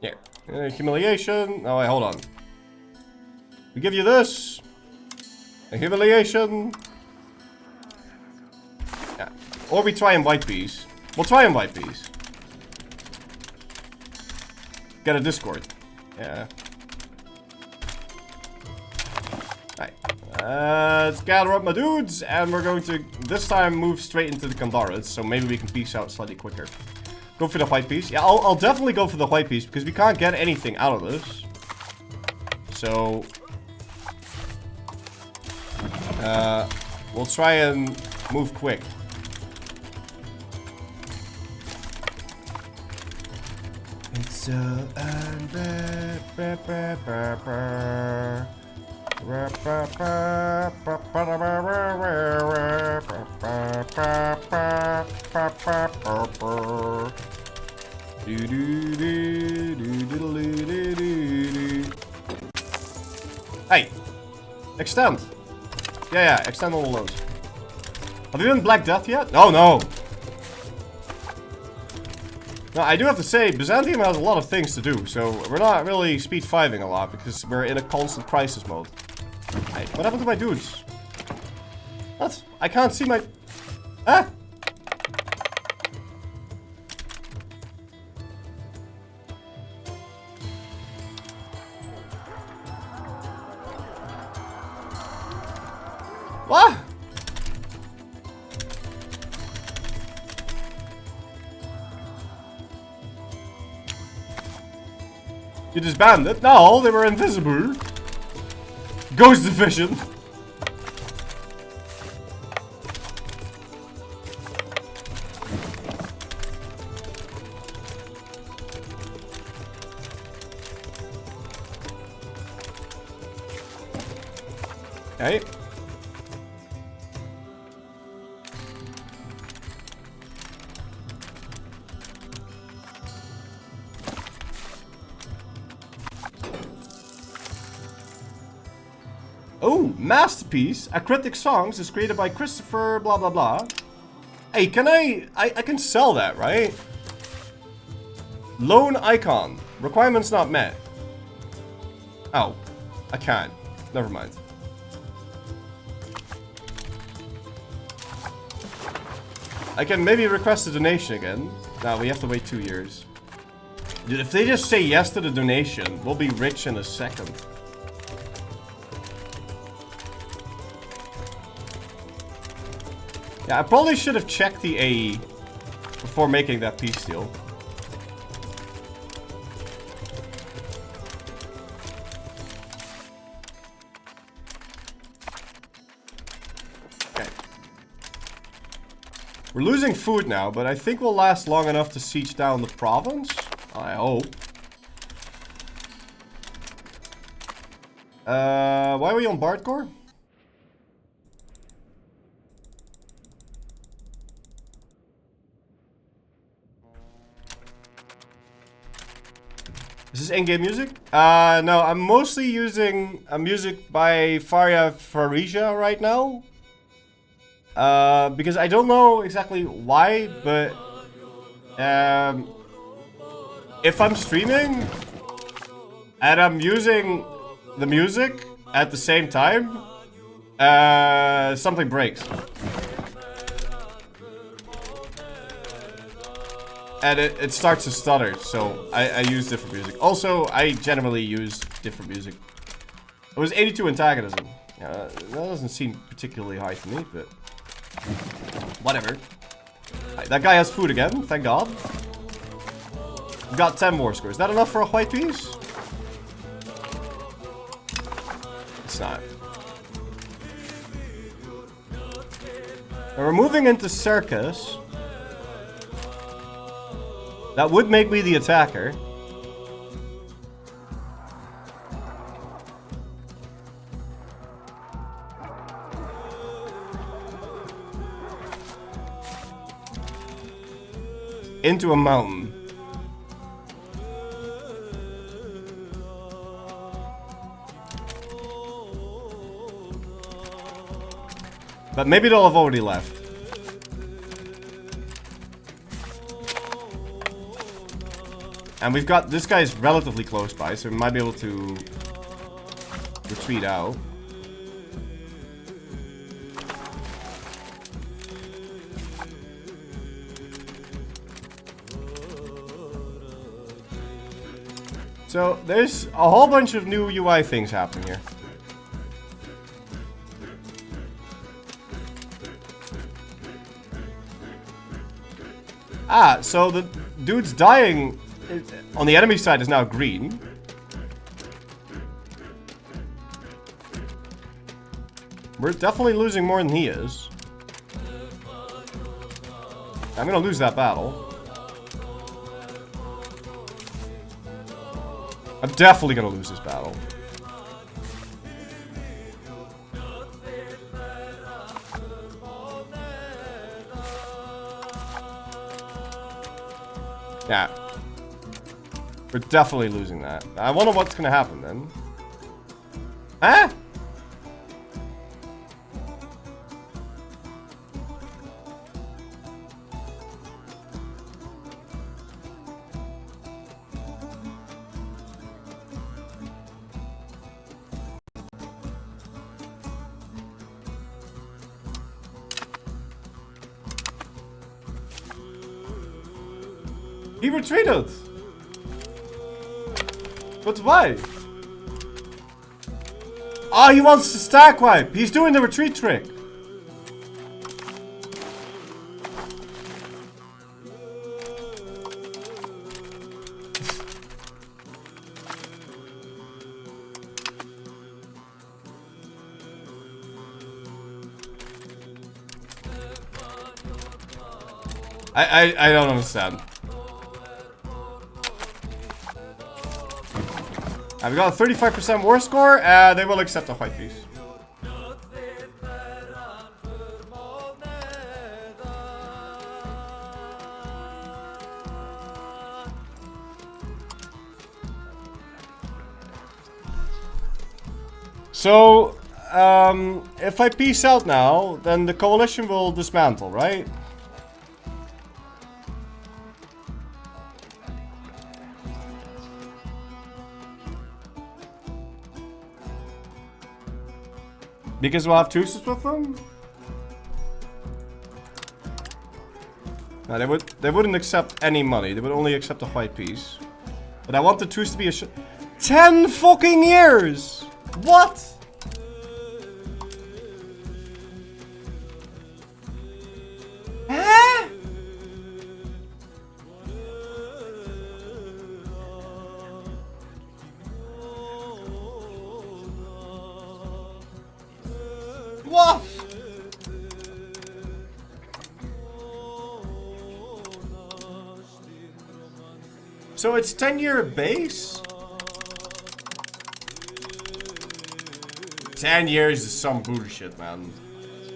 Here. Humiliation. Oh, wait, hold on. We give you this. A humiliation. Yeah. Or we try and white peace. We'll try and white peace. Get a discord. Yeah. Alright. Let's gather up my dudes, and we're going to this time move straight into the Kandarids, so maybe we can peace out slightly quicker. Go for the white piece. Yeah, I'll definitely go for the white piece because we can't get anything out of this. So we'll try and move quick. It's Hey! Extend! Yeah, extend all those. Have you done Black Death yet? Oh, no! Now, I do have to say, Byzantium has a lot of things to do, so we're not really speed 5ing a lot, because we're in a constant crisis mode. Hey, what happened to my dudes? What? I can't see my... Ah! What? You disbanded? No, they were invisible. Ghost Division. Okay. Oh, Masterpiece, Acritic Songs is created by Christopher blah blah blah. Hey, can I can sell that, right? Loan icon. Requirements not met. Oh, I can't. Never mind. I can maybe request a donation again. No, we have to wait 2 years. Dude, if they just say yes to the donation, we'll be rich in a second. Yeah, I probably should have checked the AE before making that peace deal. Okay. We're losing food now, but I think we'll last long enough to siege down the province. I hope. Why are we on Bardcore? Is this in-game music? No, I'm mostly using music by Faria Farija right now. Because I don't know exactly why, but if I'm streaming and I'm using the music at the same time, something breaks. And it starts to stutter, so I use different music. Also, I generally use different music. It was 82 antagonism. That doesn't seem particularly high to me, but whatever. Right, that guy has food again, thank God. We've got 10 more scores. Is that enough for a white piece? It's not. Now we're moving into Circus. That would make me the attacker. into a mountain. But maybe they'll have already left. And we've got, this guy's relatively close by, so we might be able to retreat out. So there's a whole bunch of new UI things happening here. Ah, so the dude's dying on the enemy side is now green. We're definitely losing more than he is. I'm gonna lose that battle. I'm definitely gonna lose this battle. Yeah. We're definitely losing that. I wonder what's gonna happen then. Huh? He retreated! But why? Oh, he wants to stack wipe! He's doing the retreat trick! I don't understand. I've got a 35% war score, they will accept a white piece. So, if I peace out now, then the coalition will dismantle, right? Because we'll have truces with them? No, they wouldn't accept any money. They would only accept a white piece. But I want the truce to be a 10 fucking years! What? Huh? What? So it's 10-year base? 10 years is some bullshit, man.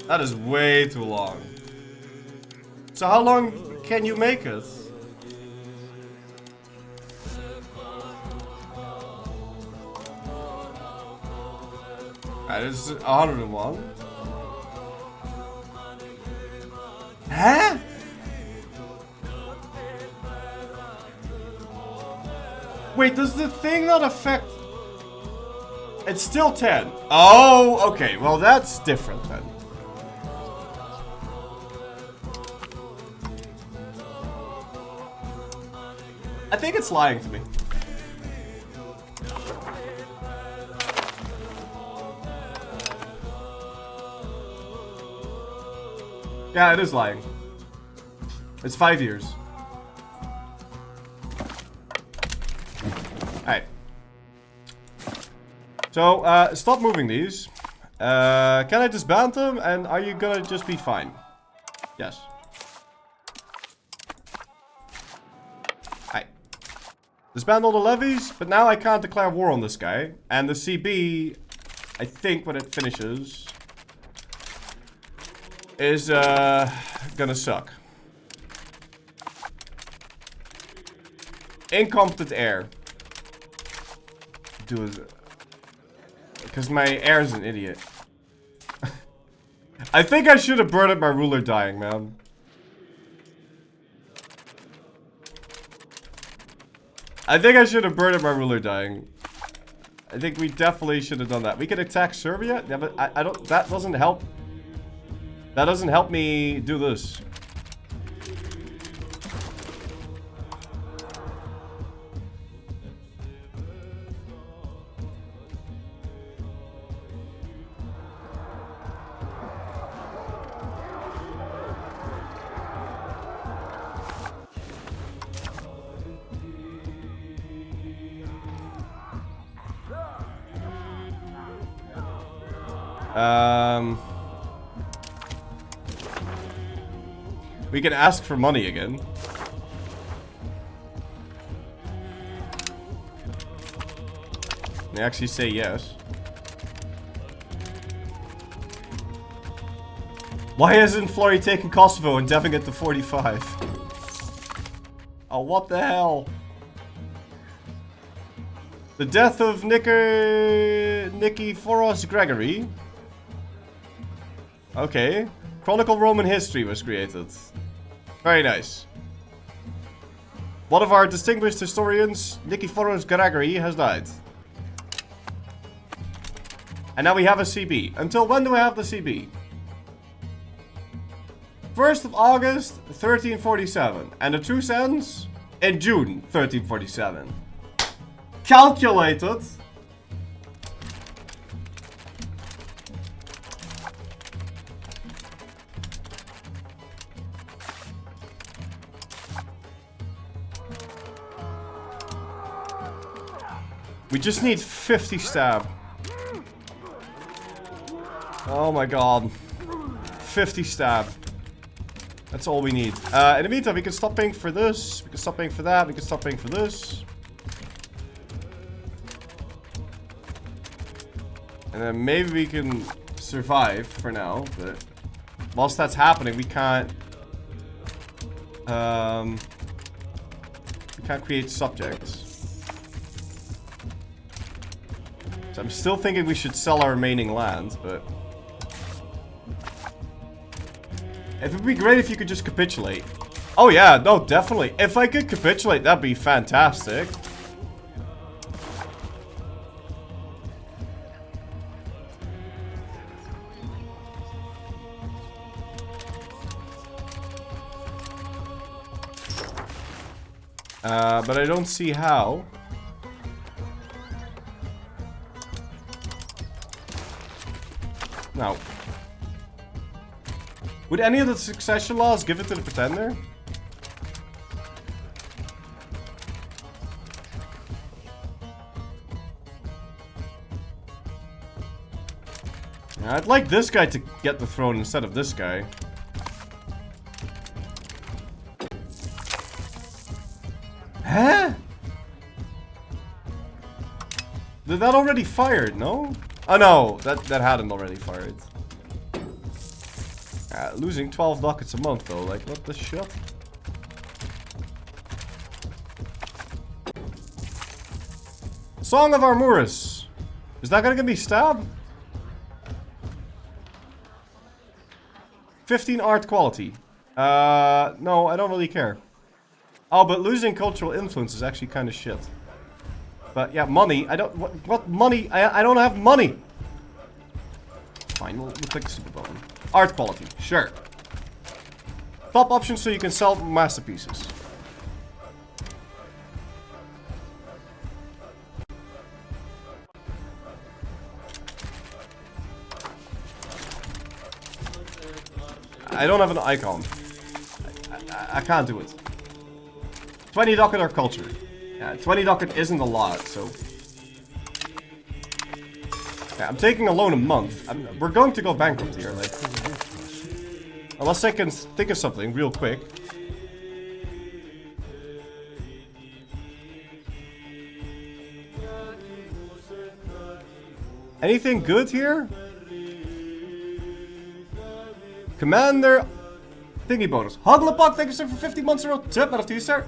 That is way too long. So how long can you make it? Alright, this is 101. Huh? Wait, does the thing not affect... It's still 10. Oh, okay. Well, that's different then. I think it's lying to me. Yeah, it is lying. It's 5 years. Alright. So, stop moving these. Can I disband them? And are you gonna just be fine? Yes. Alright. Disband all the levies, but now I can't declare war on this guy. And the CB, I think when it finishes, is gonna suck. Incompetent heir. Do it. Because my heir is an idiot. I think I should have burned up my ruler dying, man. I think I should have burned up my ruler dying. I think we definitely should have done that. We could attack Serbia? Yeah, but I don't... That doesn't help. That doesn't help me do this. We can ask for money again. They actually say yes. Why isn't Flory taking Kosovo and deving it to 45? Oh, what the hell? The death of Nikiforos Gregory. Okay. Chronicle Roman history was created. Very nice. One of our distinguished historians, Nikiforos Gregory, has died. And now we have a CB. Until when do we have the CB? 1st of August, 1347. And the truce ends in June, 1347. Calculated. We just need 50 stab. Oh my god. 50 stab. That's all we need. In the meantime, we can stop paying for this. We can stop paying for that. We can stop paying for this. And then maybe we can survive for now. But whilst that's happening, we can't... we can't create subjects. So I'm still thinking we should sell our remaining land, but... It would be great if you could just capitulate. Oh yeah, no, definitely. If I could capitulate, that'd be fantastic. But I don't see how. No. Would any of the succession laws give it to the pretender? I'd like this guy to get the throne instead of this guy. Huh? Did that already fired? No? Oh no, that hadn't already fired. Losing 12 ducats a month though, like what the shit? Song of Armurus. Is that gonna get me stabbed? 15 art quality. No, I don't really care. Oh, but losing cultural influence is actually kind of shit. But yeah, money. I don't. What money? I don't have money. Fine, we'll click the super button. Art quality, sure. Top options so you can sell masterpieces. I don't have an icon. I can't do it. 20 ducat or culture. Yeah, 20 ducat isn't a lot, so... Yeah, I'm taking a loan a month. We're going to go bankrupt here, like... Unless I can think of something real quick. Anything good here? Commander... Thingy bonus. Huglepuck, thank you sir for 50 months in a row. Tip, not to you, sir.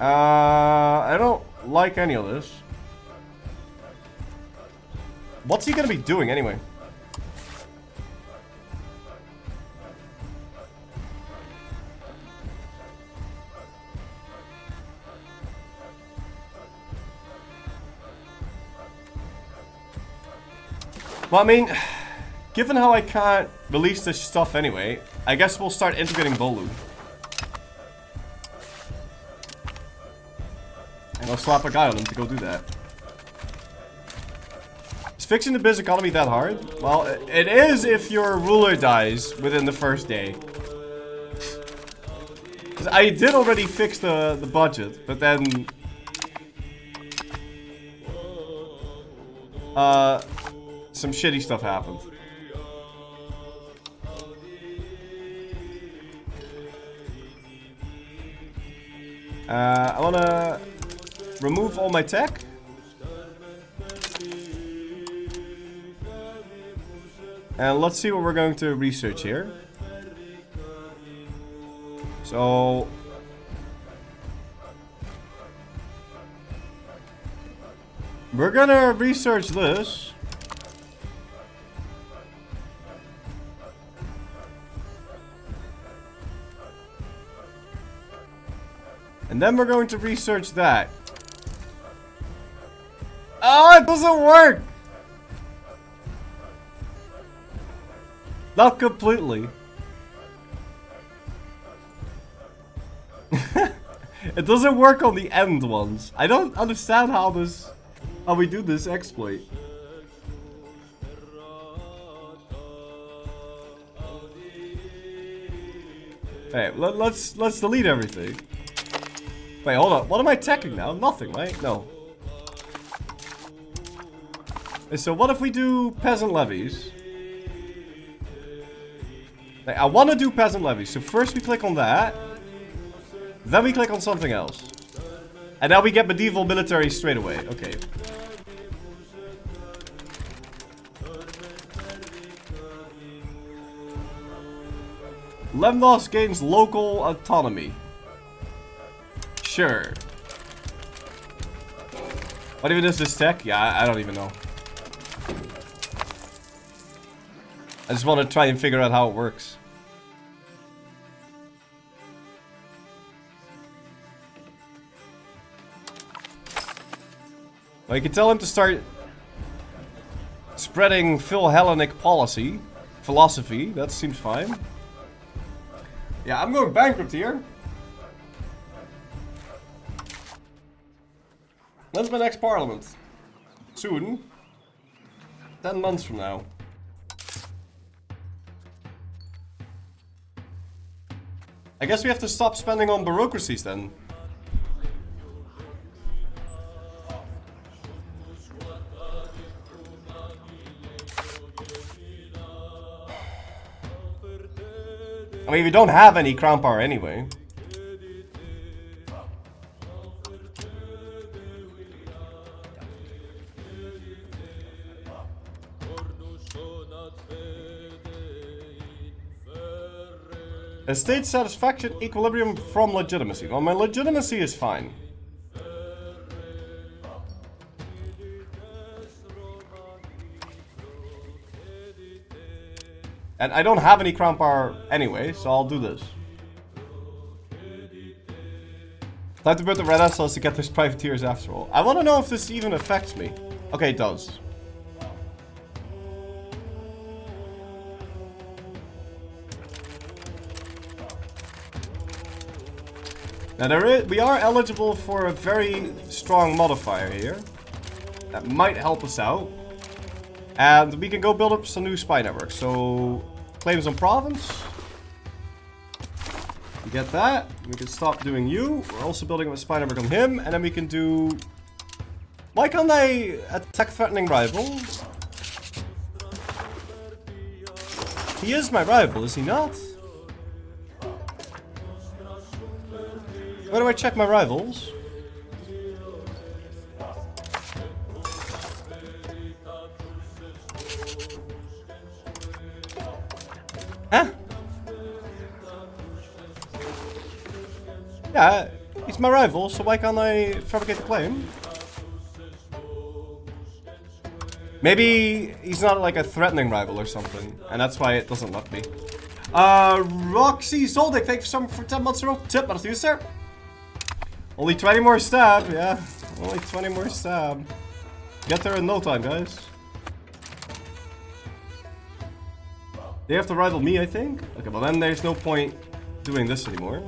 I don't like any of this. What's he gonna be doing anyway? Well, I mean, given how I can't release this stuff anyway, I guess we'll start integrating Bolu. And I'll slap a guy on him to go do that. Is fixing the biz economy that hard? Well, it is if your ruler dies within the first day. 'Cause I did already fix the budget, but then... some shitty stuff happened. I wanna remove all my tech. And let's see what we're going to research here. So... we're gonna research this. And then we're going to research that. Oh, it doesn't work! Not completely. It doesn't work on the end ones. I don't understand how we do this exploit. Hey, let's delete everything. Wait, hold on. What am I teching now? Nothing, right? No. So what if we do peasant levies? Like, I want to do peasant levies. So first we click on that. Then we click on something else. And now we get medieval military straight away. Okay. Lemnos gains local autonomy. Sure. What even is this tech? Yeah, I don't even know. I just want to try and figure out how it works. Well, you can tell him to start spreading Phil-Hellenic philosophy. That seems fine. Yeah, I'm going bankrupt here. When's my next parliament? Soon. 10 months from now. I guess we have to stop spending on bureaucracies then. I mean, we don't have any crown power anyway. Estate satisfaction, equilibrium from legitimacy. Well, my legitimacy is fine. And I don't have any crown power anyway, so I'll do this. Time to build the Renaissance to get those privateers after all. I want to know if this even affects me. Okay, it does. Now we are eligible for a very strong modifier here. That might help us out. And we can go build up some new spy networks. So, claims on province. We get that. We can stop doing you. We're also building up a spy network on him. And then we can do... Why can't I attack threatening rival? He is my rival, is he not? Where do I check my rivals? Huh? Yeah, he's my rival, so why can't I fabricate the claim? Maybe he's not like a threatening rival or something, and that's why it doesn't let me. Roxy Zoldyck, thank you for 10 months in a row. Tip, what do you, sir? Only 20 more stab, yeah. Only 20 more stab. Get there in no time, guys. They have to rival me, I think? Okay, well then there's no point doing this anymore.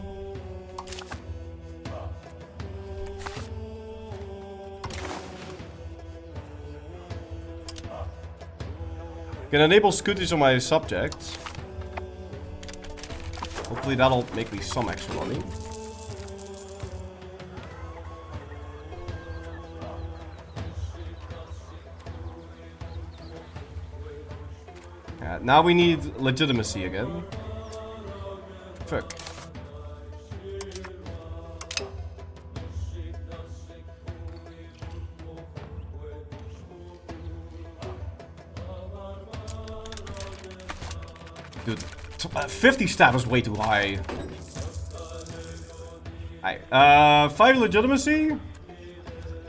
Can enable scooters on my subjects. Hopefully that'll make me some extra money. Now we need legitimacy again. Fuck. Dude, 50 stab is way too high. Alright, 5 legitimacy.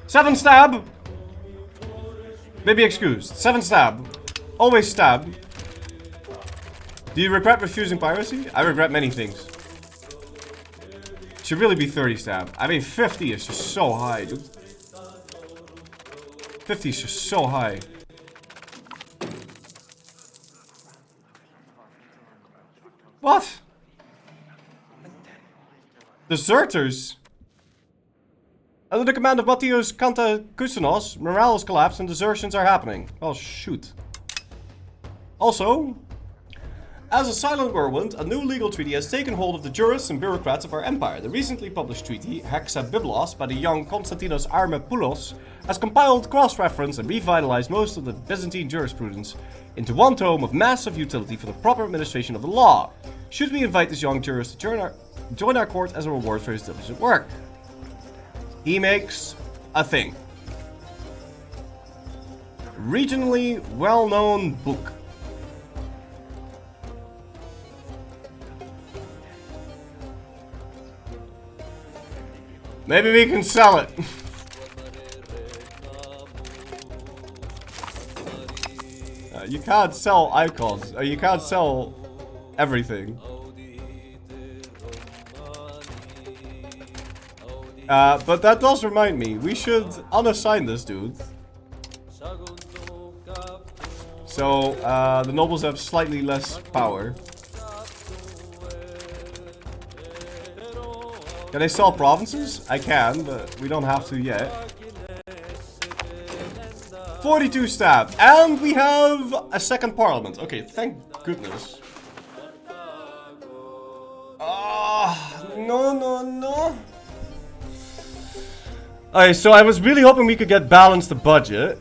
7 stab. Maybe excused. 7 stab. Always stab. Do you regret refusing piracy? I regret many things. Should really be 30 stab. I mean, 50 is just so high, dude. 50 is just so high. What? Deserters? Under the command of Matthios Kantakousanos, morale has collapsed and desertions are happening. Well, shoot. Also, as a silent whirlwind, a new legal treaty has taken hold of the jurists and bureaucrats of our empire. The recently published treaty, Hexabiblos, by the young Konstantinos Armepoulos, has compiled, cross-referenced, and revitalized most of the Byzantine jurisprudence into one tome of massive utility for the proper administration of the law. Should we invite this young jurist to join our court as a reward for his diligent work? He makes a thing. Regionally well-known book. Maybe we can sell it. You can't sell icons. You can't sell everything. But that does remind me. We should unassign this dude. So, the nobles have slightly less power. Can I sell provinces? I can, but we don't have to yet. 42 stab. And we have a second parliament. Okay, thank goodness. No. Alright, so I was really hoping we could get balanced the budget.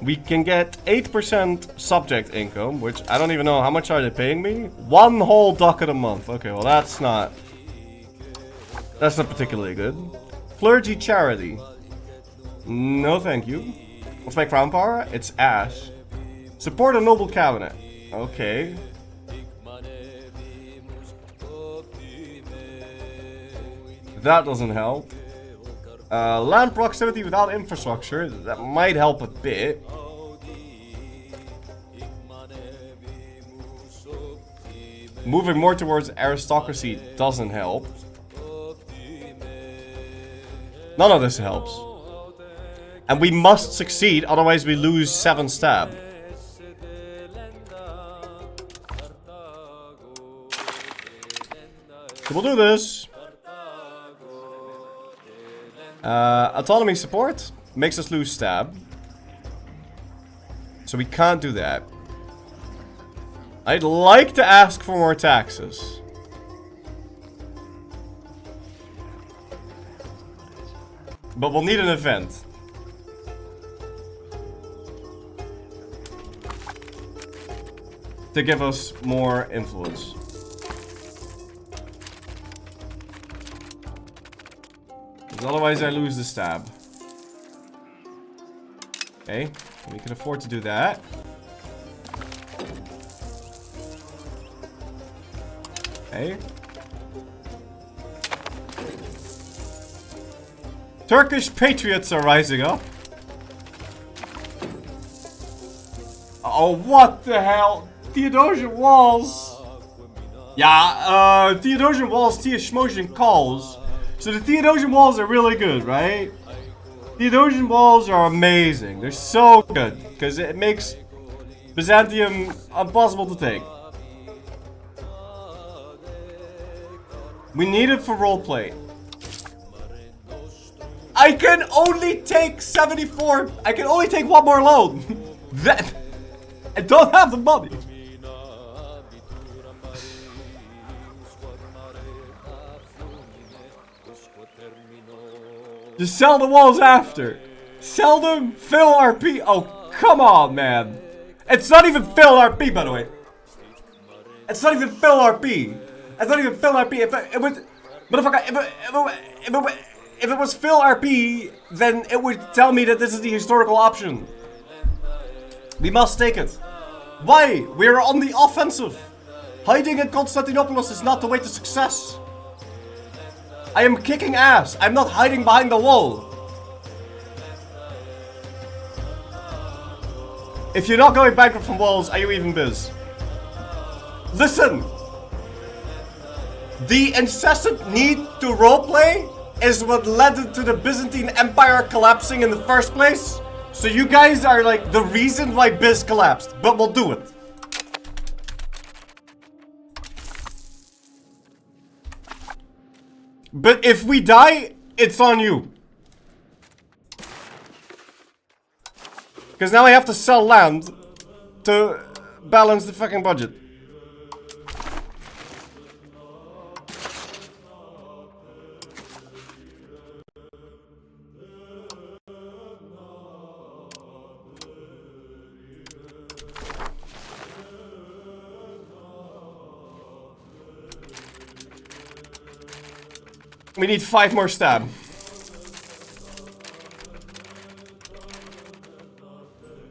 We can get 8% subject income, which I don't even know how much are they paying me. 1 whole ducat a month. Okay, well that's not particularly good. Clergy charity. No thank you. What's my crown power? It's ash. Support a noble cabinet. Okay. That doesn't help. Land proximity without infrastructure. That might help a bit. Moving more towards aristocracy doesn't help. None of this helps. And we must succeed, otherwise we lose 7 stab. So we'll do this. Autonomy support makes us lose stab. So we can't do that. I'd like to ask for more taxes. But we'll need an event. To give us more influence. Otherwise I lose the stab. Okay, we can afford to do that. Okay. Turkish patriots are rising up. Oh, what the hell? Theodosian walls. Yeah, Theodosian walls, Theodosian calls. So the Theodosian walls are really good, right? Theodosian walls are amazing. They're so good. Because it makes Byzantium impossible to take. We need it for roleplay. I can only take 74. I can only take one more loan. That I don't have the money. Just sell the walls after. Sell them, fill RP. Oh, come on, man. It's not even fill RP, by the way. It's not even fill RP. It's not even fill RP. If it was, motherfucker, if it was fill RP, then it would tell me that this is the historical option. We must take it. Why? We're on the offensive. Hiding in Constantinople is not the way to success. I am kicking ass. I'm not hiding behind the wall. If you're not going bankrupt from walls, are you even biz? Listen. The incessant need to roleplay is what led to the Byzantine Empire collapsing in the first place. So you guys are like the reason why Biz collapsed, but we'll do it. But if we die, it's on you. Because now I have to sell land to balance the fucking budget. We need 5 more stab.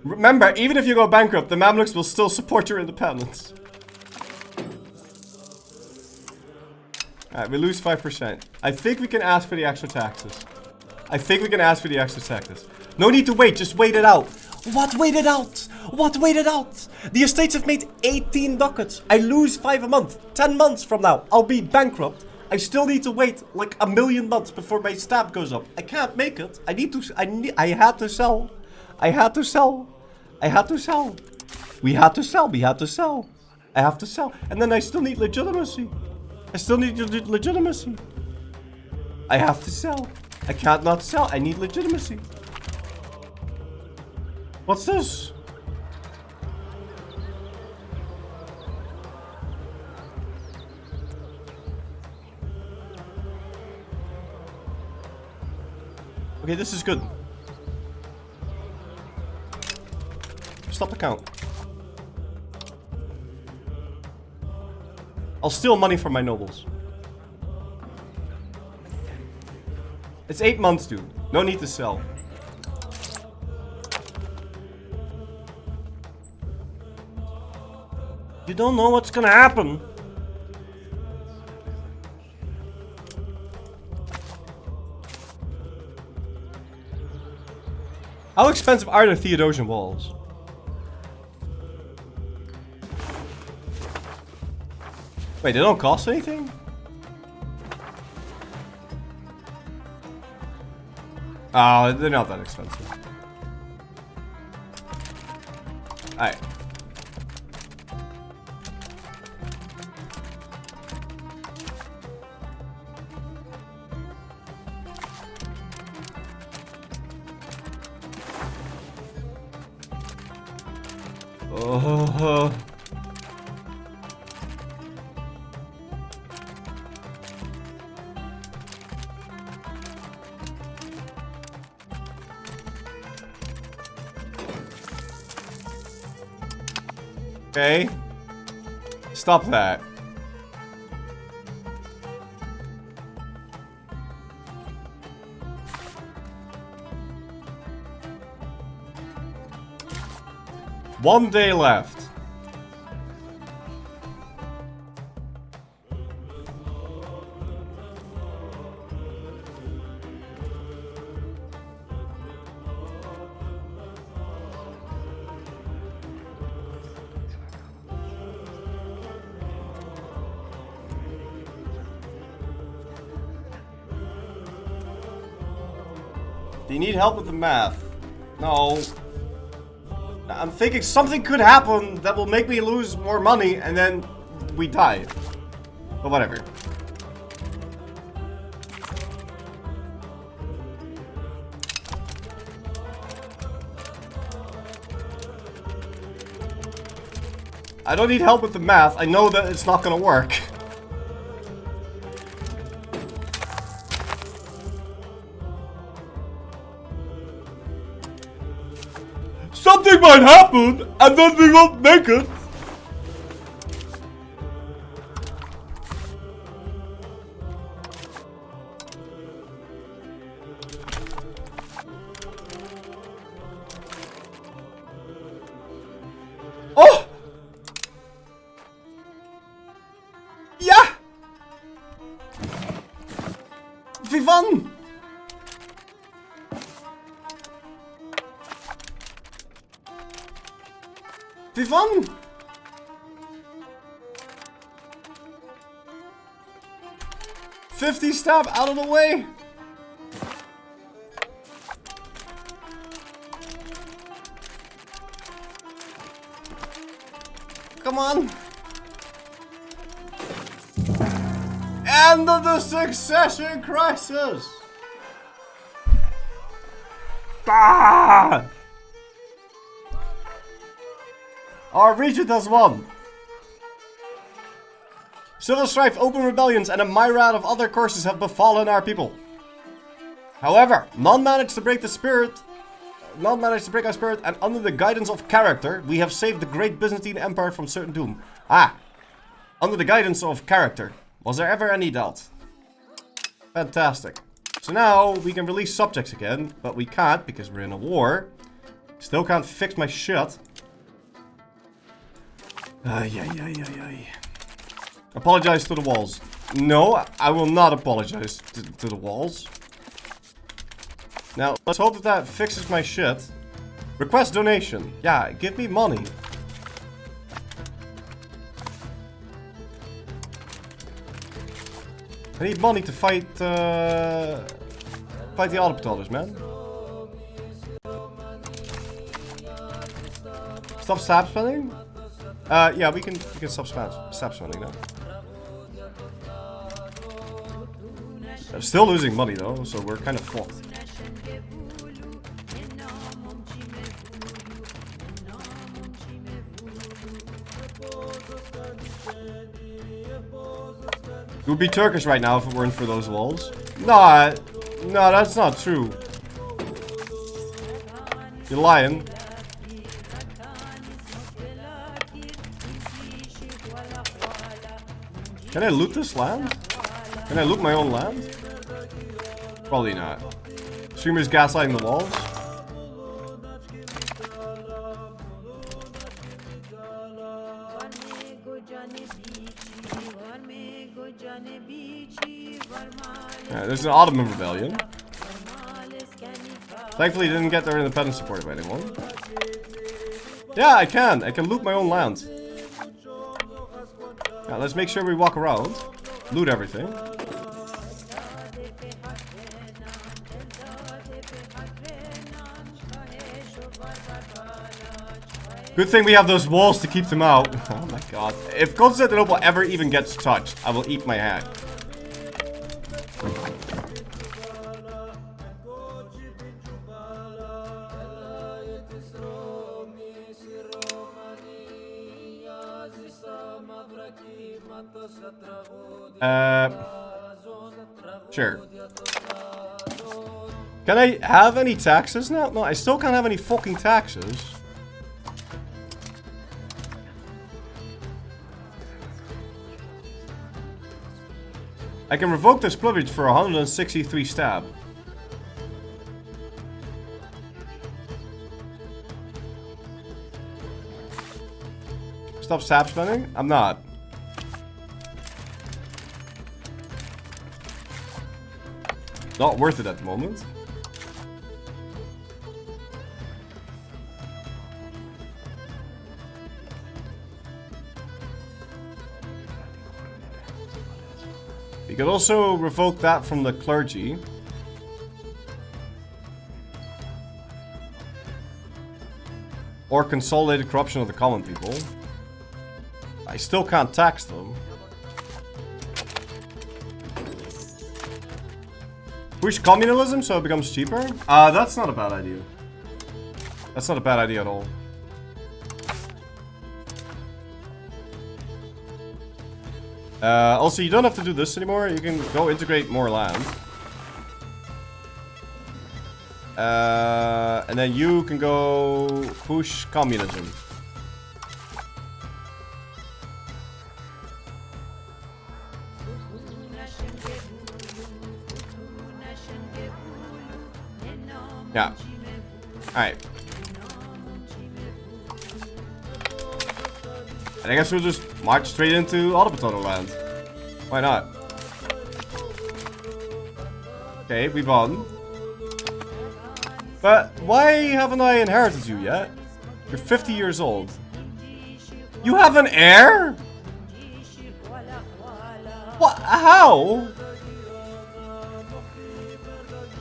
Remember, even if you go bankrupt, the Mamluks will still support your independence. Alright, we lose 5%. I think we can ask for the extra taxes. No need to wait, just wait it out. What wait it out? What wait it out? The estates have made 18 ducats. I lose 5 a month. 10 months from now, I'll be bankrupt. I still need to wait like 1,000,000 months before my stab goes up. I can't make it. I had to sell. We had to sell. I have to sell. And then I still need legitimacy. I have to sell. I can't not sell. I need legitimacy. What's this? Okay, this is good. Stop the count. I'll steal money from my nobles. It's 8 months, dude. No need to sell. You don't know what's gonna happen. How expensive are the Theodosian walls? Wait, they don't cost anything? Oh, they're not that expensive. Alright. Oh. Okay. Stop that. One day left. Do you need help with the math? No. I'm thinking something could happen that will make me lose more money and then we die. But whatever. I don't need help with the math. I know that it's not gonna work. Something might happen, and then we won't make it. Oh! Ja! Vivan! Vivan! $50 stab out of the way! Come on! End of the succession crisis! Ah! Our regent has won. Civil strife, open rebellions, and a myriad of other curses have befallen our people. However, none managed to break our spirit, and under the guidance of character, we have saved the great Byzantine Empire from certain doom. Ah! Under the guidance of character. Was there ever any doubt? Fantastic. So now, we can release subjects again, but we can't because we're in a war. Still can't fix my shit. Apologize to the walls. No, I will not apologize to the walls. Now, let's hope that that fixes my shit. Request donation. Yeah, give me money. I need money to fight the Ottomans, man. Stop stab spending? Yeah, we can stop spending now. I'm still losing money though, so we're kind of fucked. It would be Turkish right now if it weren't for those walls. No, that's not true. You're lying. Can I loot this land? Can I loot my own land? Probably not. Streamers gaslighting the walls. Yeah, there's an Ottoman rebellion. Thankfully, didn't get their independence supported by anyone. Yeah, I can loot my own land. Now, let's make sure we walk around. Loot everything. Good thing we have those walls to keep them out. Oh my god. If Constantinople ever even gets touched, I will eat my hat. Sure. Can I have any taxes now? No, I still can't have any fucking taxes. I can revoke this privilege for 163 stab. Stop stab spending? I'm not. Not worth it at the moment. You could also revoke that from the clergy. Or consolidated corruption of the common people. I still can't tax them. Push communalism so it becomes cheaper? That's not a bad idea. That's not a bad idea at all. Also, you don't have to do this anymore. You can go integrate more land. And then you can go push communism. Yeah. Alright. And I guess we'll just march straight into Ottoman land. Why not? Okay, we won. But why haven't I inherited you yet? You're 50 years old. You have an heir? What? How?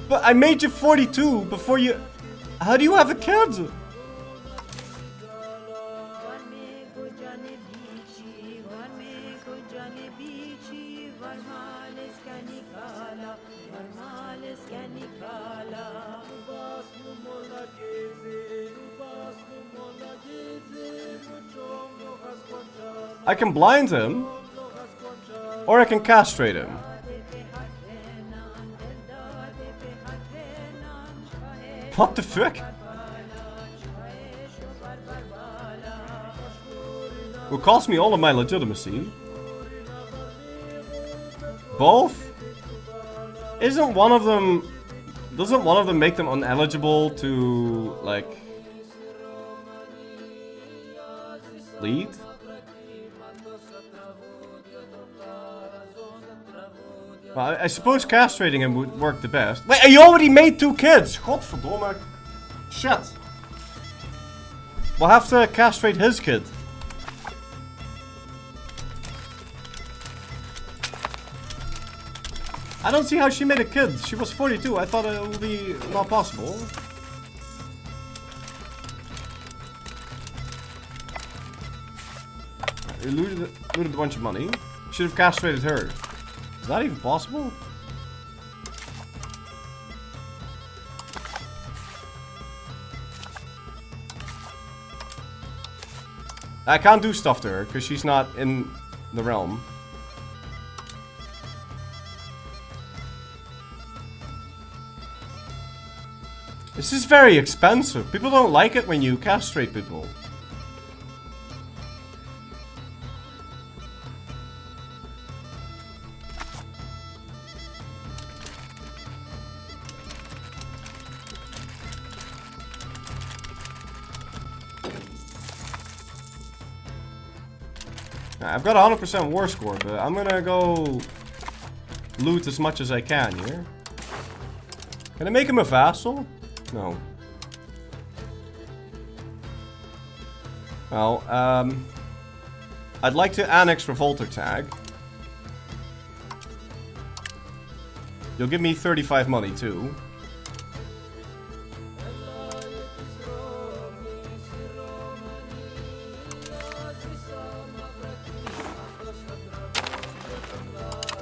But I made you 42 before you... How do you have a kid? I can blind him, or I can castrate him. What the fuck? Will cost me all of my legitimacy. Both? Isn't one of them... Doesn't one of them make them ineligible to, like... lead? Well, I suppose castrating him would work the best. Wait, you already made 2 kids! Godverdomme. Shit. We'll have to castrate his kid. I don't see how she made a kid. She was 42. I thought it would be not possible. We looted a bunch of money. Should have castrated her. Is that even possible? I can't do stuff to her because she's not in the realm. This is very expensive. People don't like it when you castrate people. I've got a 100% war score, but I'm gonna go loot as much as I can here. Can I make him a vassal? No. Well, I'd like to annex Revolter Tag. You'll give me 35 money too.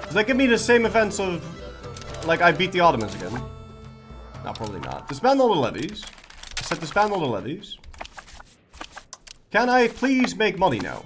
Does that give me the same events of, like, I beat the Ottomans again? No, probably not. Disband all the levies. I said disband all the levies. Can I please make money now?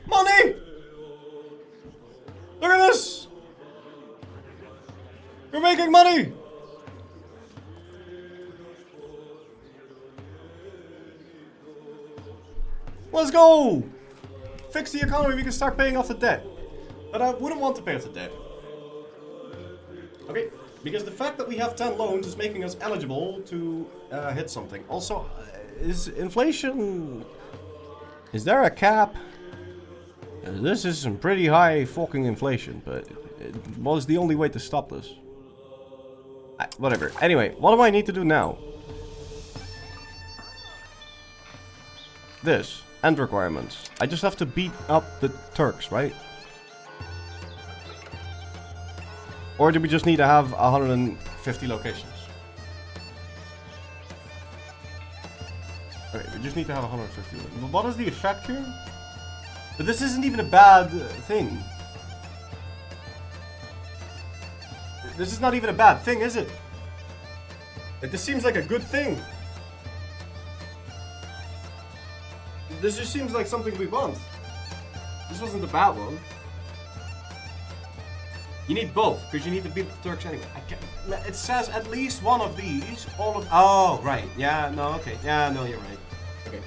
Money! Look at this! We're making money! Let's go! Fix the economy, we can start paying off the debt. But I wouldn't want to pay off the debt. Okay, because the fact that we have 10 loans is making us eligible to hit something. Also, is inflation... Is there a cap? This is some pretty high fucking inflation, but what is the only way to stop this? Whatever. Anyway, what do I need to do now? This. End requirements. I just have to beat up the Turks, right? Or do we just need to have 150 locations? Okay, we just need to have 150. But what is the effect here? But this isn't even a bad thing. This is not even a bad thing, is it? Like, this seems like a good thing. This just seems like something we want. This wasn't a bad one. You need both, because you need to beat the Turks anyway. It says at least one of these, all of... Oh, right. Yeah, no, okay. Yeah, no, you're right. Okay.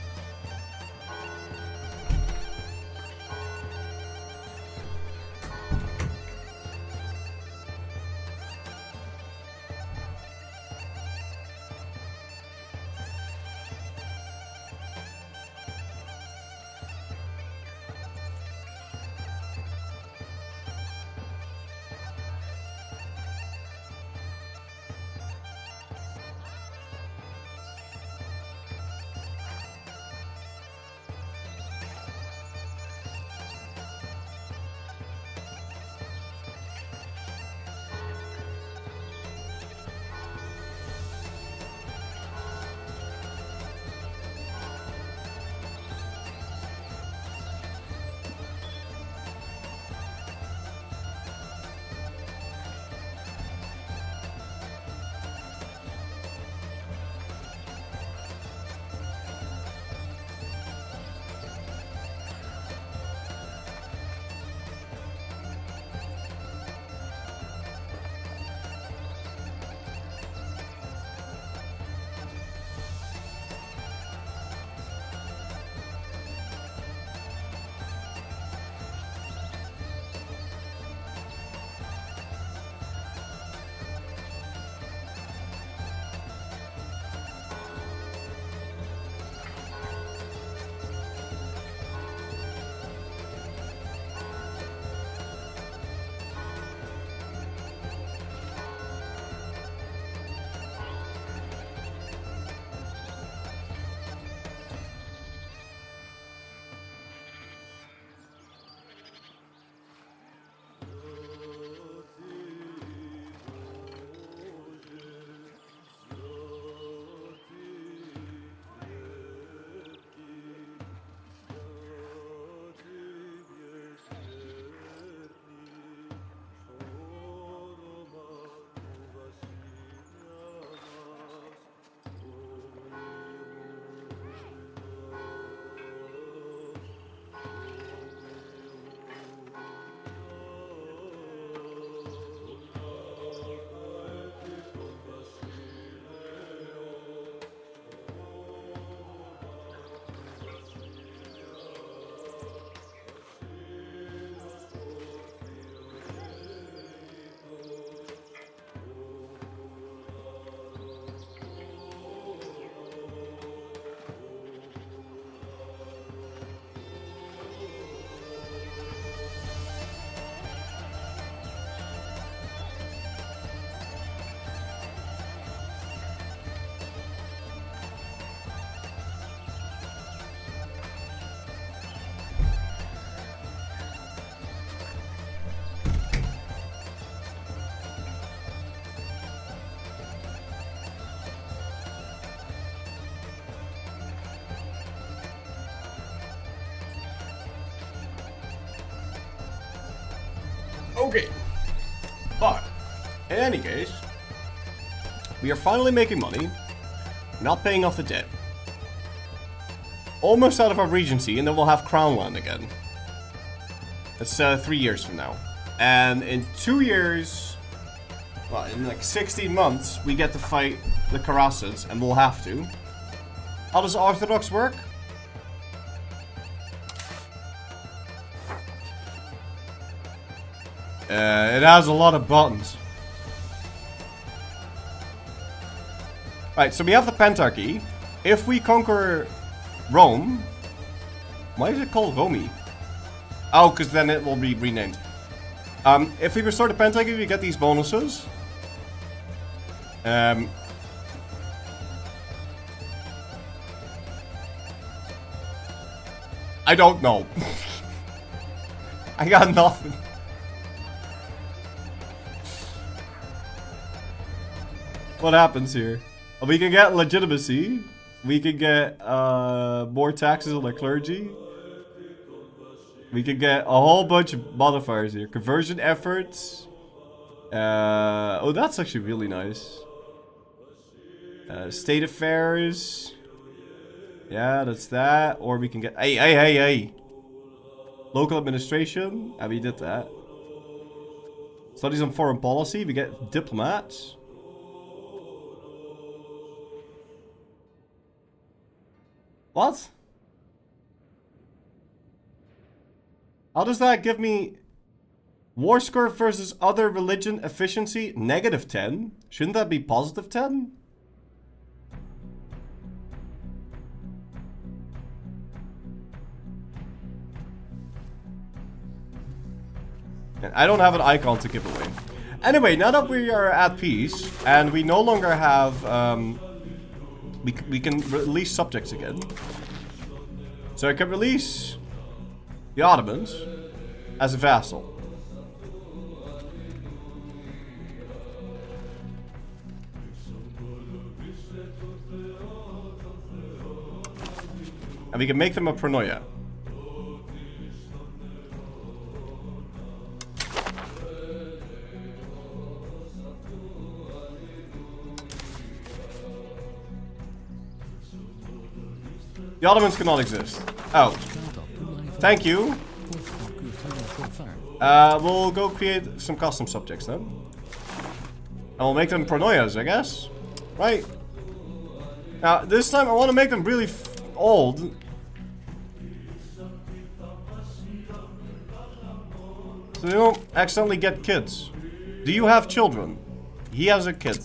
Okay. But, in any case, we are finally making money. Not paying off the debt. Almost out of our regency, and then we'll have crown land again. That's 3 years from now. And in 2 years, well, in like 16 months, we get to fight the Karassids, and we'll have to. How does Orthodox work? It has a lot of buttons. Right, so we have the Pentarchy. If we conquer Rome... Why is it called Romi? Oh, because then it will be renamed. If we restore the Pentarchy, we get these bonuses. I don't know. I got nothing. What happens here? We can get legitimacy. We can get more taxes on the clergy. We can get a whole bunch of modifiers here. Conversion efforts. Oh, that's actually really nice. State affairs. Yeah, that's that. Or we can get... Hey. Local administration. And we did that. Studies on foreign policy. We get diplomats. What? How does that give me... War score versus other religion efficiency? -10? Shouldn't that be +10? And I don't have an icon to give away. Anyway, now that we are at peace, and we no longer have... we can release subjects again. So I can release the Ottomans as a vassal. And we can make them a pronoia. The Ottomans cannot exist. Oh. Thank you. We'll go create some custom subjects then. And we'll make them pronoias, I guess. Right. Now, this time I want to make them really old. So they don't accidentally get kids. Do you have children? He has a kid.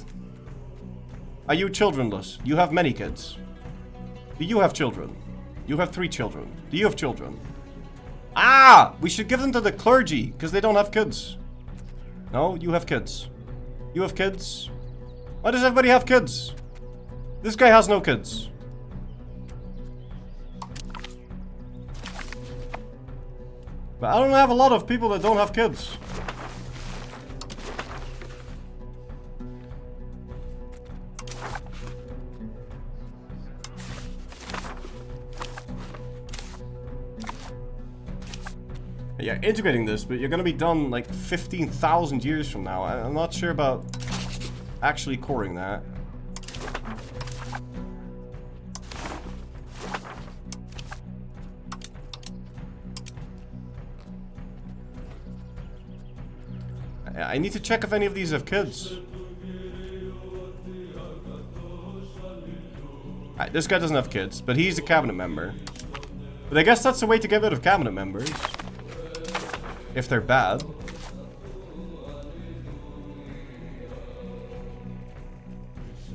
Are you childrenless? You have many kids. Do you have children? You have 3 children. Do you have children? Ah! We should give them to the clergy, because they don't have kids. No, you have kids. You have kids? Why does everybody have kids? This guy has no kids. But I don't have a lot of people that don't have kids. Yeah, integrating this, but you're gonna be done like 15,000 years from now. I'm not sure about actually coring that. I need to check if any of these have kids. Alright, this guy doesn't have kids, but he's a cabinet member. But I guess that's the way to get rid of cabinet members. If they're bad.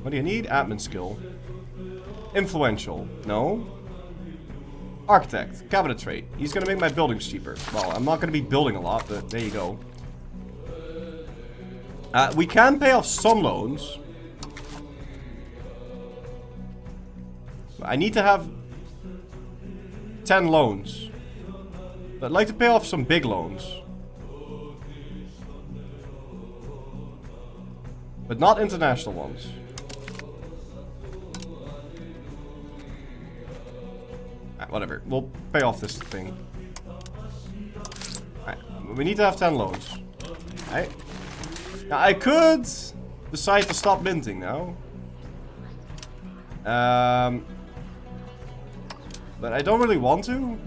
What do you need? Admin skill. Influential. No. Architect. Cabinet trait. He's gonna make my buildings cheaper. Well, I'm not gonna be building a lot, but there you go. We can pay off some loans. I need to have 10 loans. I'd like to pay off some big loans. But not international ones. Whatever. We'll pay off this thing. Alright. We need to have 10 loans. Alright. Now, I could decide to stop minting now. But I don't really want to.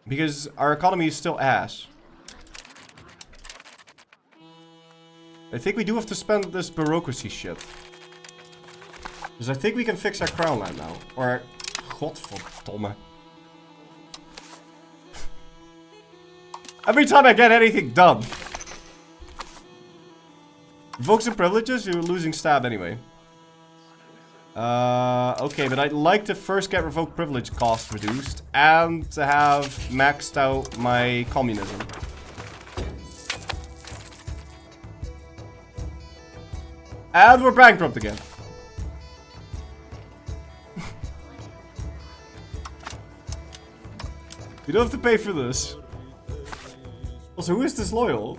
Because our economy is still ass. I think we do have to spend this bureaucracy shit. Because I think we can fix our crown land now. Or... Godverdomme. Every time I get anything done. Revoke some privileges, you're losing stab anyway. Okay, but I'd like to first get revoked privilege cost reduced. And to have maxed out my communism. And we're bankrupt again. You don't have to pay for this. Also, who is disloyal?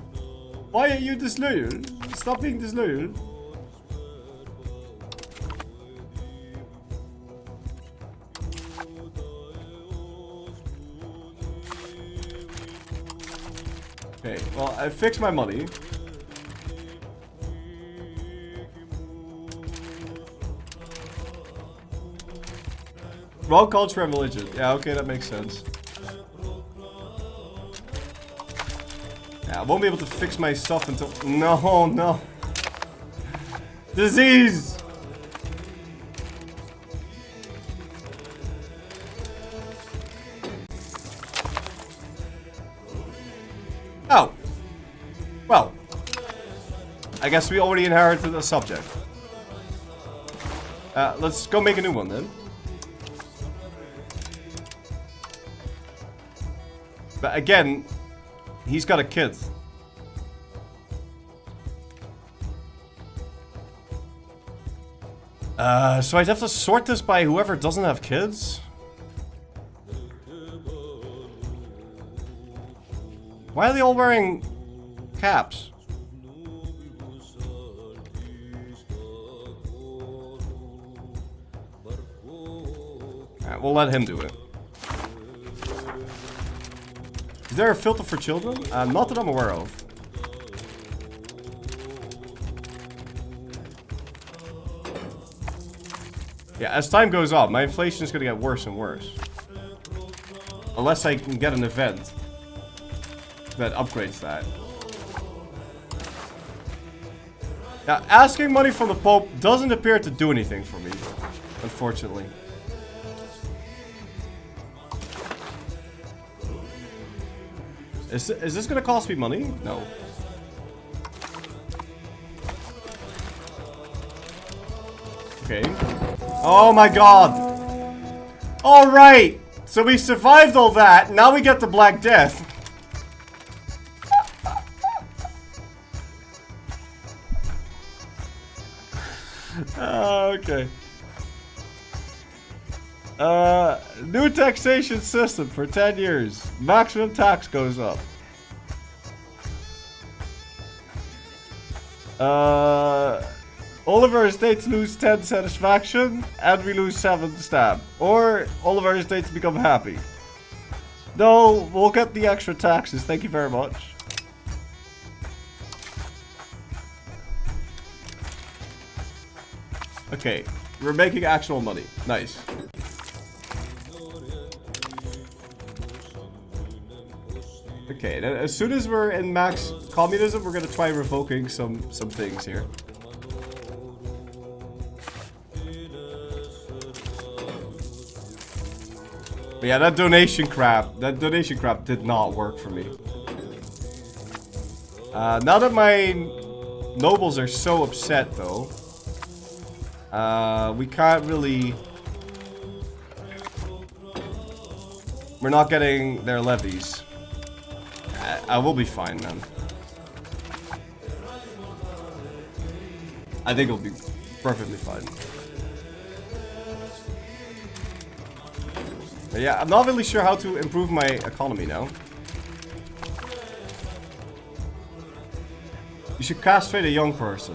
Why are you disloyal? Stop being disloyal. Okay, well, I fixed my money. Wrong culture and religion. Yeah, okay, that makes sense. Yeah, I won't be able to fix my stuff until... No, no. Disease! Oh. Well. I guess we already inherited a subject. Let's go make a new one then. But again, he's got a kid. So I'd have to sort this by whoever doesn't have kids? Why are they all wearing caps? Alright, we'll let him do it. Is there a filter for children? Not that I'm aware of. Yeah, as time goes on, my inflation is going to get worse and worse. Unless I can get an event that upgrades that. Now, asking money from the Pope doesn't appear to do anything for me, unfortunately. Is this gonna cost me money? No. Okay. Oh my god! Alright! So we survived all that, now we get the Black Death. Okay. New taxation system for 10 years. Maximum tax goes up. All of our estates lose 10 satisfaction, and we lose 7 stab. Or all of our estates become happy. No, we'll get the extra taxes, thank you very much. Okay, we're making actual money. Nice. Okay, then as soon as we're in max communism, we're gonna try revoking some things here. But yeah, that donation crap did not work for me. Now that my nobles are so upset, though, we can't really... We're not getting their levies. I will be fine, man. I think it'll be perfectly fine. But yeah, I'm not really sure how to improve my economy now. You should castrate a young person.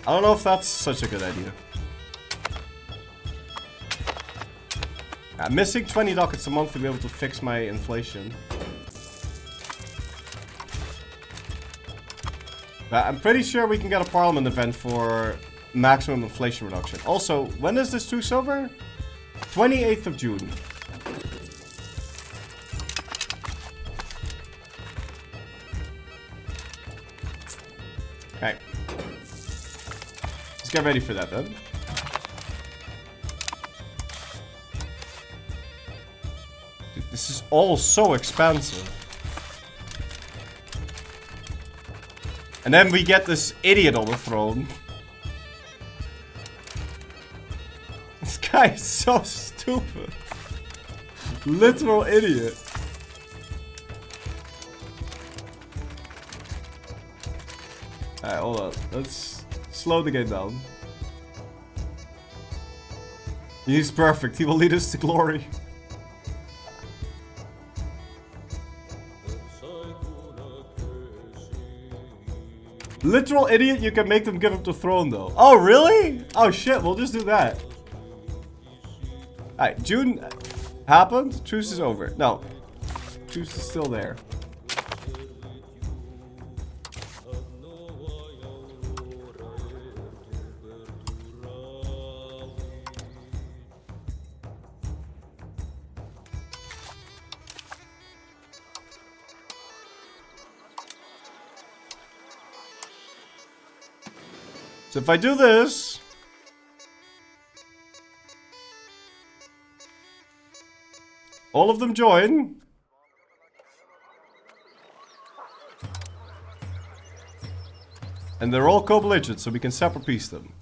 I don't know if that's such a good idea. I'm missing 20 ducats a month to be able to fix my inflation. But I'm pretty sure we can get a parliament event for maximum inflation reduction. Also, when is this truce over? 28th of June. Okay. Let's get ready for that then. Dude, this is all so expensive. And then we get this idiot on the throne. This guy is so stupid. Literal idiot. Alright, hold on. Let's slow the game down. He's perfect. He will lead us to glory. Literal idiot, you can make them give up the throne though. Oh, really? Oh shit, we'll just do that. Alright, June happened. Truce is over. No. Truce is still there. So if I do this, all of them join. And they're all co-belligerent, so we can separate peace them.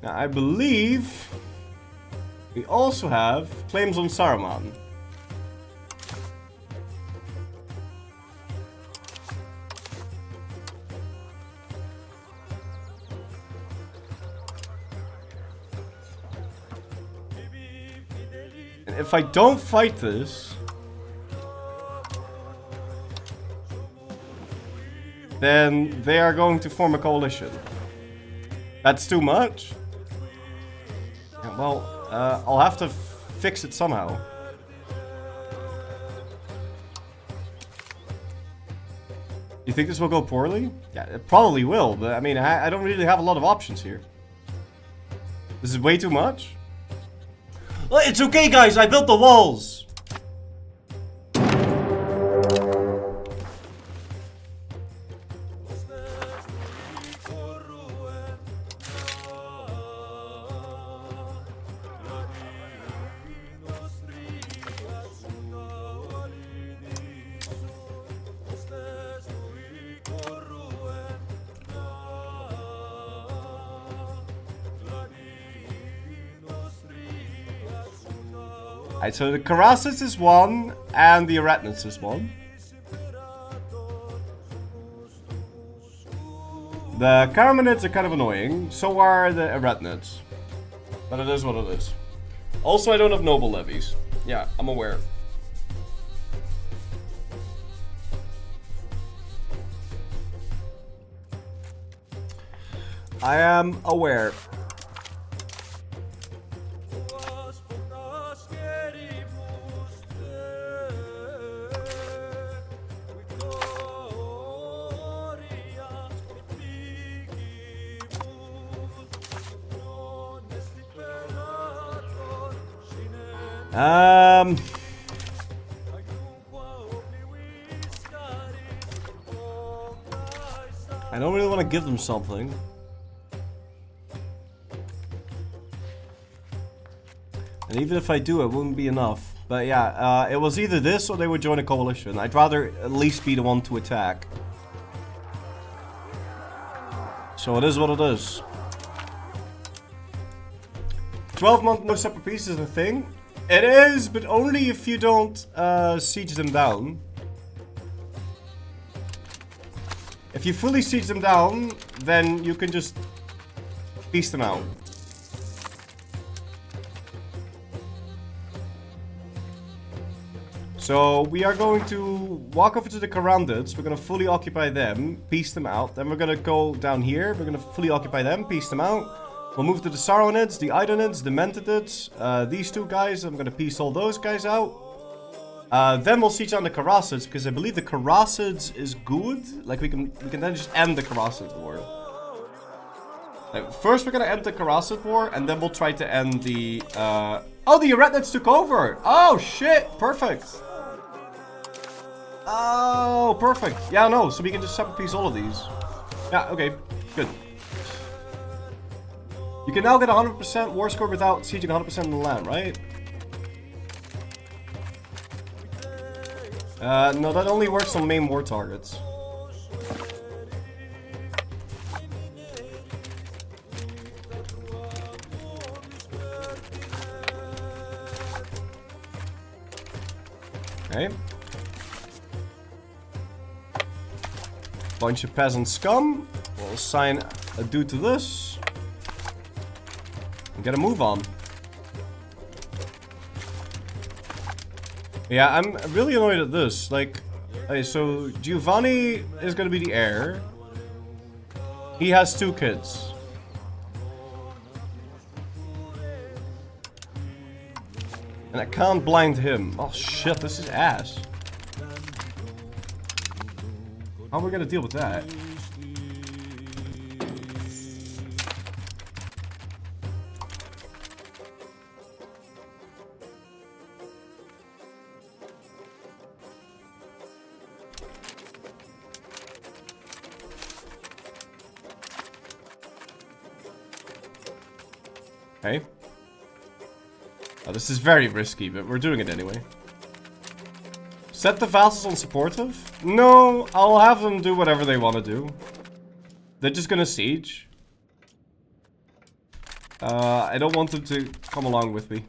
Now, I believe we also have claims on Saruman. And if I don't fight this, then they are going to form a coalition. That's too much. Yeah, well, I'll have to fix it somehow. You think this will go poorly? Yeah, it probably will, but I mean, I don't really have a lot of options here. This is way too much. It's okay, guys, I built the walls! Alright, so the Karasis is one, and the Eretnits is one. The Karamanids are kind of annoying, so are the Eretnits. But it is what it is. Also, I don't have noble levies. Yeah, I'm aware. I am aware. I don't really want to give them something. And even if I do, it wouldn't be enough. But yeah, it was either this or they would join a coalition. I'd rather at least be the one to attack. So it is what it is. 12-month no separate peace is a thing. It is, but only if you don't siege them down. If you fully siege them down, then you can just peace them out. So we are going to walk over to the Karandids. We're going to fully occupy them, peace them out. Then we're going to go down here. We're going to fully occupy them, peace them out. We'll move to the Saronids, the Idonids, the Mentadids, these two guys. I'm going to peace all those guys out. Then we'll siege on the Karasids, because I believe the Karasids is good. Like, we can then just end the Karasid war. First, we're going to end the Karasid war, and then we'll try to end the... Oh, the Eretnids took over! Oh, shit! Perfect! Oh, perfect. Yeah, no, so we can just separate piece all of these. Yeah, okay. Good. You can now get 100% war score without sieging 100% of the land, right? No, that only works on main war targets. Okay. Bunch of peasant scum. We'll assign a dude to this. And get a move on. Yeah, I'm really annoyed at this. Like, okay, so Giovanni is gonna be the heir. He has 2 kids. And I can't blind him. Oh shit, this is ass. How are we gonna deal with that? Okay. Oh, this is very risky, but we're doing it anyway. Set the vassals on supportive? No, I'll have them do whatever they want to do. They're just gonna siege. I don't want them to come along with me.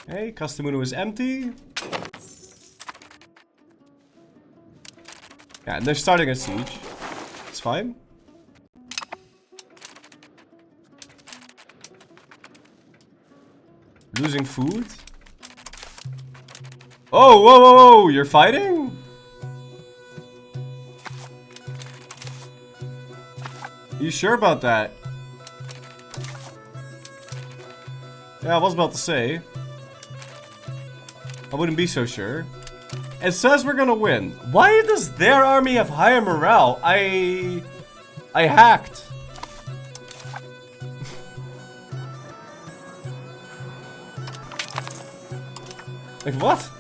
Okay, Castamuno is empty. Yeah, and they're starting a siege. It's fine. Losing food? Oh, whoa, whoa, whoa, you're fighting? You sure about that? Yeah, I was about to say. I wouldn't be so sure. It says we're gonna win. Why does their army have higher morale? I hacked. Like, what?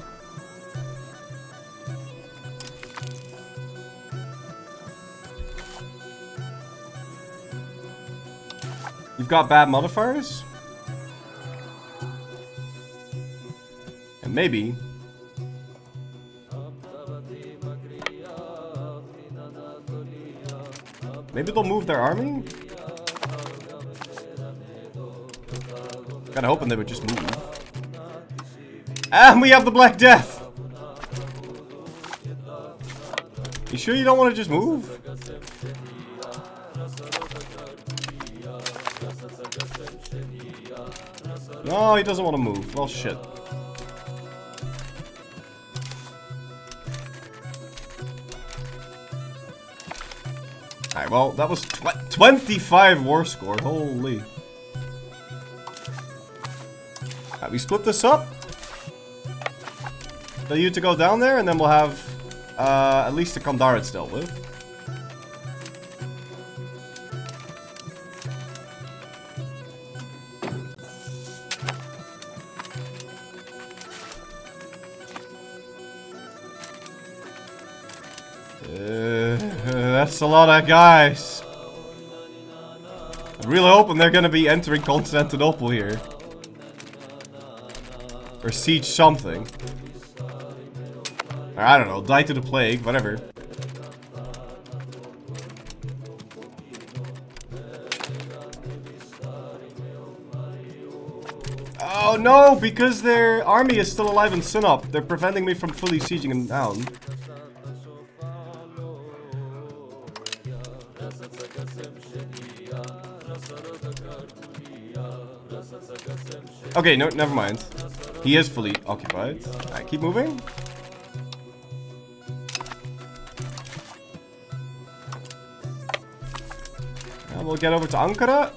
You've got bad modifiers? And maybe... maybe they'll move their army? Kinda hoping they would just move. And we have the Black Death! You sure you don't want to just move? No, he doesn't want to move. Well, shit. Alright, well, that was 25 war score. Holy. Alright, we split this up. Tell you to go down there, and then we'll have at least the Kandarids dealt with. That's a lot of guys. I'm really hoping they're gonna be entering Constantinople here. Or siege something. Or I don't know, die to the plague, whatever. Oh no, because their army is still alive in Sinop. They're preventing me from fully sieging them down. Okay, no, never mind. He is fully occupied. Alright, keep moving. And we'll get over to Ankara.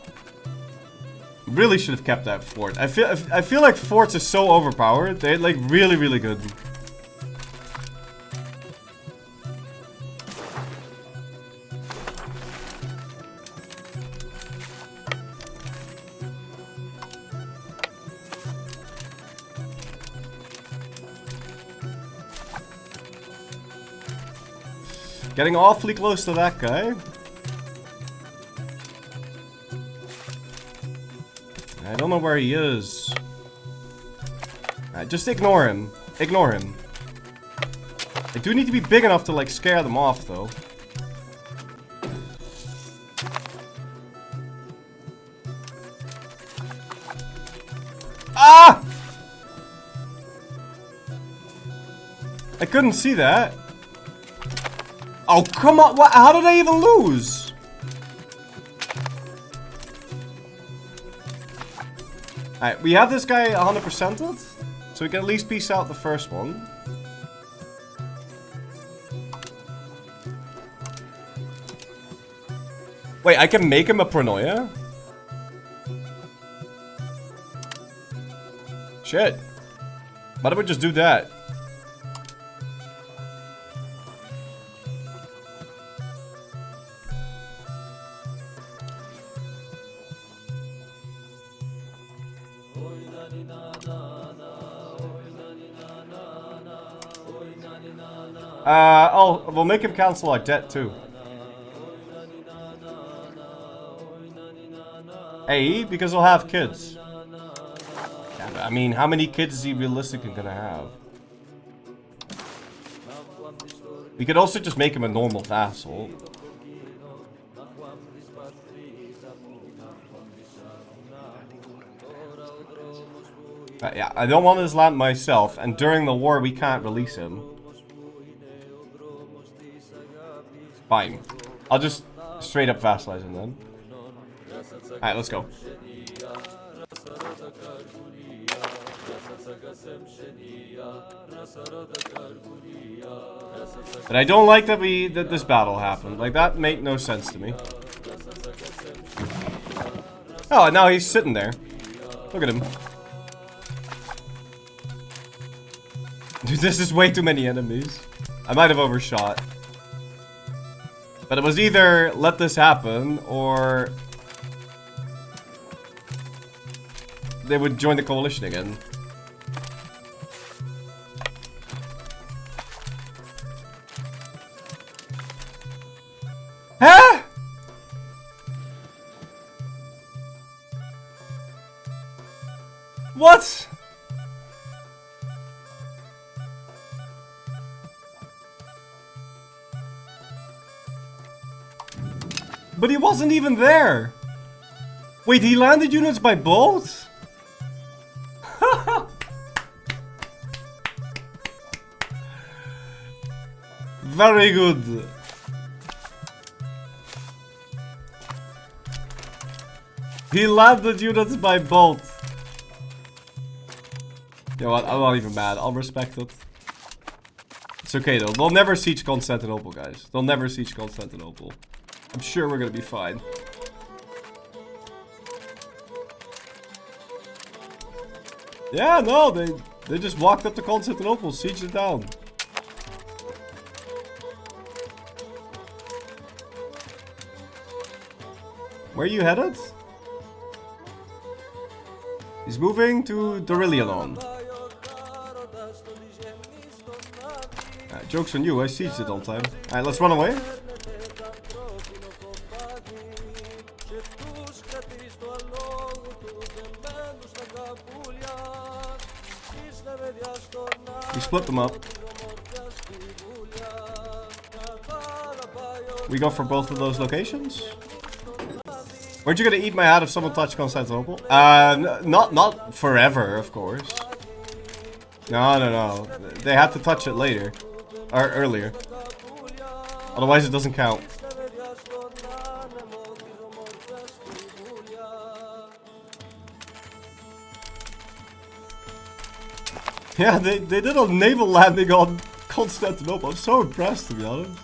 Really should have kept that fort. I feel like forts are so overpowered. They're like really, really good. Getting awfully close to that guy. I don't know where he is. Just ignore him. Ignore him. I do need to be big enough to like scare them off though. Ah! I couldn't see that. Oh, come on. What? How did I even lose? Alright, we have this guy 100%ed. So we can at least piece out the first one. Wait, I can make him a paranoia? Shit. Why don't we just do that? Oh, we'll make him cancel our debt too. A, because he'll have kids. Yeah, I mean, how many kids is he realistically gonna have? We could also just make him a normal vassal. But yeah, I don't want his land myself, and during the war we can't release him. Fine. I'll just straight up vassalize him then. Alright, let's go. But I don't like that this battle happened. Like, that made no sense to me. Oh, and now he's sitting there. Look at him. Dude, this is way too many enemies. I might have overshot. But it was either let this happen, or they would join the coalition again. Huh? What? But he wasn't even there. Wait, he landed units by boat? Very good. He landed units by boat. You know what? I'm not even mad. I'll respect it. It's okay though. They'll never siege Constantinople, guys. They'll never siege Constantinople. I'm sure we're gonna be fine. Yeah, no, they just walked up to Constantinople, sieged it down. Where are you headed? He's moving to Dorilianon. Joke's on you, I sieged it all time. Alright, let's run away. We split them up. We go for both of those locations. Weren't you gonna eat my hat if someone touched Constantinople? Not forever, of course. No. They had to touch it later. Or earlier. Otherwise it doesn't count. Yeah, they did a naval landing on Constantinople. I'm so impressed, to be honest.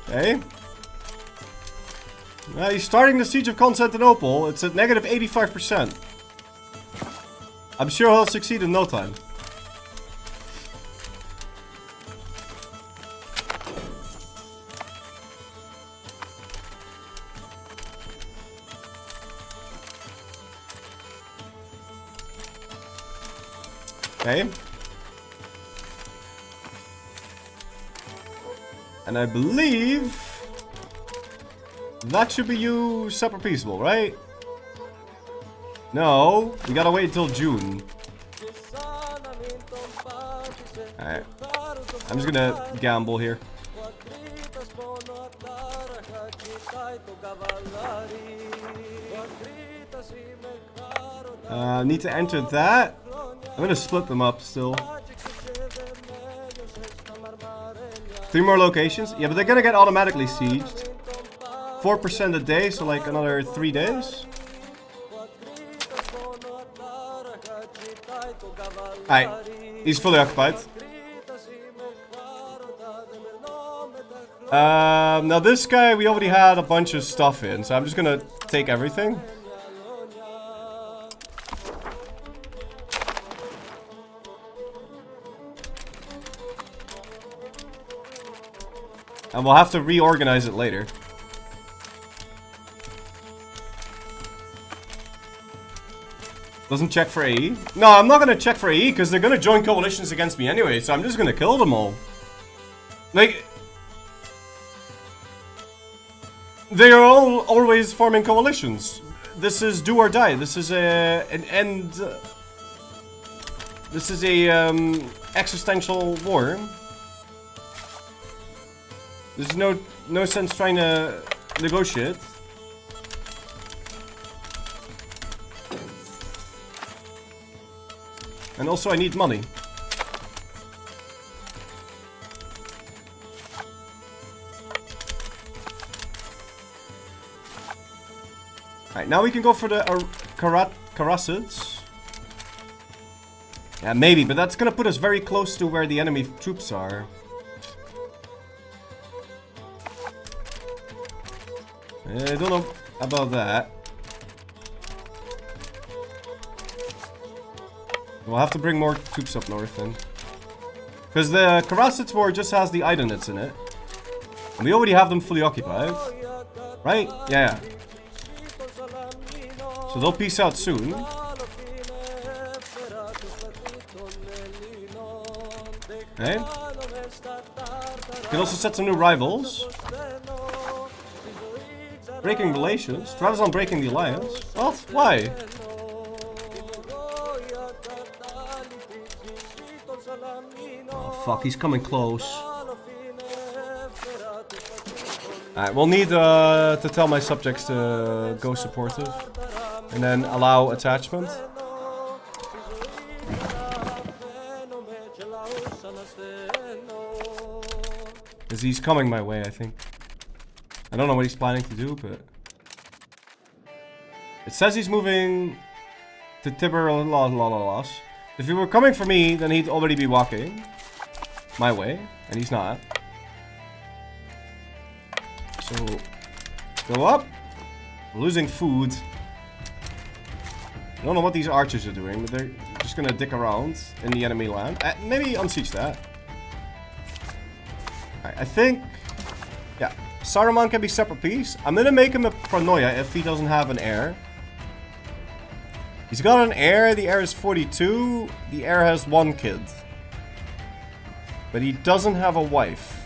Okay. He's starting the siege of Constantinople. It's at negative 85%. I'm sure he'll succeed in no time. Okay. And I believe that should be you separate peaceable, right? No, we gotta wait until June. Alright. I'm just gonna gamble here. Need to enter that. I'm gonna split them up still. 3 more locations. Yeah, but they're gonna get automatically sieged. 4% a day, so like another 3 days. Alright, he's fully occupied. Now this guy, we already had a bunch of stuff in, so I'm just gonna take everything. And we'll have to reorganize it later. Doesn't check for AE? No, I'm not gonna check for AE because they're gonna join coalitions against me anyway, so I'm just gonna kill them all. Like, they are all always forming coalitions. This is do or die. This is an end. This is a existential war. There's no sense trying to negotiate. And also I need money. Alright, now we can go for the Karasids. Yeah, maybe, but that's gonna put us very close to where the enemy troops are. I don't know about that. We'll have to bring more troops up north then. Because the Karasids war just has the Idonids in it. And we already have them fully occupied. Right? Yeah. So they'll peace out soon. Okay. You can also set some new rivals. Breaking relations? Travis on breaking the alliance? What? Why? Oh fuck, he's coming close. Alright, we'll need to tell my subjects to go supportive. And then allow attachment. Because he's coming my way, I think. I don't know what he's planning to do, but... It says he's moving to Tiber. If he were coming for me, then he'd already be walking my way, and he's not. So, go up. We're losing food. I don't know what these archers are doing, but they're just gonna dick around in the enemy land. Maybe unsiege that. Alright, I think... Yeah, Saruman can be separate piece. I'm gonna make him a paranoia if he doesn't have an heir. He's got an heir, the heir is 42, the heir has 1 kid. But he doesn't have a wife.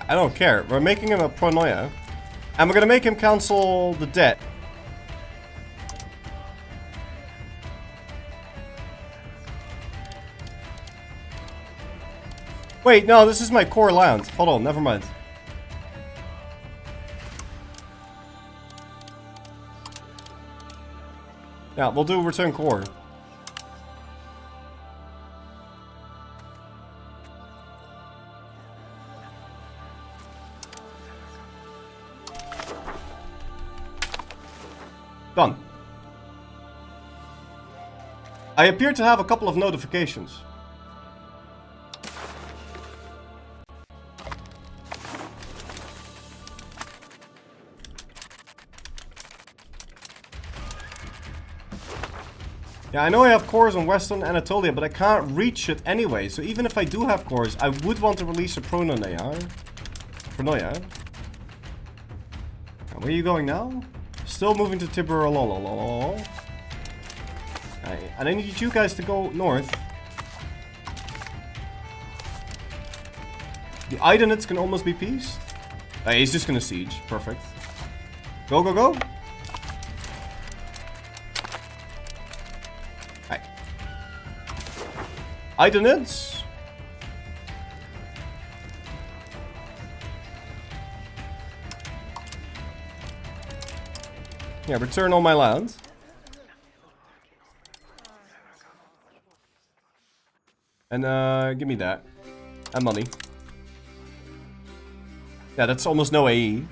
I don't care. We're making him a paranoia. And we're gonna make him cancel the debt. Wait, no, this is my core land. Hold on, never mind. Yeah, we'll do return core. Done. I appear to have a couple of notifications. Yeah, I know I have cores in Western Anatolia, but I can't reach it anyway. So even if I do have cores, I would want to release a Paranoia. Where are you going now? still moving to Tiburalololol. And I need you guys to go north. The Idonids can almost be peace. He's just gonna siege. Perfect. Go, go, go. Alright. Idonids. Yeah, return all my land. And give me that. And money. Yeah, that's almost no AE.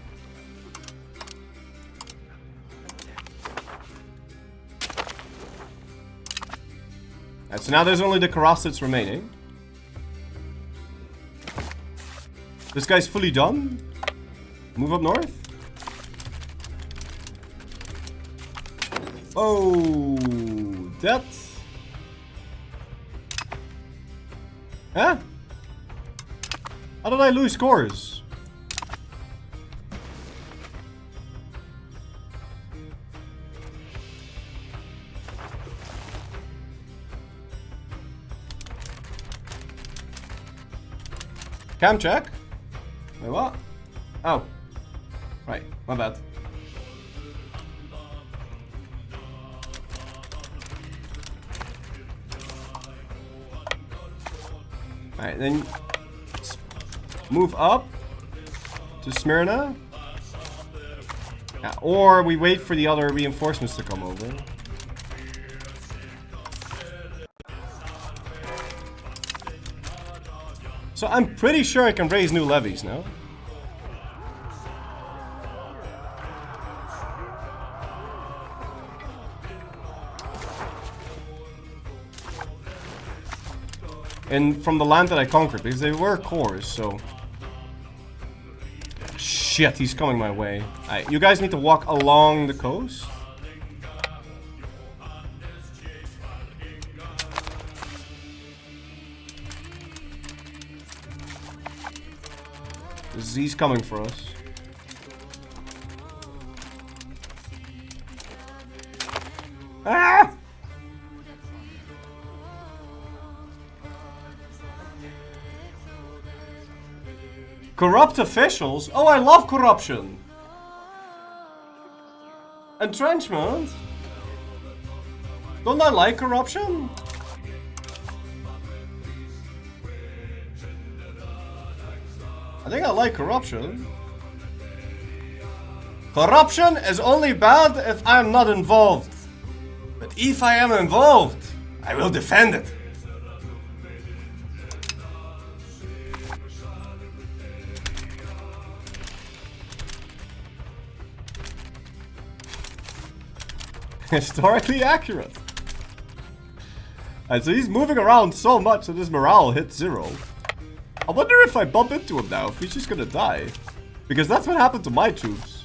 Alright, so now there's only the Karasids remaining. This guy's fully done. Move up north. Oh, that. Huh? How did I lose scores? Cam check? Wait, what? Oh. Right, my bad. Alright, then move up to Smyrna. Yeah, or we wait for the other reinforcements to come over. So I'm pretty sure I can raise new levies now. And from the land that I conquered, because they were cores, so... Shit, he's coming my way. Alright, you guys need to walk along the coast. He's coming for us. Ah! Corrupt officials? Oh, I love corruption. Entrenchment? Don't I like corruption? I think I like corruption. Corruption is only bad if I'm not involved. But if I am involved, I will defend it. Historically accurate. Alright, so he's moving around so much that his morale hits 0. I wonder if I bump into him now, if he's just gonna die. Because that's what happened to my troops.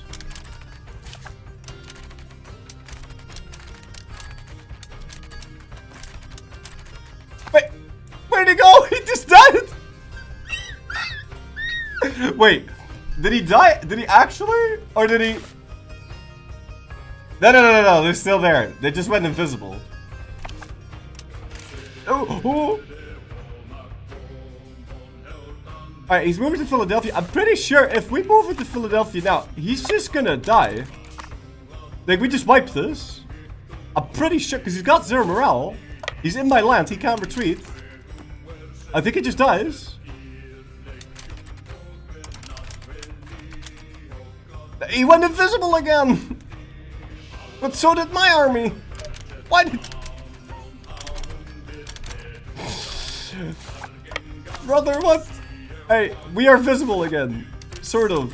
Wait! Where'd he go? He just died! Wait, did he die? Did he actually? Or did he... No, they're still there. They just went invisible. Oh. Alright, he's moving to Philadelphia. I'm pretty sure if we move into Philadelphia now, he's just gonna die. Like, we just wiped this. I'm pretty sure, because he's got 0 morale. He's in my land, he can't retreat. I think he just dies. He went invisible again! But so did my army! Why did... Brother, what? Hey, we are visible again. Sort of.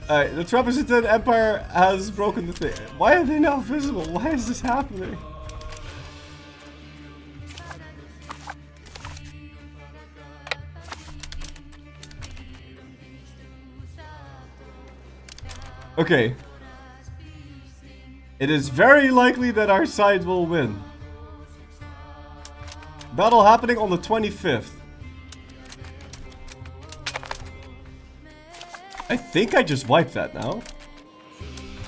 Alright, the Trapezoid Empire has broken the thing. Why are they now visible? Why is this happening? Okay. It is very likely that our side will win. Battle happening on the 25th. I think I just wiped that now.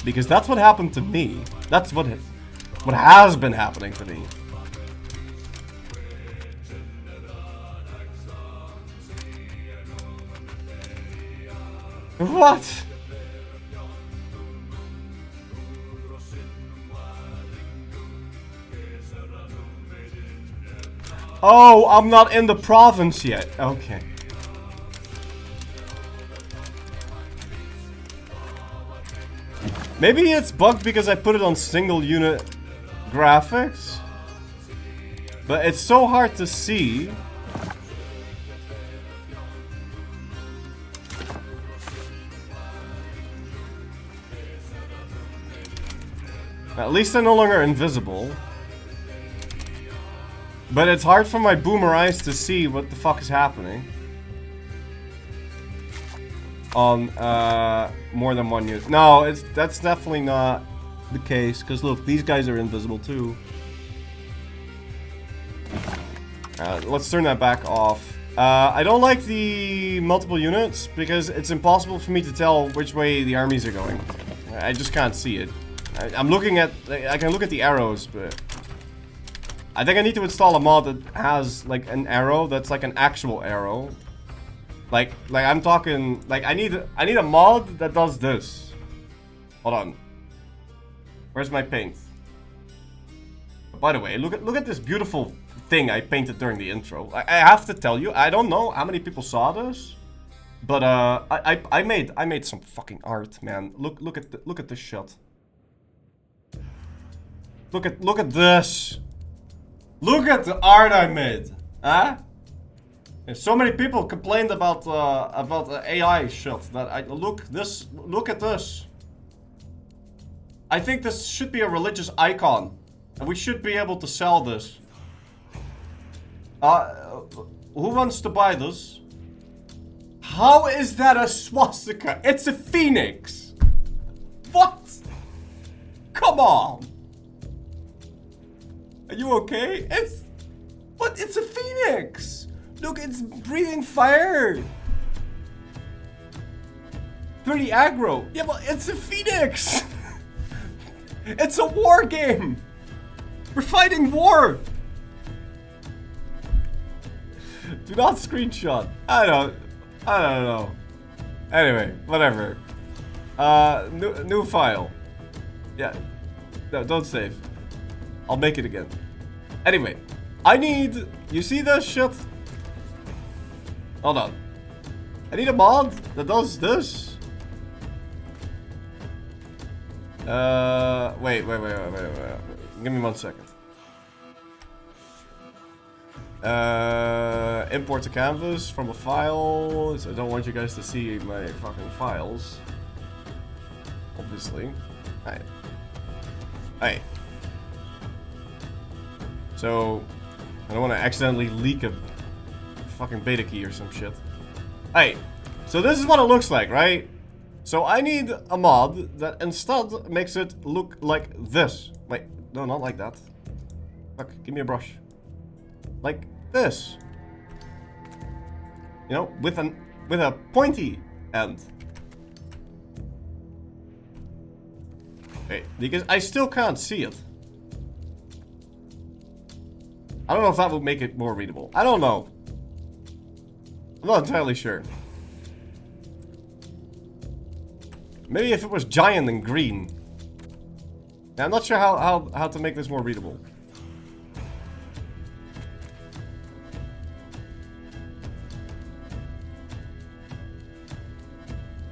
Because that's what happened to me. That's what has been happening to me. What? Oh, I'm not in the province yet. Okay. Maybe it's bugged because I put it on single unit graphics. But it's so hard to see. At least they're no longer invisible. But it's hard for my boomer eyes to see what the fuck is happening. On more than one unit. No, that's definitely not the case. Because look, these guys are invisible too. Let's turn that back off. I don't like the multiple units because it's impossible for me to tell which way the armies are going. I just can't see it. I'm looking at... I can look at the arrows, but... I think I need to install a mod that has, like, an arrow that's like an actual arrow. Like I'm talking... Like, I need a mod that does this. Hold on. Where's my paint? By the way, look at this beautiful thing I painted during the intro. I have to tell you, I don't know how many people saw this. But, I made some fucking art, man. Look at this shot. Look at this. Look at the art I made. Huh? And so many people complained about the AI shit that I look at this. I think this should be a religious icon. And we should be able to sell this. Who wants to buy this? How is that a swastika? It's a phoenix. What? Come on. Are you okay? It's a phoenix! Look, it's breathing fire! Pretty aggro. Yeah, but it's a phoenix! It's a war game! We're fighting war! Do not screenshot. I don't know. Anyway, whatever. New file. Yeah. No, don't save. I'll make it again. Anyway, I need... You see this shit? Hold on. I need a mod that does this. Wait. Give me 1 second. Import a canvas from a file. So I don't want you guys to see my fucking files. Obviously. Hey. So, I don't want to accidentally leak a fucking beta key or some shit. Hey, so this is what it looks like, right? So I need a mod that instead makes it look like this. Wait, no, not like that. Fuck, give me a brush. Like this. You know, with a pointy end. Okay, because I still can't see it. I don't know if that would make it more readable. I don't know. I'm not entirely sure. Maybe if it was giant and green. Yeah, I'm not sure how to make this more readable.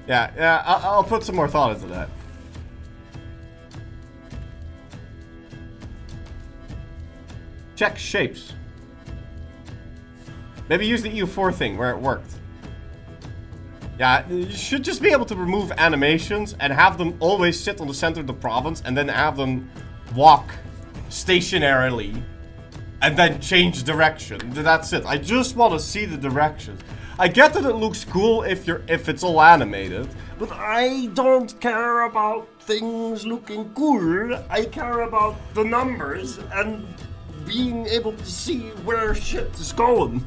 Yeah, I'll put some more thought into that. Check shapes. Maybe use the EU4 thing where it worked. Yeah, you should just be able to remove animations and have them always sit on the center of the province and then have them walk stationarily and then change direction. That's it. I just want to see the directions. I get that it looks cool if it's all animated, but I don't care about things looking cool. I care about the numbers and being able to see where shit is going.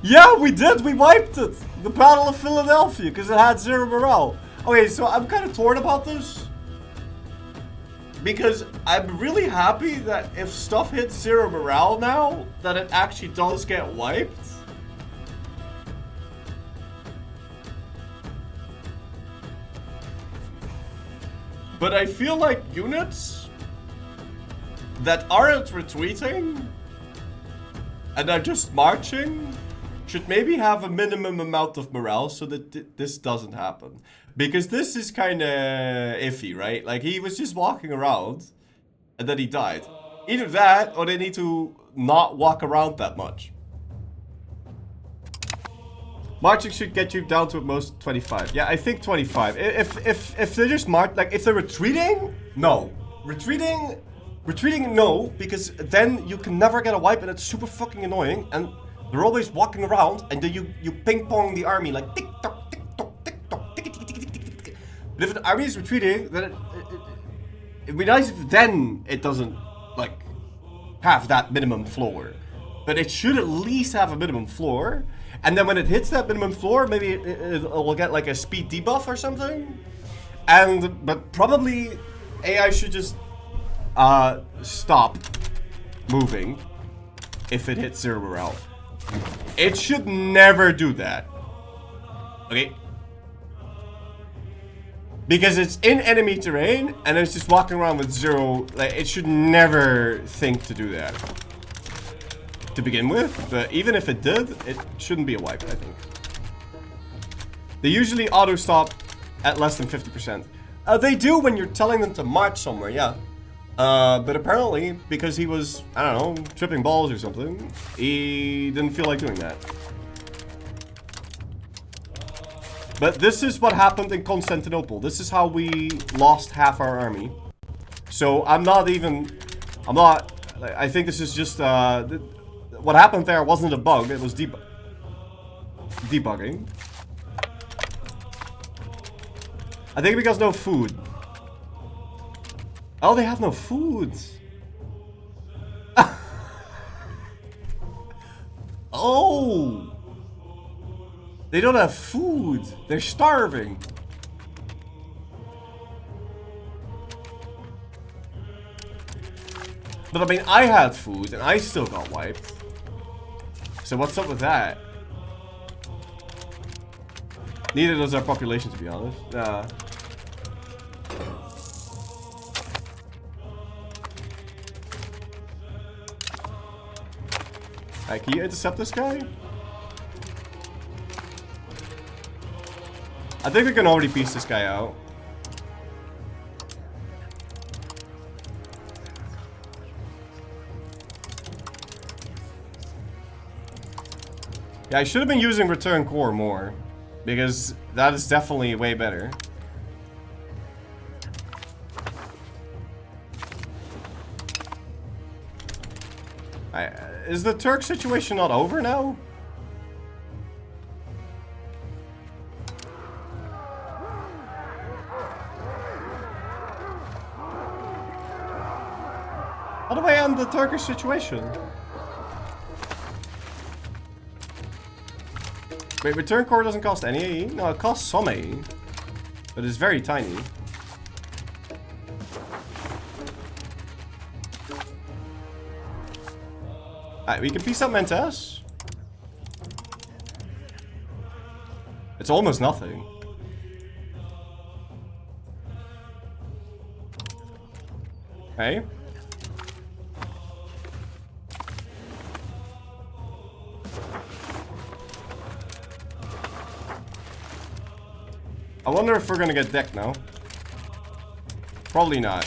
Yeah, we did. We wiped it. The Battle of Philadelphia, because it had 0 morale. Okay, so I'm kind of torn about this. Because I'm really happy that if stuff hits 0 morale now, that it actually does get wiped. But I feel like units that aren't retreating and are just marching should maybe have a minimum amount of morale so that this doesn't happen. Because this is kind of iffy, right? Like, he was just walking around and then he died. Either that or they need to not walk around that much. Marching should get you down to at most 25. Yeah, I think 25. If they're just like if they're retreating, no. Retreating, no, because then you can never get a wipe and it's super fucking annoying. And they're always walking around and then you ping pong the army like tick tock, tick tock, tick tock, tick tick tick tick tick tick. But if the army is retreating, then it'd be nice if then it doesn't like have that minimum floor. But it should at least have a minimum floor. And then when it hits that minimum floor, maybe it will get like a speed debuff or something. But probably AI should just stop moving if it hits 0 morale. It should never do that. Okay? Because it's in enemy terrain and it's just walking around with 0. Like, it should never think to do that to begin with, but even if it did, it shouldn't be a wipe, I think. They usually auto-stop at less than 50%. They do when you're telling them to march somewhere, yeah. But apparently, because he was, I don't know, tripping balls or something, he didn't feel like doing that. But this is what happened in Constantinople. This is how we lost half our army. So I think this is just, what happened there wasn't a bug, it was debugging. I think because no food. Oh, they have no food. Oh! They don't have food. They're starving. But I mean, I had food and I still got wiped. So what's up with that? Neither does our population, to be honest. Alright, can you intercept this guy? I think we can already piece this guy out. Yeah, I should have been using return core more, because that is definitely way better. Is the Turk situation not over now? How do I end the Turkish situation? Wait, return core doesn't cost any AE? No, it costs some AE. But it's very tiny. Alright, we can piece up Mentes. It's almost nothing. Hey? I wonder if we're gonna get decked now. Probably not.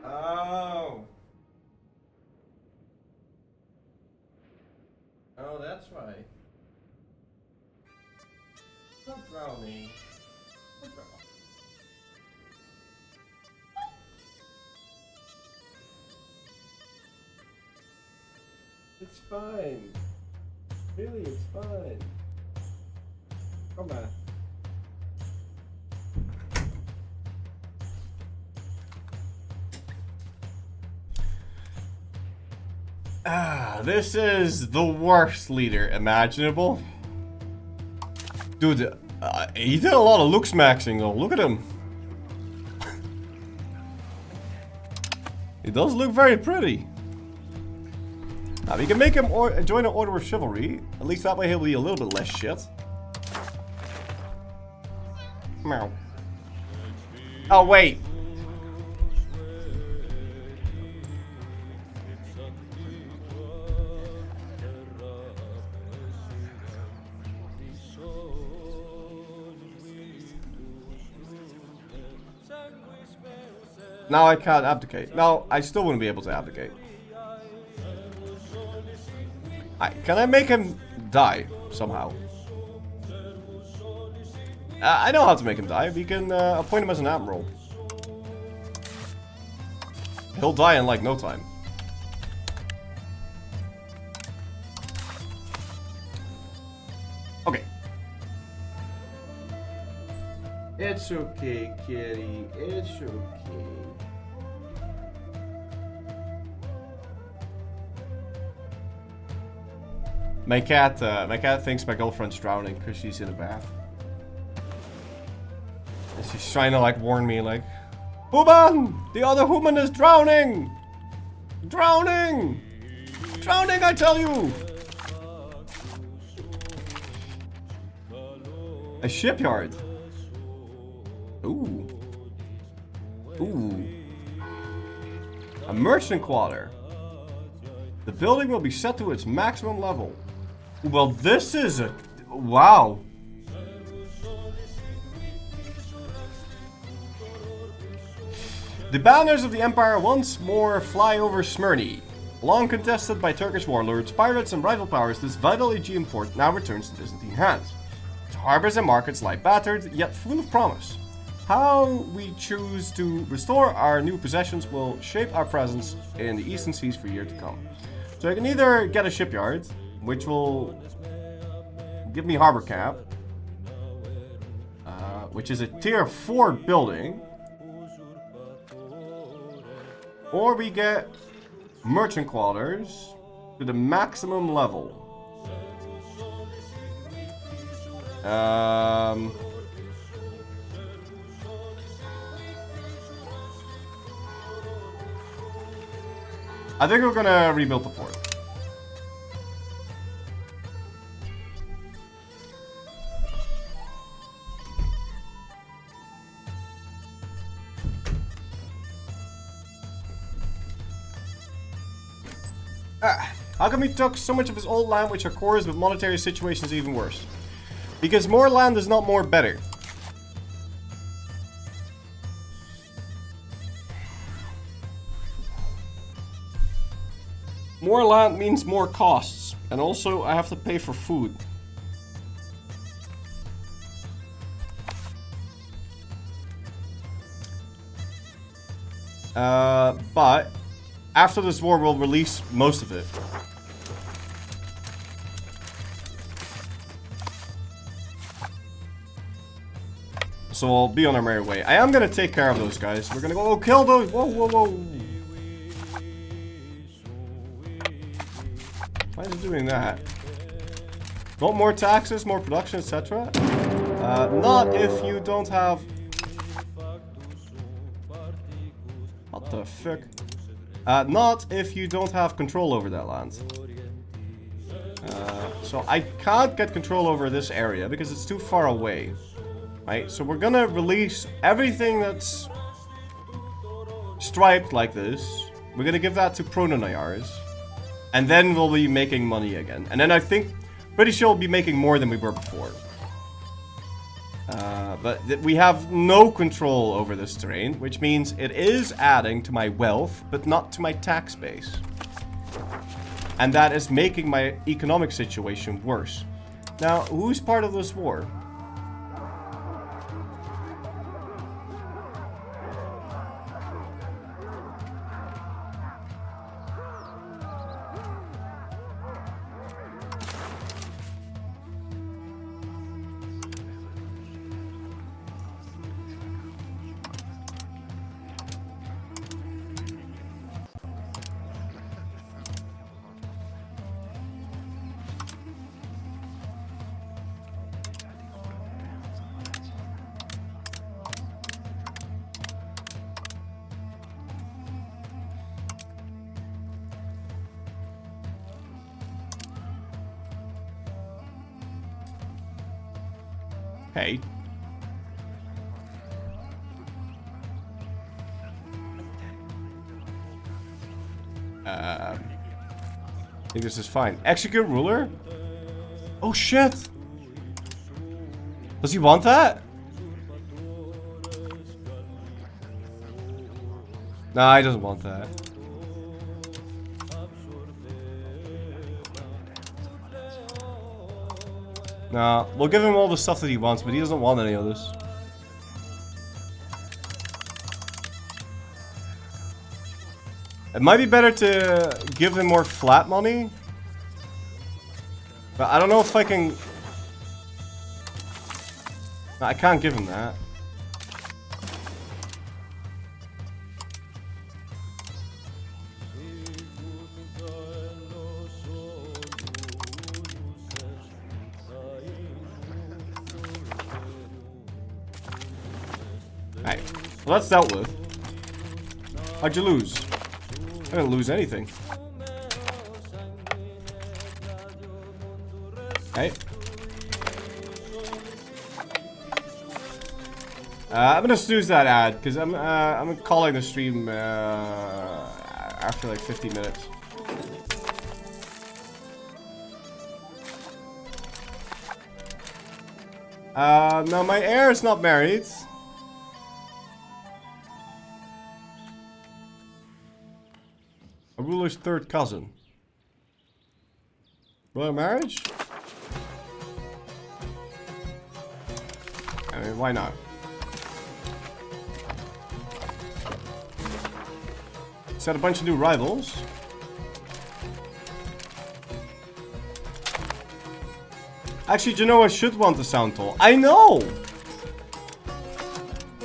Oh. drowning. It's fine. Really, it's fine. Come on. This is the worst leader imaginable. Dude, he did a lot of looks maxing though. Look at him. He does look very pretty. Now, we can make him join an order of chivalry. At least that way he'll be a little bit less shit. Meow. Oh, wait. Now I can't abdicate. No, I still wouldn't be able to abdicate. Can I make him die somehow? I know how to make him die. We can appoint him as an admiral. He'll die in like no time. Okay. It's okay, kitty. It's okay. My cat thinks my girlfriend's drowning because she's in a bath. And she's trying to like warn me like, Human! The other human is drowning! Drowning! Drowning, I tell you! A shipyard. Ooh. Ooh. A merchant quarter. The building will be set to its maximum level. Well, this is a... Wow. The banners of the Empire once more fly over Smyrna. Long contested by Turkish warlords, pirates and rival powers, this vital Aegean port now returns to Byzantine hands. Its harbors and markets lie battered, yet full of promise. How we choose to restore our new possessions will shape our presence in the Eastern Seas for years to come. So I can either get a shipyard, which will give me harbor cap, which is a tier 4 building, or we get merchant quarters to the maximum level. I think we're gonna rebuild the port. How come he took so much of his old land which are cores, but monetary situation is even worse? Because more land is not more better. More land means more costs, and also I have to pay for food. But after this war, we'll release most of it. So I'll be on our merry way. I am gonna take care of those guys. We're gonna go kill those. Whoa, whoa, whoa. Why is it doing that? Want more taxes, more production, etc. Not if you don't have... What the fuck? Not if you don't have control over that land. So I can't get control over this area because it's too far away. Right? So we're gonna release everything that's striped like this. We're gonna give that to Prononayars. And then we'll be making money again. And then I think, pretty sure we'll be making more than we were before. But we have no control over this terrain, which means it is adding to my wealth, but not to my tax base. And that is making my economic situation worse. Now, who's part of this war? Hey. I think this is fine. Execute ruler? Oh shit! Does he want that? Nah, he doesn't want that. Nah, we'll give him all the stuff that he wants, but he doesn't want any of this. It might be better to give him more flat money. But I don't know if I can... No, I can't give him that. Alright, well that's dealt with. How'd you lose? I didn't lose anything. Hey. I'm gonna snooze that ad because I'm calling the stream after like 50 minutes. No, my heir is not married. A ruler's third cousin. Royal marriage? I mean, why not? Set a bunch of new rivals. Actually, Genoa should want the sound toll. I know!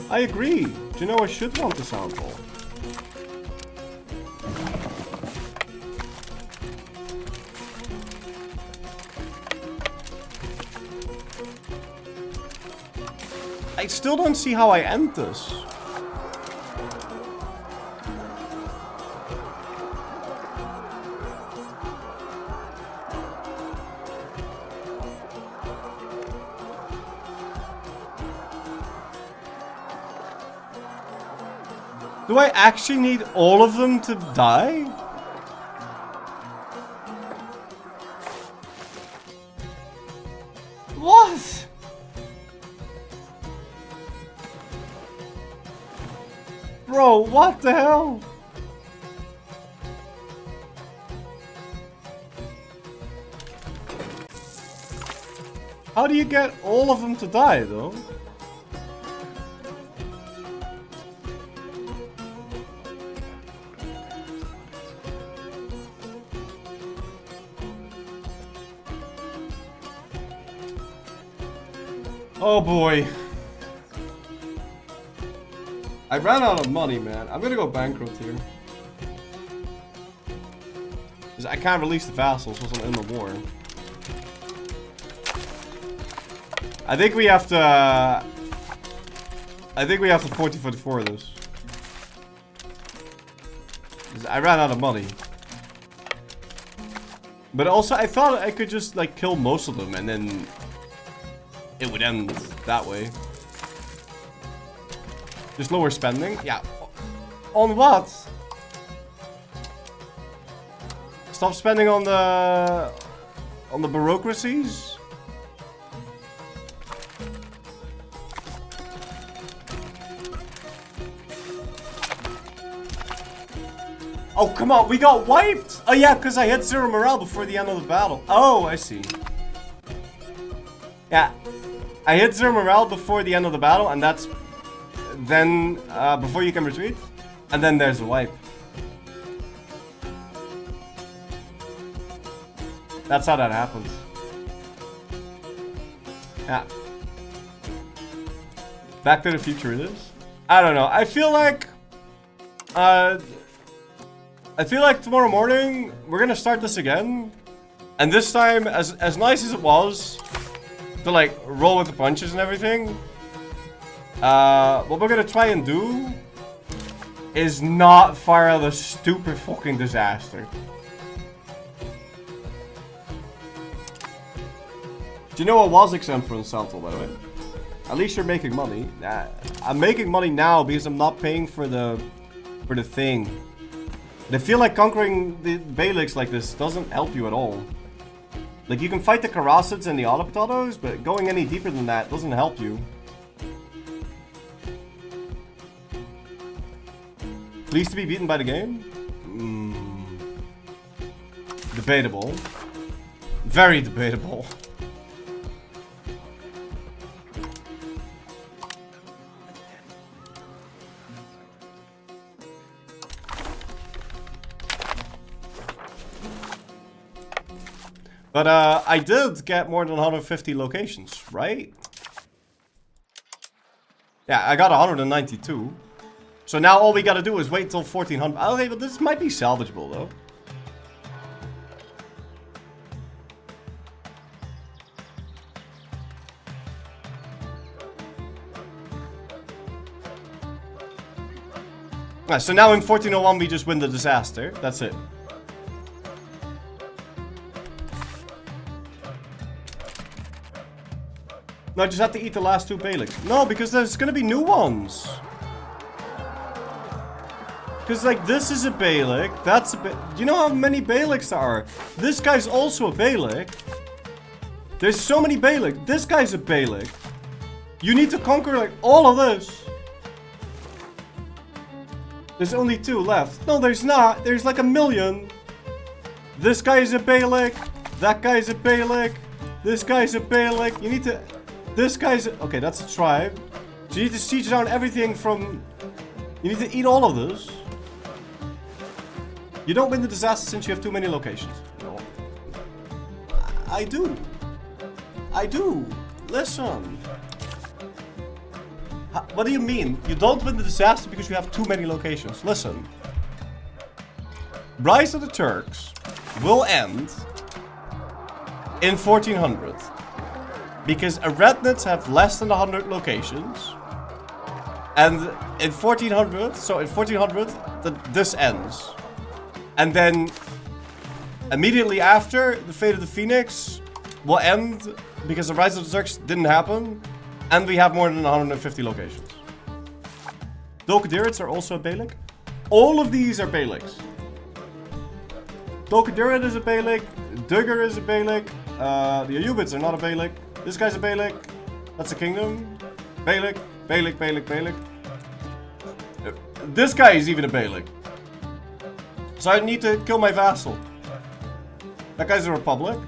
I agree. Genoa should want the sound toll. I still don't see how I end this. Do I actually need all of them to die? What? Bro, what the hell? How do you get all of them to die, though? Oh boy. I ran out of money, man. I'm gonna go bankrupt here. 'Cause I can't release the vassals once I'm in the war. I think we have to... I think we have to 40-44 this. 'Cause I ran out of money. But also, I thought I could just, like, kill most of them and then... it would end that way. Just lower spending? Yeah. On what? Stop spending on the bureaucracies? Oh, come on, we got wiped! Oh yeah, because I hit 0 morale before the end of the battle. Oh, I see. Yeah. I hit 0 morale before the end of the battle, and that's... then, before you can retreat, and then there's a wipe. That's how that happens. Yeah. Back to the Future it is. I don't know. I feel like tomorrow morning we're gonna start this again, and this time, as nice as it was to like roll with the punches and everything. What we're gonna try and do is not fire the stupid fucking disaster. Do you know what was exempt from Santal, by the way? At least you're making money. I'm making money now because I'm not paying for the thing. And I feel like conquering the Beyliks like this doesn't help you at all. Like, you can fight the Karasids and the Autopotatos, but going any deeper than that doesn't help you. Pleased to be beaten by the game? Debatable. Very debatable. But I did get more than 150 locations, right? Yeah, I got 192. So now all we gotta do is wait till 1400. Okay, but this might be salvageable though. Right, so now in 1401 we just win the disaster. That's it. No, I just have to eat the last 2 Beyliks. No, because there's gonna be new ones. Because, like, this is a Beylik. That's a Do you know how many Beyliks there are? This guy's also a Beylik. There's so many Beylik. This guy's a Beylik. You need to conquer, like, all of this. There's only 2 left. No, there's not. There's like 1,000,000. This guy's a Beylik. That guy's a Beylik. This guy's a Beylik. You need to... This guy's... Okay, that's a tribe. So you need to siege down everything from... You need to eat all of this. You don't win the disaster since you have too many locations. No. I do. I do. Listen. What do you mean? You don't win the disaster because you have too many locations. Listen. Rise of the Turks will end in 1400. Because Eretnids have less than 100 locations. And in 1400, so in 1400, this ends. And then, immediately after, the Fate of the Phoenix will end because the Rise of the Turks didn't happen. And we have more than 150 locations. Dokadirids are also a Beylik. All of these are Beyliks. Dokadirid is a Beylik. Dugger is a Beylik. The Ayyubids are not a Beylik. This guy's a Beylik. That's a kingdom. Beylik, Beylik, Beylik, Beylik. This guy is even a Beylik. So I need to kill my vassal. That guy's a republic.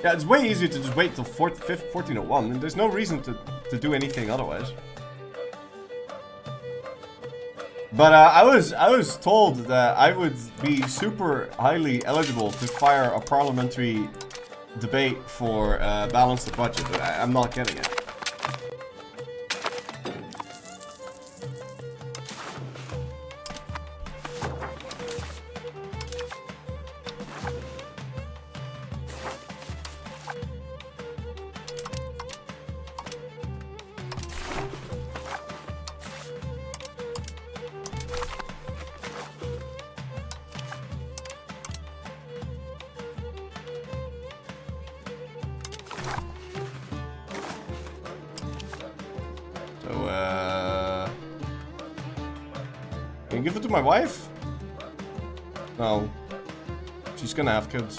Yeah, it's way easier to just wait till 1401. And there's no reason to do anything otherwise. But I was told that I would be super highly eligible to fire a parliamentary debate for balance the budget, but I'm not getting it. Can you give it to my wife? No. She's gonna have kids.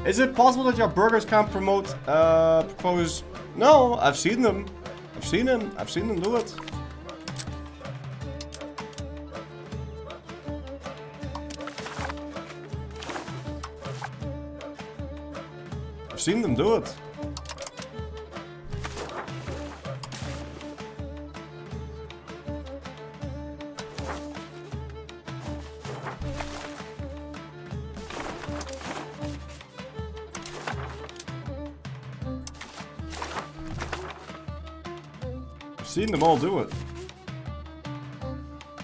Is it possible that your burgers can't propose? No, I've seen them. I've seen them. I've seen them do it. I've seen them do it. Seen them all do it.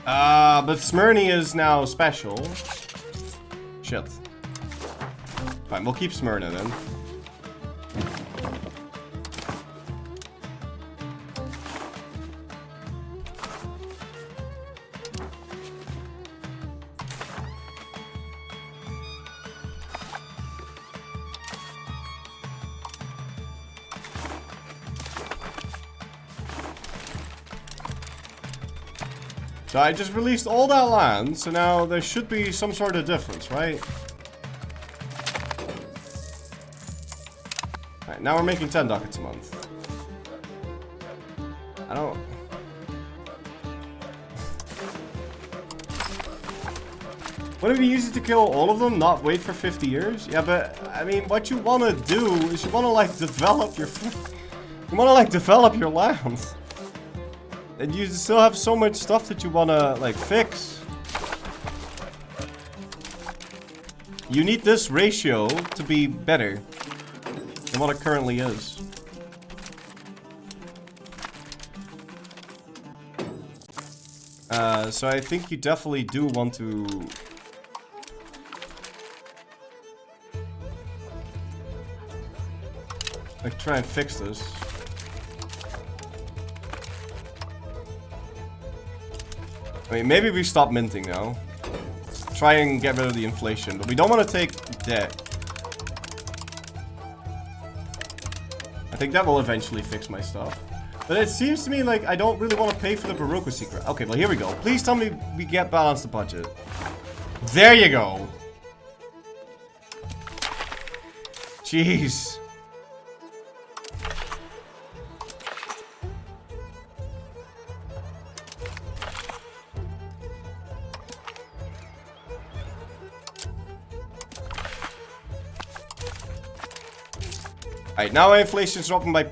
But Smyrna is now special. Shit. Fine, we'll keep Smyrna then. So I just released all that land, so now there should be some sort of difference, right? Alright, now we're making 10 ducats a month. I don't... Wouldn't it be easy to kill all of them, not wait for 50 years? Yeah, but, I mean, what you want to do is you want to, like, develop your... You want to, like, develop your land. And you still have so much stuff that you want to, like, fix. You need this ratio to be better than what it currently is. So I think you definitely do want to... like, try and fix this. I mean, maybe we stop minting now. Try and get rid of the inflation, but we don't want to take debt. I think that will eventually fix my stuff. But it seems to me like I don't really want to pay for the bureaucracy. Okay, well, here we go. Please tell me we get balanced the budget. There you go. Jeez. Alright, now our inflation's dropping by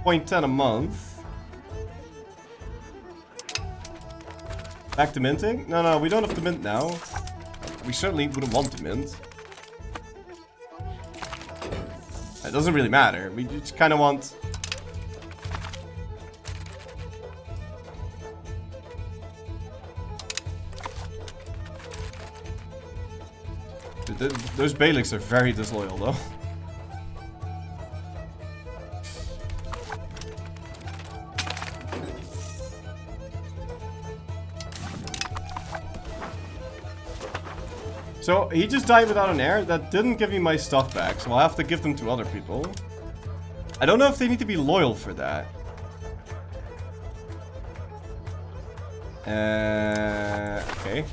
0.10 a month. Back to minting? No, we don't have to mint now. We certainly wouldn't want to mint. It doesn't really matter. We just kind of want... Those Bailics are very disloyal, though. So, he just died without an heir. That didn't give me my stuff back, so I'll have to give them to other people. I don't know if they need to be loyal for that. Okay.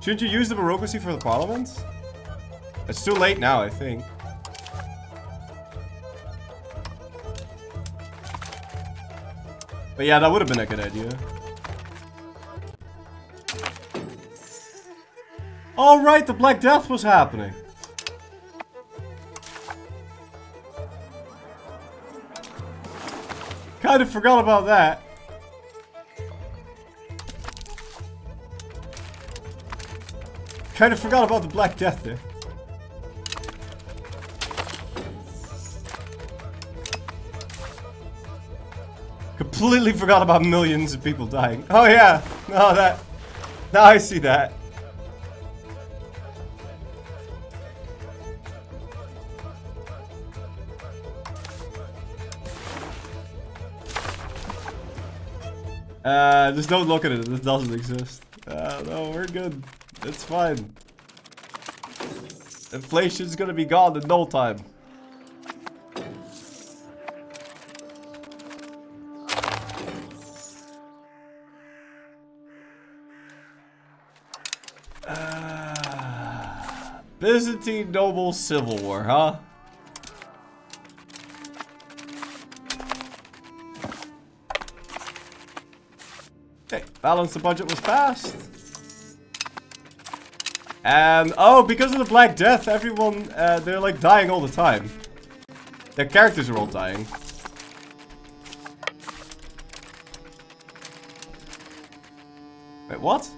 Shouldn't you use the bureaucracy for the parliament? It's too late now, I think. But yeah, that would have been a good idea. Alright, the Black Death was happening. Kind of forgot about that. Kind of forgot about the Black Death there. Completely forgot about millions of people dying. Oh yeah, no, that. Now I see that. Just don't look at it. This doesn't exist. No, we're good. It's fine. Inflation's gonna be gone in no time. Byzantine noble civil war, huh? Okay, balance the budget was passed. And, oh, because of the Black Death, everyone, they're like dying all the time. Their characters are all dying. Wait, what?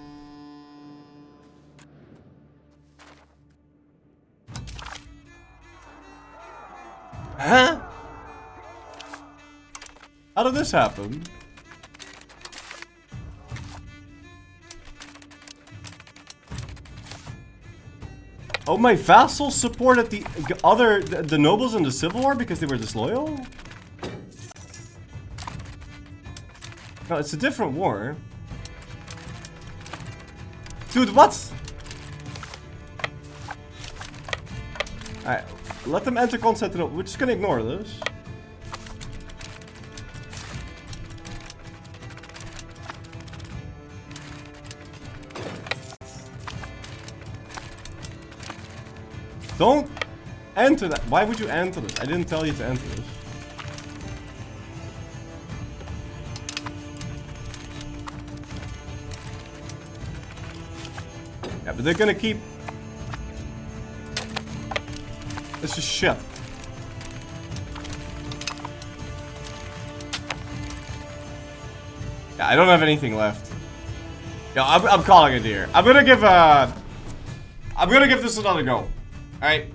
Huh? How did this happen? Oh, my vassals supported the nobles in the Civil War because they were disloyal? No, it's a different war. Dude, what? Alright, Let them enter Constantinople. We're just gonna ignore this. Don't enter that. Why would you enter this? I didn't tell you to enter this. Yeah, but they're gonna keep... This is shit. Yeah, I don't have anything left. Yeah, I'm calling it here. I'm gonna give this another go. Alright.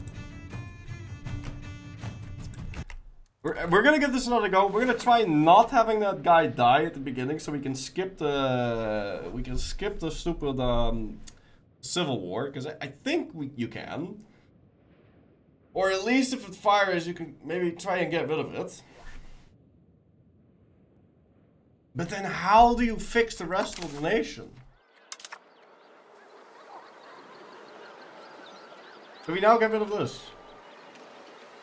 We're gonna give this another go. We're gonna try not having that guy die at the beginning, so we can skip the stupid civil war, because I think you can. Or at least if it fires, you can maybe try and get rid of it. But then how do you fix the rest of the nation? So we now get rid of this.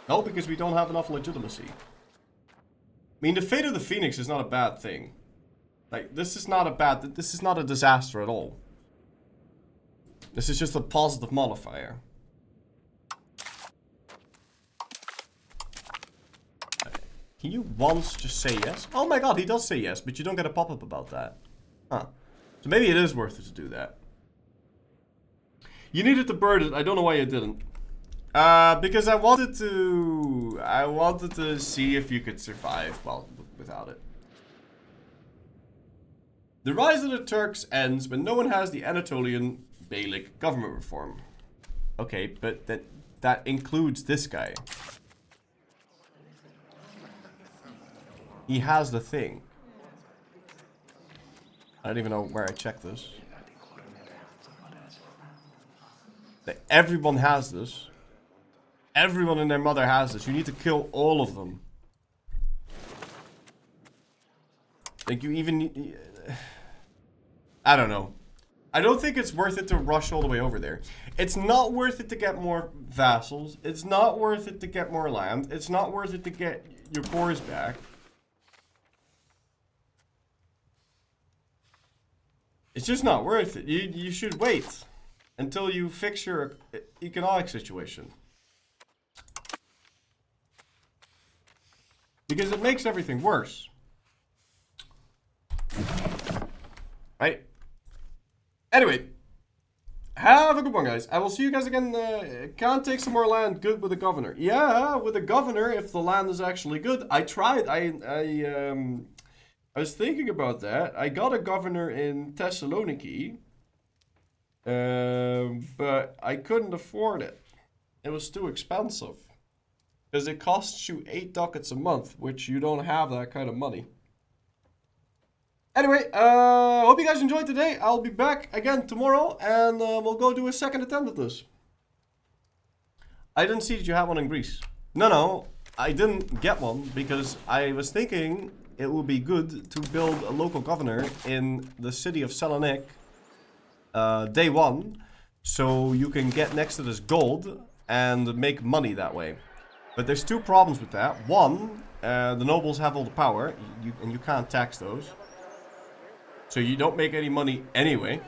No, because we don't have enough legitimacy. I mean, the fate of the Phoenix is not a bad thing. Like, this is not a disaster at all. This is just a positive modifier. Can you once just say yes? Oh my god, he does say yes, but you don't get a pop-up about that. Huh. So maybe it is worth it to do that. You needed to burn it. I don't know why you didn't. Because I wanted to see if you could survive, well, without it. The rise of the Turks ends when no one has the Anatolian Beylik government reform. Okay, but that includes this guy. He has the thing. I don't even know where I checked this. Everyone has this. Everyone and their mother has this. You need to kill all of them. Like, you even... I don't know. I don't think it's worth it to rush all the way over there. It's not worth it to get more vassals. It's not worth it to get more land. It's not worth it to get your cores back. It's just not worth it. You should wait until you fix your economic situation. Because it makes everything worse. Right? Anyway. Have a good one, guys. I will see you guys again. Can't take some more land. Good with the governor. Yeah, with the governor, if the land is actually good. I tried. I was thinking about that. I got a governor in Thessaloniki. But I couldn't afford it. It was too expensive. Because it costs you 8 ducats a month, which you don't have that kind of money. Anyway, hope you guys enjoyed today. I'll be back again tomorrow, and we'll go do a second attempt at this. I didn't see that you have one in Greece. No, I didn't get one because I was thinking it would be good to build a local governor in the city of Salonik day one, so you can get next to this gold and make money that way. But there's two problems with that. One, the nobles have all the power, and you can't tax those. So you don't make any money anyway.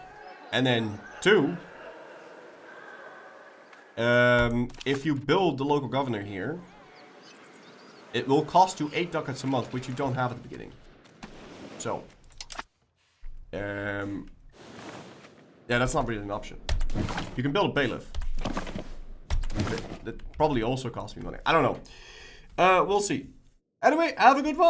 And then two, if you build the local governor here, it will cost you 8 ducats a month, which you don't have at the beginning. So, yeah, that's not really an option. You can build a bailiff. That probably also costs me money. I don't know. We'll see. Anyway, have a good one.